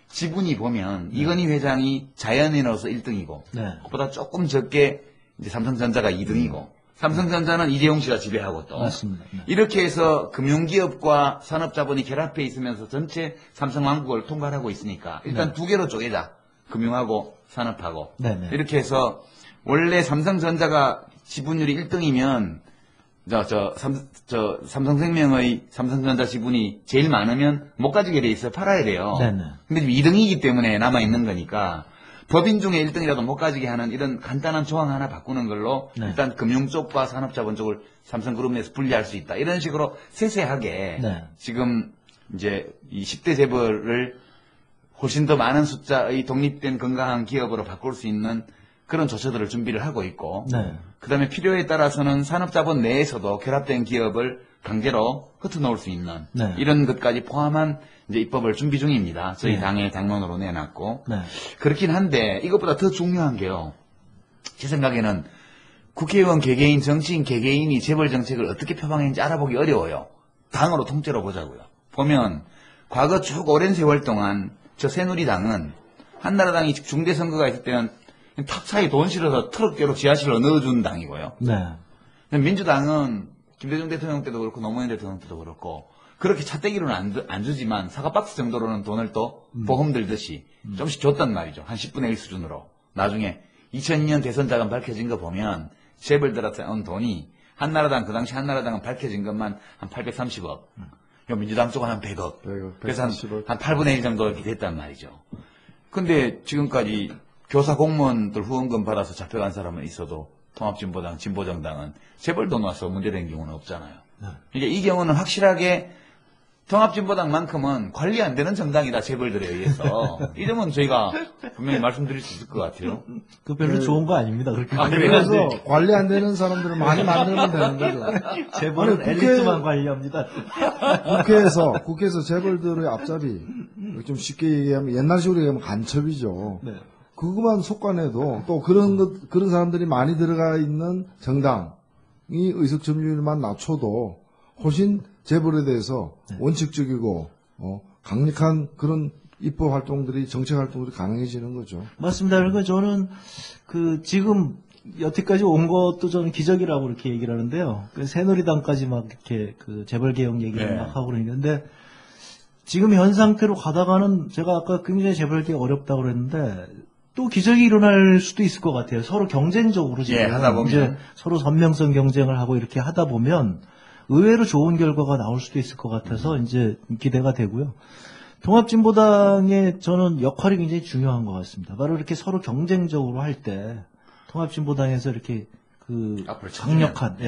B: 지분이 보면 이건희 회장이 자연인으로서 1등이고 그보다 조금 적게 이제 삼성전자가 2등이고 삼성전자는 이재용 씨가 지배하고 또
F: 맞습니다.
B: 이렇게 해서 금융기업과 산업자본이 결합해 있으면서 전체 삼성왕국을 통괄하고 있으니까 일단 두 개로 쪼개자. 금융하고 산업하고 이렇게 해서 원래 삼성전자가 지분율이 1등이면 삼성생명의 삼성전자 지분이 제일 많으면 못 가지게 돼 있어요. 팔아야 돼요. 근데 2등이기 때문에 남아있는 거니까 법인 중에 1등이라도 못 가지게 하는 이런 간단한 조항 하나 바꾸는 걸로 일단 금융 쪽과 산업자본 쪽을 삼성그룹 내에서 분리할 수 있다. 이런 식으로 세세하게 지금 이제 이 10대 재벌을 훨씬 더 많은 숫자의 독립된 건강한 기업으로 바꿀 수 있는 그런 조처들을 준비를 하고 있고
F: 네.
B: 그다음에 필요에 따라서는 산업자본 내에서도 결합된 기업을 강제로 흩어놓을 수 있는
F: 네.
B: 이런 것까지 포함한 이제 입법을 준비 중입니다. 저희
F: 네.
B: 당의 당론으로 내놨고
F: 네.
B: 그렇긴 한데 이것보다 더 중요한 게요. 제 생각에는 국회의원 개개인, 정치인 개개인이 재벌 정책을 어떻게 표방했는지 알아보기 어려워요. 당으로 통째로 보자고요. 보면 과거 쭉 오랜 세월 동안 저 새누리당은 한나라당이 중대선거가 있을 때는 탑차에 돈 실어서 트럭대로 지하실로 넣어준 당이고요.
F: 네.
B: 민주당은 김대중 대통령 때도 그렇고 노무현 대통령 때도 그렇고 그렇게 차떼기로는 안 주지만 사과박스 정도로는 돈을 또 보험 들듯이 좀씩 줬단 말이죠. 한 10분의 1 수준으로. 나중에 2002년 대선 자금 밝혀진 거 보면 재벌들한테 온 돈이 한나라당, 그 당시 한나라당은 밝혀진 것만 한 830억. 민주당 쪽은 한 100억. 그래서 한 8분의 1 정도 이렇게 됐단 말이죠. 근데 지금까지 교사 공무원들 후원금 받아서 잡혀간 사람은 있어도 통합진보당, 진보정당은 재벌 돈 와서 문제된 경우는 없잖아요. 이제 이 경우는 확실하게 통합진보당만큼은 관리 안 되는 정당이다, 재벌들에 의해서. 이 점은 저희가 분명히 말씀드릴 수 있을 것 같아요.
F: 그 별로 좋은 거 아닙니다. 그렇게.
C: 그래서 관리 안 되는 사람들을 많이 만들면 되는 거죠.
F: 재벌은 엘리트만 관리합니다.
C: 국회에서 재벌들의 앞자리, 좀 쉽게 얘기하면 옛날식으로 얘기하면 간첩이죠.
F: 네.
C: 그것만 속관해도 또 그런 사람들이 많이 들어가 있는 정당이 의석 점유율만 낮춰도 훨씬 재벌에 대해서 원칙적이고 강력한 그런 입법 활동들이 정책 활동들이 가능해지는 거죠.
F: 맞습니다. 그러니까 저는 지금 여태까지 온 것도 저는 기적이라고 이렇게 얘기를 하는데요. 새누리당까지 막 이렇게 재벌 개혁 얘기를 막 하고 그러는데 지금 현 상태로 가다가는 제가 아까 굉장히 재벌 개혁 어렵다고 그랬는데 또 기적이 일어날 수도 있을 것 같아요. 서로 경쟁적으로 지금
B: 하다 보면.
F: 이제 서로 선명성 경쟁을 하고 이렇게 하다 보면 의외로 좋은 결과가 나올 수도 있을 것 같아서 이제 기대가 되고요. 통합진보당의 저는 역할이 굉장히 중요한 것 같습니다. 바로 이렇게 서로 경쟁적으로 할 때 통합진보당에서 이렇게 강력한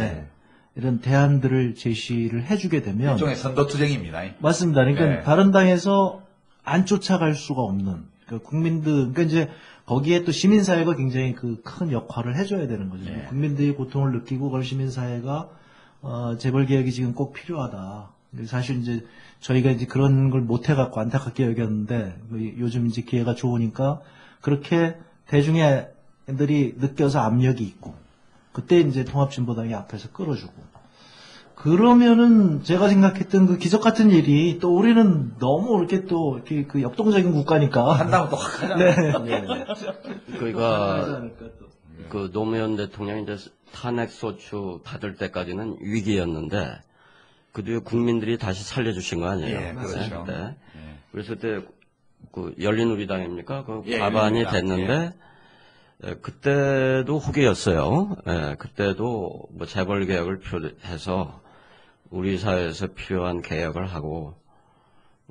F: 이런 대안들을 제시를 해주게 되면
B: 일종의 선도투쟁입니다.
F: 맞습니다. 그러니까 다른 당에서 안 쫓아갈 수가 없는 국민들, 그러니까 이제 거기에 또 시민사회가 굉장히 큰 역할을 해줘야 되는 거죠. 국민들이 고통을 느끼고 그걸 시민사회가 재벌 개혁이 지금 꼭 필요하다. 사실 이제 저희가 이제 그런 걸 못 해갖고 안타깝게 여겼는데 요즘 이제 기회가 좋으니까 그렇게 대중의 애들이 느껴서 압력이 있고 그때 이제 통합진보당이 앞에서 끌어주고 그러면은 제가 생각했던 그 기적 같은 일이 또 우리는 너무 이렇게 또 이렇게 역동적인 국가니까
B: 한다면 또 확 하잖아요.
E: 그러니까 노무현 대통령이 이제 탄핵 소추 받을 때까지는 위기였는데 그 뒤에 국민들이 다시 살려주신 거 아니에요?
B: 그렇죠.
E: 네. 그래서 그때 열린우리당입니까? 과반이 됐는데 그때도 후계였어요. 그때도 뭐 재벌 개혁을 해서 우리 사회에서 필요한 개혁을 하고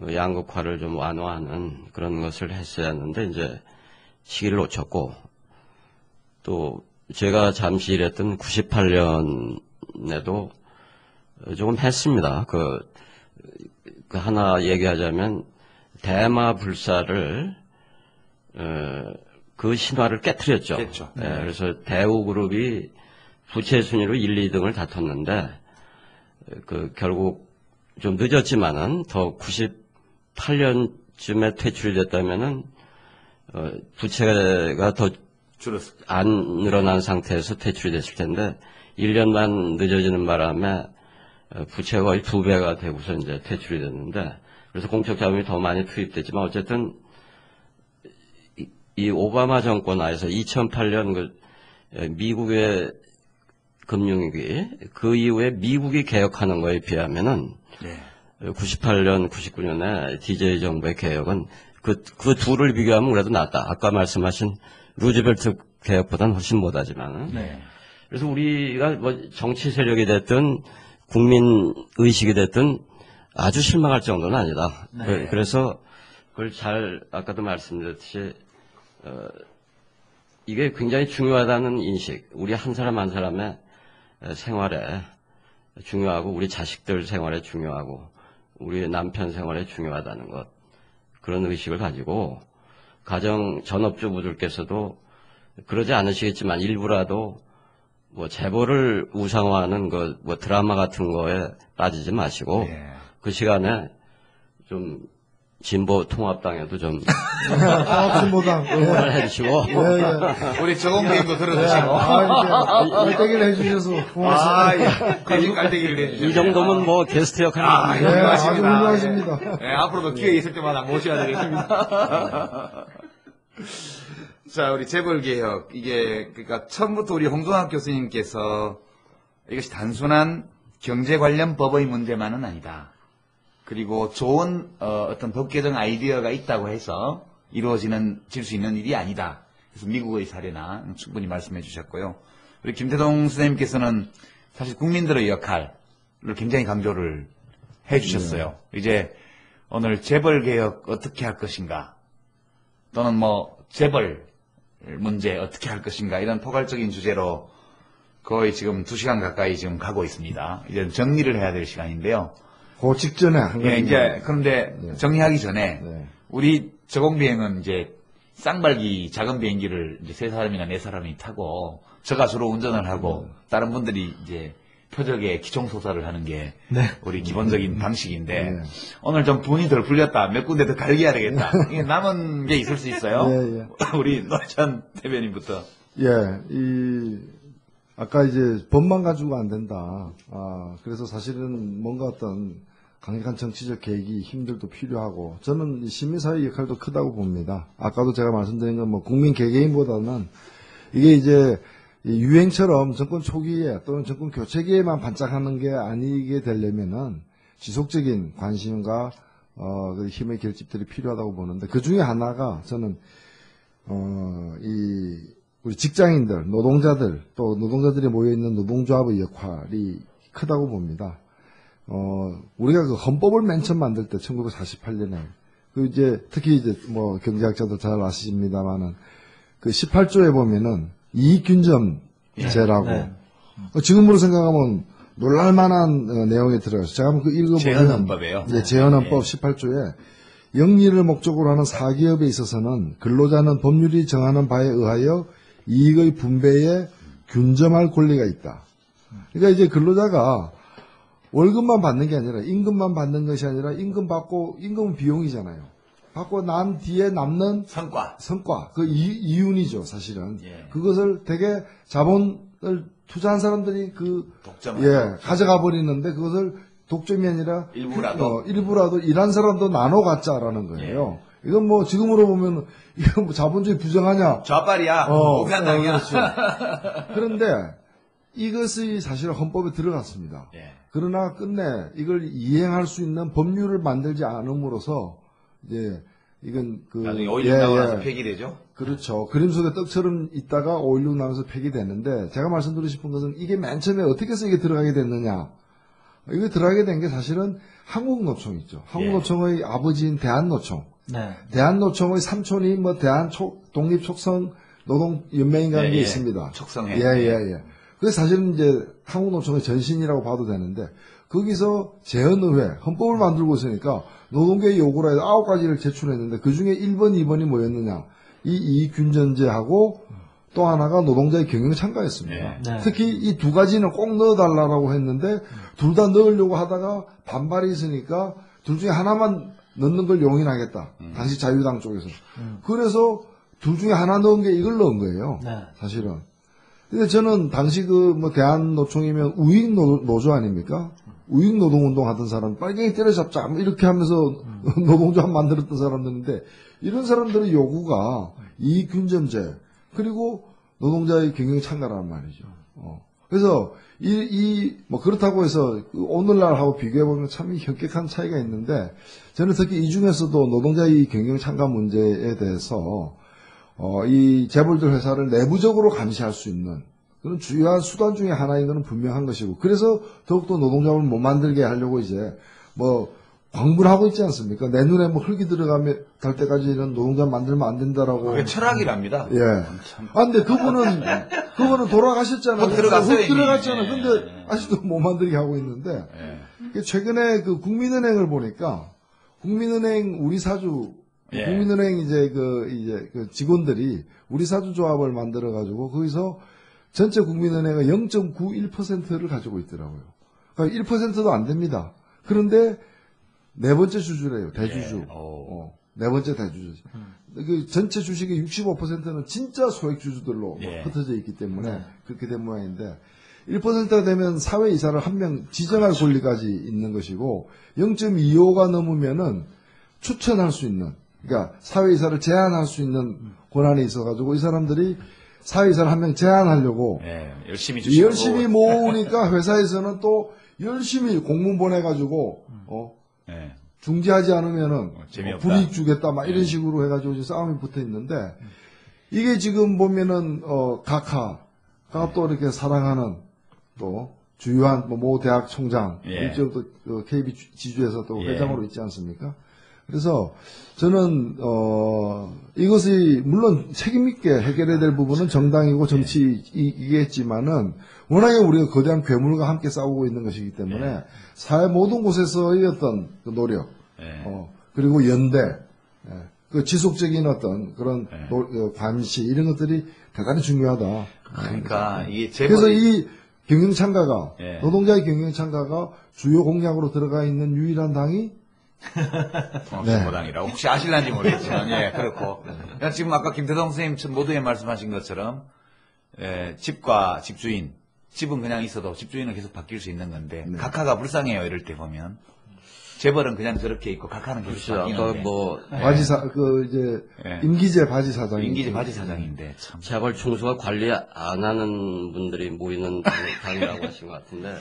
E: 양극화를 좀 완화하는 그런 것을 했어야 했는데 이제 시기를 놓쳤고 또 제가 잠시 일했던 98년에도 조금 했습니다. 하나 얘기하자면 대마 불사를 그 신화를 깨트렸죠. 그래서 대우그룹이 부채 순위로 1, 2등을 다퉜는데 결국 좀 늦었지만은 더 98년쯤에 퇴출이 됐다면은 부채가 더 안 늘어난 상태에서 퇴출이 됐을 텐데 1년만 늦어지는 바람에 부채가 거의 2배가 되고서 이제 퇴출이 됐는데 그래서 공적 자금이 더 많이 투입됐지만 어쨌든 이 오바마 정권 하에서 2008년 미국의 금융위기 그 이후에 미국이 개혁하는 거에 비하면은 98년, 99년에 DJ 정부의 개혁은 그 둘을 비교하면 그래도 낫다. 아까 말씀하신 루즈벨트 개혁보다는 훨씬 못하지만. 그래서 우리가 뭐 정치 세력이 됐든 국민 의식이 됐든 아주 실망할 정도는 아니다. 그래서 그걸 아까도 말씀드렸듯이 이게 굉장히 중요하다는 인식, 우리 한 사람 한 사람의 생활에 중요하고 우리 자식들 생활에 중요하고 우리 남편 생활에 중요하다는 것, 그런 의식을 가지고 가정 전업주부들께서도 그러지 않으시겠지만 일부라도 뭐 재벌을 우상화하는 뭐 드라마 같은 거에 빠지지 마시고 그 시간에 좀 진보 통합당에도 좀
C: 진보당
E: 응원을 해주시고
B: 우리 저공대도 들어주시고
C: 깔때기를 해주셔서 고맙습니다.
B: 대신 깔때기를 해주시고
E: 이 정도면 뭐 게스트 역할은
C: 아주 훌륭하십니다.
B: 앞으로도 기회 있을 때마다 모셔야 되겠습니다. 자, 우리 재벌개혁. 그러니까 처음부터 우리 홍종학 교수님께서 이것이 단순한 경제 관련 법의 문제만은 아니다. 그리고 좋은 어떤 법 개정 아이디어가 있다고 해서 질 수 있는 일이 아니다. 그래서 미국의 사례나 충분히 말씀해 주셨고요. 우리 김태동 선생님께서는 사실 국민들의 역할을 굉장히 강조를 해 주셨어요. 이제 오늘 재벌개혁 어떻게 할 것인가, 또는 뭐 재벌 문제 어떻게 할 것인가, 이런 포괄적인 주제로 거의 지금 2시간 가까이 지금 가고 있습니다. 이제 정리를 해야 될 시간인데요.
C: 그 직전에 한
B: 예, 이제 그런데 정리하기 전에 우리 저공비행은 이제 쌍발기 작은 비행기를 이제 3사람이나 4사람이 타고 저가 주로 운전을 하고 다른 분들이 이제 표적에 기총소사를 하는 게 우리 기본적인 방식인데 오늘 좀 분이 덜 풀렸다, 몇 군데 더 갈겨야 되겠다, 이게 남은 게 있을 수 있어요. 우리 노회찬 대변인부터.
C: 아까 이제 법만 가지고 안 된다. 그래서 사실은 뭔가 어떤 강력한 정치적 계획이 힘들도 필요하고, 저는 시민사회 역할도 크다고 봅니다. 아까도 제가 말씀드린 건 뭐 국민 개개인보다는 이게 이제 유행처럼 정권 초기에 또는 정권 교체기에만 반짝하는 게 아니게 되려면은 지속적인 관심과 힘의 결집들이 필요하다고 보는데, 그 중에 하나가 저는 우리 직장인들, 노동자들, 또 노동자들이 모여있는 노동조합의 역할이 크다고 봅니다. 우리가 그 헌법을 맨 처음 만들 때, 1948년에, 특히 이제 뭐 경제학자도 잘 아십니다만은, 그 18조에 보면은, 이익균점제라고, 지금으로 생각하면 놀랄만한 내용이 들어가서, 제가 한번 그 읽어보면,
B: 재헌헌법이에요.
C: 재헌헌법 18조에, 영리를 목적으로 하는 사기업에 있어서는 근로자는 법률이 정하는 바에 의하여 이익의 분배에 균점할 권리가 있다. 그러니까 이제 근로자가 월급만 받는 게 아니라, 임금만 받는 것이 아니라, 임금은 비용이잖아요. 받고 난 뒤에 남는 성과, 그 이윤이죠, 사실은. 그것을 되게 자본을 투자한 사람들이 가져가 버리는데, 그것을 독점이 아니라 일부라도 일한 사람도 나눠 갖자라는 거예요. 이건 뭐 지금으로 보면 이건 뭐 자본주의 부정하냐?
B: 좌빨이야. 공산당이야.
C: 그렇죠. 그런데 이것이 사실 헌법에 들어갔습니다. 그러나 끝내 이걸 이행할 수 있는 법률을 만들지 않음으로써 이제 이건
B: 나중에 5.16 나고 나서 폐기되죠.
C: 그렇죠. 그림 속에 떡처럼 있다가 5.16 나면서 폐기되는데, 제가 말씀드리고 싶은 것은 이게 맨 처음에 어떻게 해서 이게 들어가게 됐느냐? 이거 들어가게 된 게 사실은 한국노총 있죠. 한국노총의 아버지인 대한노총. 대한노총의 삼촌이 뭐 독립촉성 노동연맹이라는 게 있습니다.
B: 촉성회.
C: 그래서 사실은 이제 한국노총의 전신이라고 봐도 되는데, 거기서 재헌의회, 헌법을 만들고 있으니까 노동계의 요구로 해서 9가지를 제출했는데, 그 중에 1번, 2번이 뭐였느냐? 이 이익균전제하고 또 하나가 노동자의 경영창가였습니다. 특히 이 2가지는 꼭 넣어달라고 했는데, 둘 다 넣으려고 하다가 반발이 있으니까 둘 중에 하나만 넣는 걸 용인하겠다. 당시 자유당 쪽에서. 그래서 둘 중에 하나 넣은 게 이걸 넣은 거예요. 사실은. 근데 저는 당시 대한노총이면 우익노조 아닙니까? 우익노동운동 하던 사람, 빨갱이 때려잡자, 이렇게 하면서 노동조합 만들었던 사람들인데, 이런 사람들의 요구가 이익균점제, 그리고 노동자의 경영창가라는 말이죠. 그래서 그렇다고 해서 오늘날하고 비교해보면 참 현격한 차이가 있는데, 저는 특히 이 중에서도 노동자의 경영창가 문제에 대해서 이 재벌들 회사를 내부적으로 감시할 수 있는 그런 주요한 수단 중에 하나인 것은 분명한 것이고, 그래서 더욱더 노동조합을 못 만들게 하려고 이제 광분하고 있지 않습니까? 내 눈에 흙이 들어가면 갈 때까지는 노동조합 만들면 안 된다라고.
B: 그게 철학이랍니다.
C: 근데 그분은 돌아가셨잖아요. 들어갔잖아요. 근데 아직도 못 만들게 하고 있는데, 최근에 그 국민은행을 보니까, 국민은행 우리 사주
B: 예.
C: 국민은행 이제 그 직원들이 우리사주조합을 만들어가지고 거기서 전체 국민은행의 0.91%를 가지고 있더라고요. 그러니까 1%도 안 됩니다. 그런데 네 번째 주주래요. 대주주.
B: 예.
C: 네 번째 대주주. 그 전체 주식의 65%는 진짜 소액주주들로
B: 예.
C: 흩어져 있기 때문에 그렇게 된 모양인데 1%가 되면 사회이사를 한 명 지정할 권리까지 있는 것이고 0.25가 넘으면은 추천할 수 있는 그러니까 사회이사를 제안할 수 있는 권한이 있어가지고 이 사람들이 사회이사를 한 명 제안하려고
B: 예, 열심히 주시고
C: 열심히 모으니까 회사에서는 또 열심히 공문 보내가지고
B: 예.
C: 중지하지 않으면은
B: 재미없다.
C: 불이익 주겠다 막 이런 식으로 해가지고 지금 싸움이 붙어 있는데 이게 지금 보면은 각하가 또 이렇게 사랑하는 또 주요한 모 대학 총장
B: 예.
C: 일종 또 KB 지주에서 또
B: 예.
C: 회장으로 있지 않습니까? 그래서 저는 이것이 물론 책임 있게 해결해야 될 부분은 정당이고 정치이겠지만은 워낙에 우리가 거대한 괴물과 함께 싸우고 있는 것이기 때문에 사회 모든 곳에서의 어떤 그 노력 그리고 연대 그 지속적인 어떤 그런 관시 이런 것들이 대단히 중요하다.
B: 그러니까 이게
C: 그래서 이 경영창가가
B: 예.
C: 노동자의 경영창가가 주요 공약으로 들어가 있는 유일한 당이
B: 정보당이라고 혹시 아실란지 모르겠지만 예 그렇고 그러니까 지금 아까 김태동 선생님 모두에 말씀하신 것처럼 집과 집주인 집은 그냥 있어도 집주인은 계속 바뀔 수 있는 건데 각하가 불쌍해요. 이럴 때 보면 재벌은 그냥 저렇게 있고 각하는 계속 바뀌는데
C: 바지사 이제 임기제 바지사장
B: 임기제 바지사장인데 참
E: 재벌 총수가 관리 안 하는 분들이 모이는 당이라고 하신 것 같은데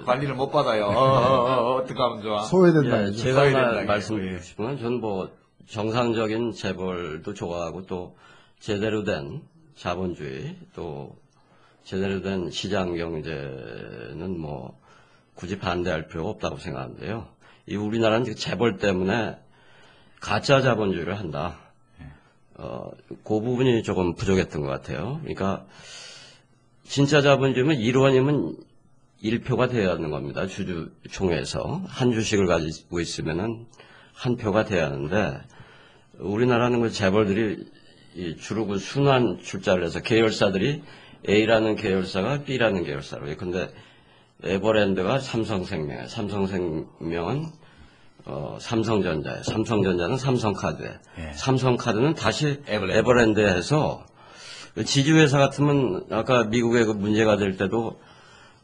B: 관리를 못 받아요. 어떻게 하면 좋아?
C: 소외된다.
E: 제가 말씀드리고 싶은 건 저는 정상적인 재벌도 좋아하고 또 제대로 된 자본주의 또 제대로 된 시장 경제는 굳이 반대할 필요가 없다고 생각하는데요. 이 우리나라는 재벌 때문에 가짜 자본주의를 한다. 그 부분이 조금 부족했던 것 같아요. 그러니까 진짜 자본주의면 1원이면 1표가 돼야 하는 겁니다. 주주총회에서 한 주식을 가지고 있으면은 한 표가 돼야 하는데 우리나라는 그 재벌들이 주로 그 순환 출자를 해서 계열사들이 A라는 계열사가 B라는 계열사로. 근데 에버랜드가 삼성생명에, 삼성생명은 삼성전자에, 삼성전자는 삼성카드에, 삼성카드는 다시 에버랜드에 해서 지주회사 같으면 아까 미국에 그 문제가 될 때도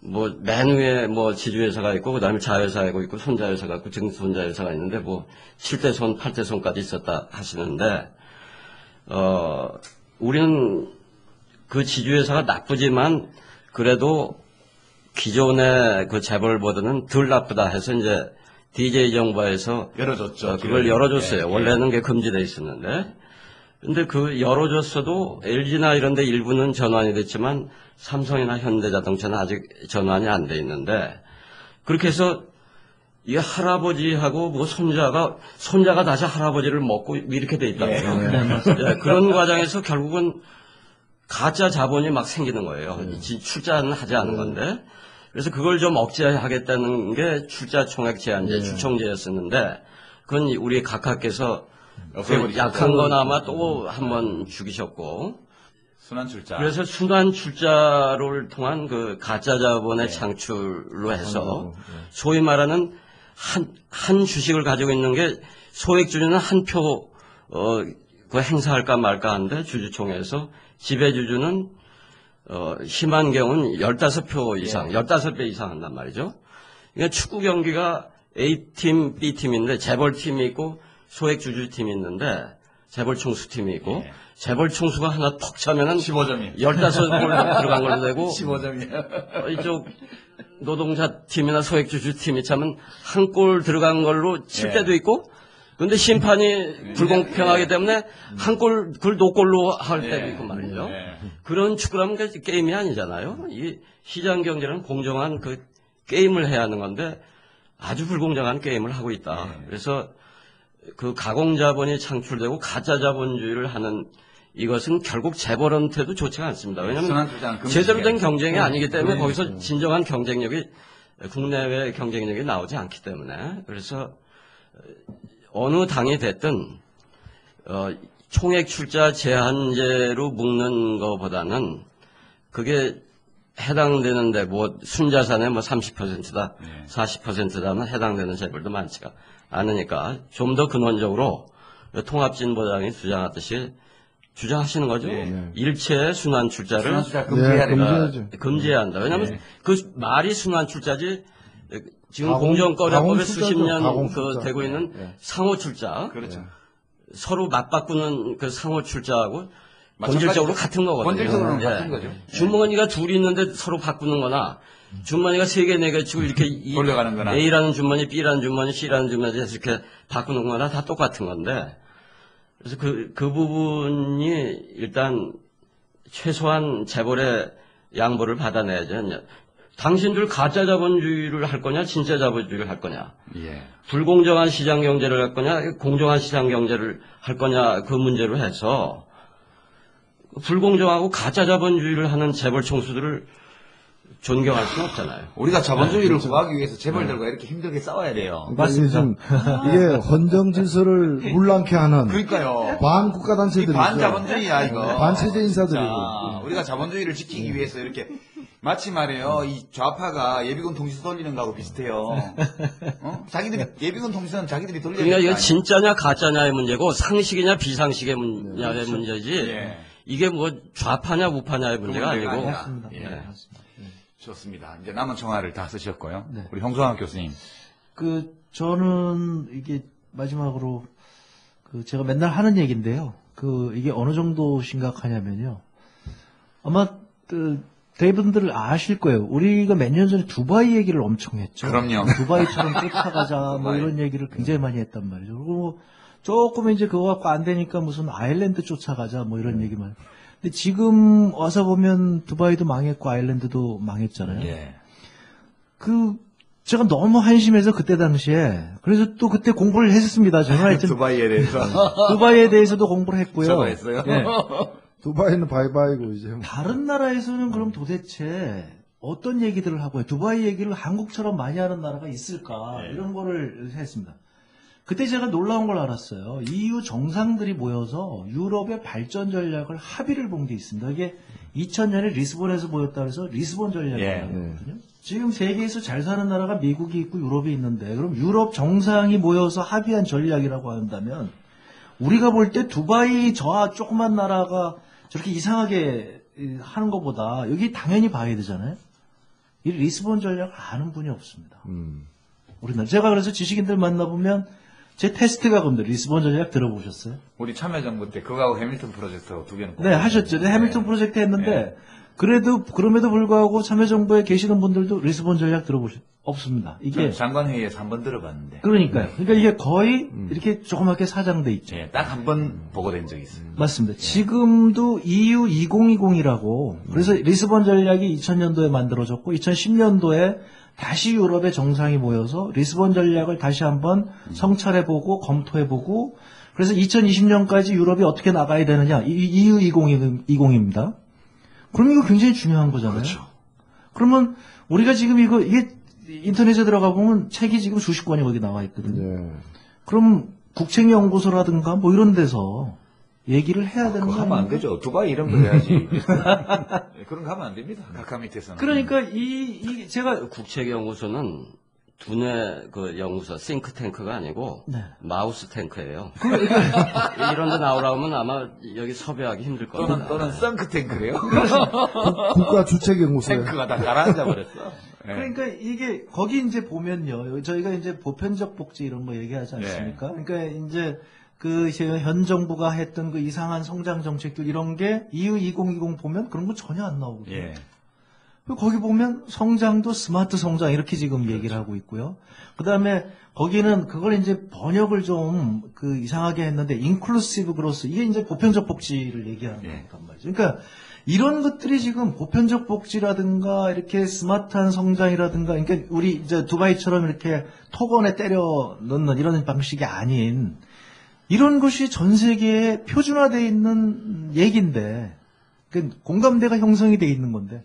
E: 맨 위에 지주회사가 있고 그다음에 자회사가 있고 손자회사가 있고 증손자회사가 있는데 7대 손, 8대 손까지 있었다 하시는데 우리는 그 지주회사가 나쁘지만 그래도 기존의 그 재벌보다는 덜 나쁘다 해서 이제 DJ 정부에서
B: 열어줬죠.
E: 그걸 열어줬어요. 원래는 그게 금지돼 있었는데. 근데 그 열어줬어도 LG나 이런 데 일부는 전환이 됐지만 삼성이나 현대자동차는 아직 전환이 안 돼 있는데 그렇게 해서 이 할아버지하고 손자가 다시 할아버지를 먹고 이렇게 돼 있다고요. 그런 과정에서 결국은 가짜 자본이 막 생기는 거예요. 출자는 하지 않은 건데. 그래서 그걸 좀 억제하겠다는 게 출자 총액 제한제, 주총제였었는데, 그건 우리 각하께서 약한 건 아마 또 한 번 죽이셨고.
B: 순환 출자.
E: 그래서 순환 출자를 통한 그 가짜 자본의 창출로 해서, 소위 말하는 한 주식을 가지고 있는 게 소액주주는 한 표, 그 행사할까 말까 하는데, 주주총회에서 지배주주는 심한 경우는 15표 이상, 15배 이상 한단 말이죠. 그러니까 축구 경기가 A팀, B팀인데 재벌팀이 있고 소액주주팀이 있는데 재벌 총수팀이 있고 재벌 총수가 하나 턱 차면은
B: 15점이에요.
E: 15골 들어간 걸로 되고
B: 15점이에요.
E: 이쪽 노동자 팀이나 소액주주 팀이 차면 한 골 들어간 걸로 칠 때도 있고 근데 심판이 불공평하기 때문에 한 골, 그걸 노골로 할 때도 있고 말이죠. 그런 축구라면 게임이 아니잖아요. 이 시장 경제는 공정한 그 게임을 해야 하는 건데 아주 불공정한 게임을 하고 있다. 그래서 그 가공자본이 창출되고 가짜 자본주의를 하는 이것은 결국 재벌한테도 좋지가 않습니다. 왜냐하면 제대로 된 경쟁이 아니기 때문에 거기서 진정한 경쟁력이 국내외 경쟁력이 나오지 않기 때문에 그래서 어느 당이 됐든 총액 출자 제한제로 묶는 것보다는 그게 해당되는데 뭐 순자산의 뭐 30%다, 40%다는 해당되는 재벌도 많지가 않으니까 좀 더 근원적으로 통합진보당이 주장하듯이 주장하시는 거죠. 일체 순환 출자를
B: 순환출자 금지해야 된다.
E: 금지해야 한다. 왜냐하면 그 말이 순환 출자지 지금 공정거래법에 수십 년 되고 있는 상호 출자.
B: 그렇죠.
E: 서로 맞바꾸는 그 상호 출자하고 본질적으로 같은 거거든요.
B: 본질적으로는 같은 거죠.
E: 주머니가 둘이 있는데 서로 바꾸는 거나 주머니가 3개, 4개 치고 이렇게
B: 돌려가는 거나
E: A라는 주머니, B라는 주머니, C라는 주머니 해서 이렇게 바꾸는 거나 다 똑같은 건데 그래서 그 부분이 일단 최소한 재벌의 양보를 받아내야죠. 당신들 가짜 자본주의를 할 거냐, 진짜 자본주의를 할 거냐.
B: 예.
E: 불공정한 시장 경제를 할 거냐, 공정한 시장 경제를 할 거냐, 그 문제로 해서 불공정하고 가짜 자본주의를 하는 재벌 총수들을 존경할 수는 없잖아요.
B: 우리가 자본주의를 구하기 위해서 재벌들과 이렇게 힘들게 싸워야 돼요.
C: 맞습니다. 이게 헌정 질서를 물랑케 하는
B: 그러니까요.
C: 반국가 단체들이죠.
B: 반자본주의야 이거.
C: 반체제 인사들이고.
B: 자, 우리가 자본주의를 지키기 위해서 이렇게 마치 말이에요. 이 좌파가 예비군 통신소 돌리는 거하고 비슷해요. 자기들이 예비군 통신소는 자기들이 돌려야
E: 그러니까 이거
B: 되니까.
E: 진짜냐 가짜냐의 문제고 상식이냐 비상식의 문제지.
B: 예.
E: 이게 뭐 좌파냐 우파냐의 문제가 아니고.
B: 맞습니다. 예. 맞습니다. 좋습니다. 이제 남은 청화를 다 쓰셨고요. 우리 홍성학 교수님.
F: 저는 이게 마지막으로 제가 맨날 하는 얘기인데요. 이게 어느 정도 심각하냐면요. 아마 대분들 아실 거예요. 우리가 몇 년 전에 두바이 얘기를 엄청 했죠.
B: 그럼요.
F: 두바이처럼 쫓아가자 뭐 이런 얘기를 굉장히 많이 했단 말이죠. 그리고 조금 이제 그거 갖고 안 되니까 무슨 아일랜드 쫓아가자 뭐 이런 얘기만. 근데 지금 와서 보면 두바이도 망했고 아일랜드도 망했잖아요.
B: 예.
F: 제가 너무 한심해서 그때 당시에 그래서 또 그때 공부를 했습니다. 저는 하여튼
B: 두바이에 대해서.
F: 두바이에 대해서도 공부를 했고요.
B: 저도 했어요.
F: 예.
C: 두바이는 바이바이고 이제.
F: 다른 나라에서는 그럼 도대체 어떤 얘기들을 하고요? 두바이 얘기를 한국처럼 많이 하는 나라가 있을까? 이런 거를 했습니다. 그때 제가 놀라운 걸 알았어요. EU 정상들이 모여서 유럽의 발전 전략을 합의를 본 게 있습니다. 이게 2000년에 리스본에서 모였다 그래서 리스본 전략이라고 하거든요. 지금 세계에서 잘 사는 나라가 미국이 있고 유럽이 있는데 그럼 유럽 정상이 모여서 합의한 전략이라고 한다면 우리가 볼 때 두바이 저 조그만 나라가 저렇게 이상하게 하는 것보다 여기 당연히 봐야 되잖아요. 이 리스본 전략을 아는 분이 없습니다. 우리나라. 제가 그래서 지식인들 만나보면 제 테스트가 그런데 리스본 전략 들어보셨어요?
B: 우리 참여정부 때 그거하고 해밀턴 프로젝트 두 개는
F: 네, 하셨죠. 네, 해밀턴 프로젝트 했는데 그럼에도 불구하고 참여정부에 계시는 분들도 리스본 전략 없습니다. 이게
B: 장관회의에서 한번 들어봤는데.
F: 그러니까요. 그러니까 이게 거의 이렇게 조그맣게 사장돼 있죠.
B: 예, 딱 한 번 보고된 적이 있어요.
F: 맞습니다. 지금도 EU 2020이라고 그래서 리스본 전략이 2000년도에 만들어졌고 2010년도에 다시 유럽의 정상이 모여서 리스본 전략을 다시 한번 성찰해보고 검토해보고 그래서 2020년까지 유럽이 어떻게 나가야 되느냐 EU 2020입니다. 그럼 이거 굉장히 중요한 거잖아요.
B: 그렇죠.
F: 그러면 우리가 지금 이게 인터넷에 들어가 보면 책이 지금 수십 권이 거기 나와 있거든요. 그럼 국책연구소라든가 뭐 이런 데서 얘기를 해야 되는 거
B: 하면 안 되죠. 두바이 이런 거 해야지. 그런 거 하면 안 됩니다. 각하 밑에서는.
F: 그러니까 제가
E: 국책연구소는 두뇌 연구소 싱크탱크가 아니고 마우스 탱크예요. 이런 데 나오라면 아마 여기 섭외하기 힘들 겁니다.
B: 또는 썬크탱크래요.
C: 국가 주책연구소에.
B: 탱크가 다 가라앉아 버렸어.
F: 그러니까 이게 거기 이제 보면요. 저희가 이제 보편적 복지 이런 거 얘기하지 않습니까? 그러니까 이제 현 정부가 했던 그 이상한 성장 정책들 이런 게 EU 2020 보면 그런 거 전혀 안 나오거든요. 거기 보면 성장도 스마트 성장 이렇게 지금 얘기를 하고 있고요. 그 다음에 거기는 그걸 이제 번역을 좀 이상하게 했는데 인클루시브 그로스 이게 이제 보편적 복지를 얘기하는 거란 말이죠. 그러니까 이런 것들이 지금 보편적 복지라든가 이렇게 스마트한 성장이라든가 그러니까 우리 이제 두바이처럼 이렇게 톡원에 때려 넣는 이런 방식이 아닌 이런 것이 전 세계에 표준화되어 있는 얘기인데 공감대가 형성이 되어 있는 건데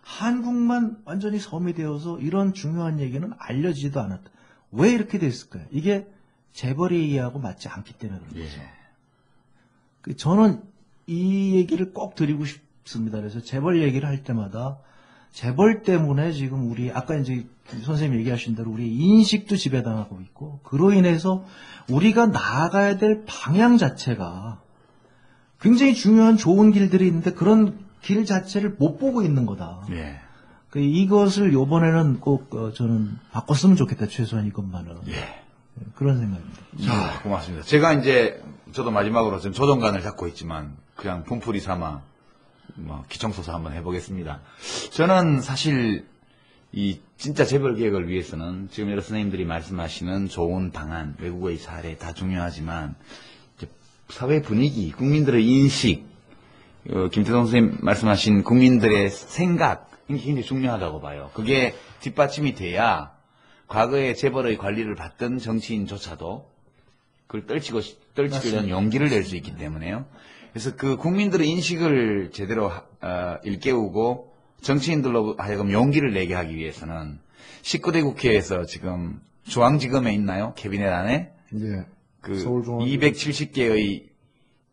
F: 한국만 완전히 섬이 되어서 이런 중요한 얘기는 알려지지도 않았다. 왜 이렇게 됐을까요? 이게 재벌 얘기하고 맞지 않기 때문에 그런 거죠.
B: 예.
F: 저는 이 얘기를 꼭 드리고 싶습니다. 그래서 재벌 얘기를 할 때마다 재벌 때문에 지금 우리 아까 이제 선생님 얘기하신 대로 우리 인식도 지배당하고 있고 그로 인해서 우리가 나아가야 될 방향 자체가 굉장히 중요한 좋은 길들이 있는데 그런 길 자체를 못 보고 있는 거다.
B: 예.
F: 이것을 요번에는 꼭 저는 바꿨으면 좋겠다. 최소한 이것만은.
B: 예.
F: 그런 생각입니다.
B: 자, 고맙습니다. 제가 이제 저도 마지막으로 지금 조정관을 잡고 있지만 그냥 분풀이 삼아 기청소사 한번 해보겠습니다. 저는 사실 이 진짜 재벌 개혁을 위해서는 지금 여러 선생님들이 말씀하시는 좋은 방안, 외국의 사례 다 중요하지만 이제 사회 분위기, 국민들의 인식, 김태성 선생님 말씀하신 국민들의 생각 이게 굉장히 중요하다고 봐요. 그게 뒷받침이 돼야 과거에 재벌의 관리를 받던 정치인조차도 그걸 떨치려는 용기를 낼 수 있기 때문에요. 그래서 그 국민들의 인식을 제대로 일깨우고 정치인들로 하여금 용기를 내게 하기 위해서는 19대 국회에서 지금 중앙지검에 있나요? 캐비넷 안에?
C: 예.
B: 그 270개의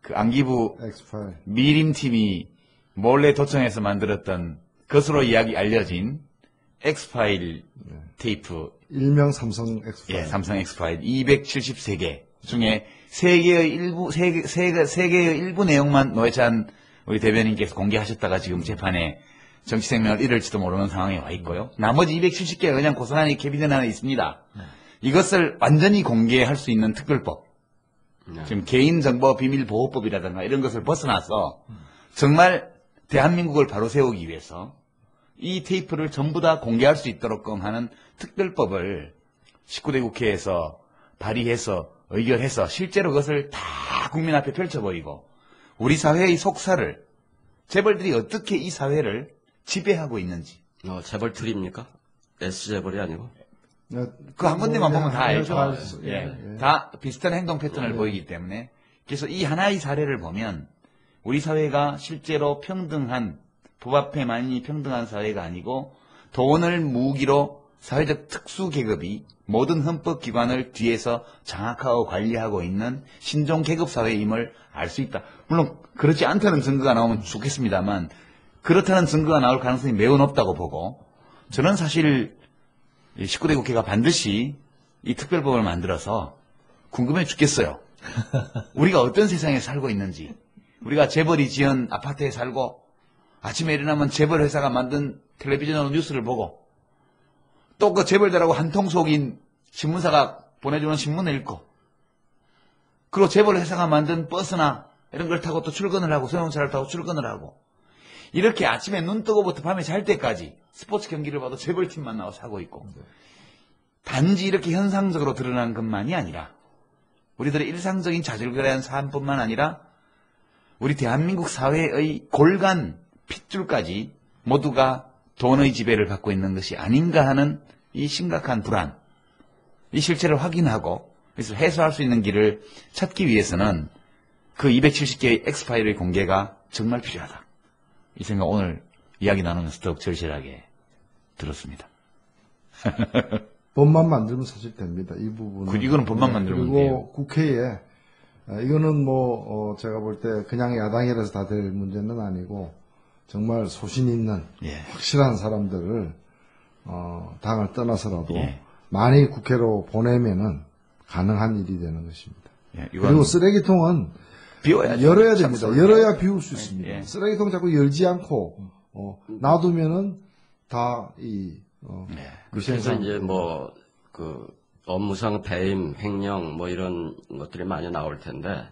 B: 그 안기부
C: 엑스파일.
B: 미림팀이 몰래 도청해서 만들었던 것으로 알려진 엑스파일 테이프.
C: 일명 삼성 엑스파일.
B: 예, 삼성 엑스파일 273개 중에 3개의 일부 내용만 노회찬 우리 대변인께서 공개하셨다가 지금 재판에 정치 생명을 잃을지도 모르는 상황에 와 있고요. 나머지 270개가 그냥 고스란히 캐비넷 안에 있습니다. 이것을 완전히 공개할 수 있는 특별법. 지금 개인정보 비밀보호법이라든가 이런 것을 벗어나서 정말 대한민국을 바로 세우기 위해서 이 테이프를 전부 다 공개할 수 있도록 하는 특별법을 19대 국회에서 발의해서 의결해서 실제로 그것을 다 국민 앞에 펼쳐버리고 우리 사회의 속사를 재벌들이 어떻게 이 사회를 지배하고 있는지.
E: 재벌 틀입니까? S재벌이 아니고?
B: 그 한 군데만 보면 다 알죠.
C: 예.
B: 다 비슷한 행동 패턴을 보이기 때문에. 그래서 이 하나의 사례를 보면 우리 사회가 실제로 평등한, 법 앞에만이 평등한 사회가 아니고 돈을 무기로 사회적 특수계급이 모든 헌법기관을 뒤에서 장악하고 관리하고 있는 신종계급 사회임을 알 수 있다. 물론 그렇지 않다는 증거가 나오면 좋겠습니다만 그렇다는 증거가 나올 가능성이 매우 높다고 보고 저는 사실 19대 국회가 반드시 이 특별법을 만들어서 궁금해 죽겠어요. 우리가 어떤 세상에 살고 있는지. 우리가 재벌이 지은 아파트에 살고 아침에 일어나면 재벌 회사가 만든 텔레비전으로 뉴스를 보고 또 그 재벌들하고 한통 속인 신문사가 보내주는 신문을 읽고 그리고 재벌 회사가 만든 버스나 이런 걸 타고 또 출근을 하고 소형차를 타고 출근을 하고 이렇게 아침에 눈 뜨고부터 밤에 잘 때까지 스포츠 경기를 봐도 재벌팀만 나와서 하고 있고 단지 이렇게 현상적으로 드러나는 것만이 아니라 우리들의 일상적인 자질구레한 삶뿐만 아니라 우리 대한민국 사회의 골간 핏줄까지 모두가 돈의 지배를 받고 있는 것이 아닌가 하는 이 심각한 불안, 이 실체를 확인하고 그래서 해소할 수 있는 길을 찾기 위해서는 그 270개의 엑스파일의 공개가 정말 필요하다. 이 생각 오늘 이야기 나누면서 더욱 절실하게 들었습니다.
C: 법만 만들면 사실 됩니다. 이 부분은.
B: 이거는 법만 만들면
C: 그리고
B: 돼요.
C: 국회에 이거는 제가 볼 때 그냥 야당이라서 다 될 문제는 아니고 정말 소신 있는 확실한 사람들을 당을 떠나서라도 많이 국회로 보내면은 가능한 일이 되는 것입니다. 그리고 쓰레기통은
B: 비워야죠.
C: 열어야 됩니다. 열어야 비울 수 있습니다. 쓰레기통 자꾸 열지 않고 놔두면은 다
E: 그래서 이제 그 업무상 배임, 횡령 이런 것들이 많이 나올 텐데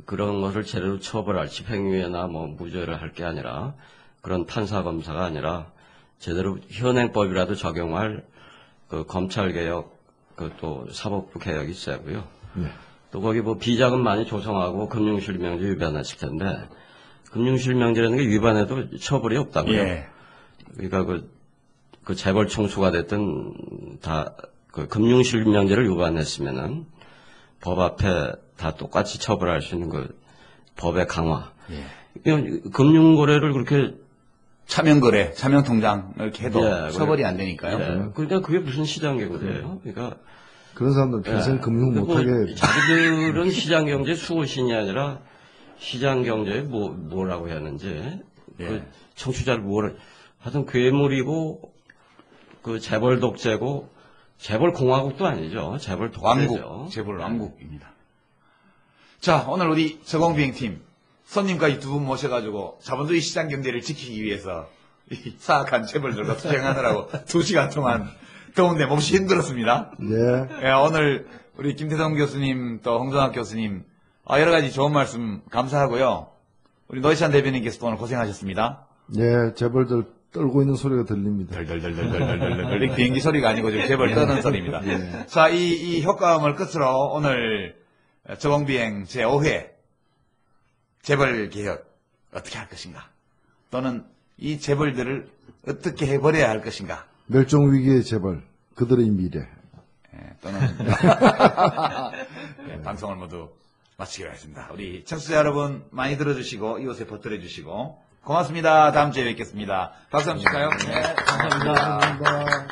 E: 그런 것을 제대로 처벌할 집행유예나 무죄를 할 게 아니라 그런 판사 검사가 아니라 제대로 현행법이라도 적용할 그 검찰개혁 또 사법부 개혁이 있어야고요. 또 거기 비자금 많이 조성하고 금융실명제 위반하실 텐데 금융실명제라는 게 위반해도 처벌이 없다고요. 그러니까 그 재벌 총수가 됐든 다 그 금융실명제를 위반했으면은 법 앞에 다 똑같이 처벌할 수 있는 그 법의 강화. 금융거래를 그렇게
B: 차명통장 이렇게 해도 처벌이 안 되니까요.
E: 그러니까 그게 무슨 시장개구리예요. 그러니까
C: 그런 사람들 평생 금융 못하게.
E: 자기들은 시장경제 수호신이 아니라 시장경제에 뭐라고 해야 하는지, 그 청취자를 하여튼 괴물이고, 그 재벌 독재고, 재벌 공화국도 아니죠. 재벌 독재죠.
B: 재벌 왕국입니다. 자, 오늘 우리 저공비행팀 손님까지 두 분 모셔가지고 자본주의 시장 경제를 지키기 위해서 이 사악한 재벌들과 투쟁하느라고 2시간 동안 더운데 몹시 힘들었습니다.
C: 예.
B: 오늘 우리 김태성 교수님 또 홍정학 교수님 여러 가지 좋은 말씀 감사하고요. 우리 노회찬 대변인께서도 오늘 고생하셨습니다.
C: 예, 재벌들 떨고 있는 소리가 들립니다.
B: 덜덜덜덜덜덜덜 비행기 소리가 아니고 지금 재벌 떠는 소리입니다.
C: 예.
B: 자, 이 효과음을 끝으로 오늘 저공비행 제5회 재벌 개혁 어떻게 할 것인가? 또는 이 재벌들을 어떻게 해버려야 할 것인가?
C: 멸종 위기의 재벌, 그들의 미래.
B: 또는 방송을 모두 마치기로 했습니다. 우리 청취자 여러분 많이 들어주시고 이곳에 버텨해 주시고 고맙습니다. 다음 주에 뵙겠습니다. 박수 한번 칠까요? 네,
C: 감사합니다.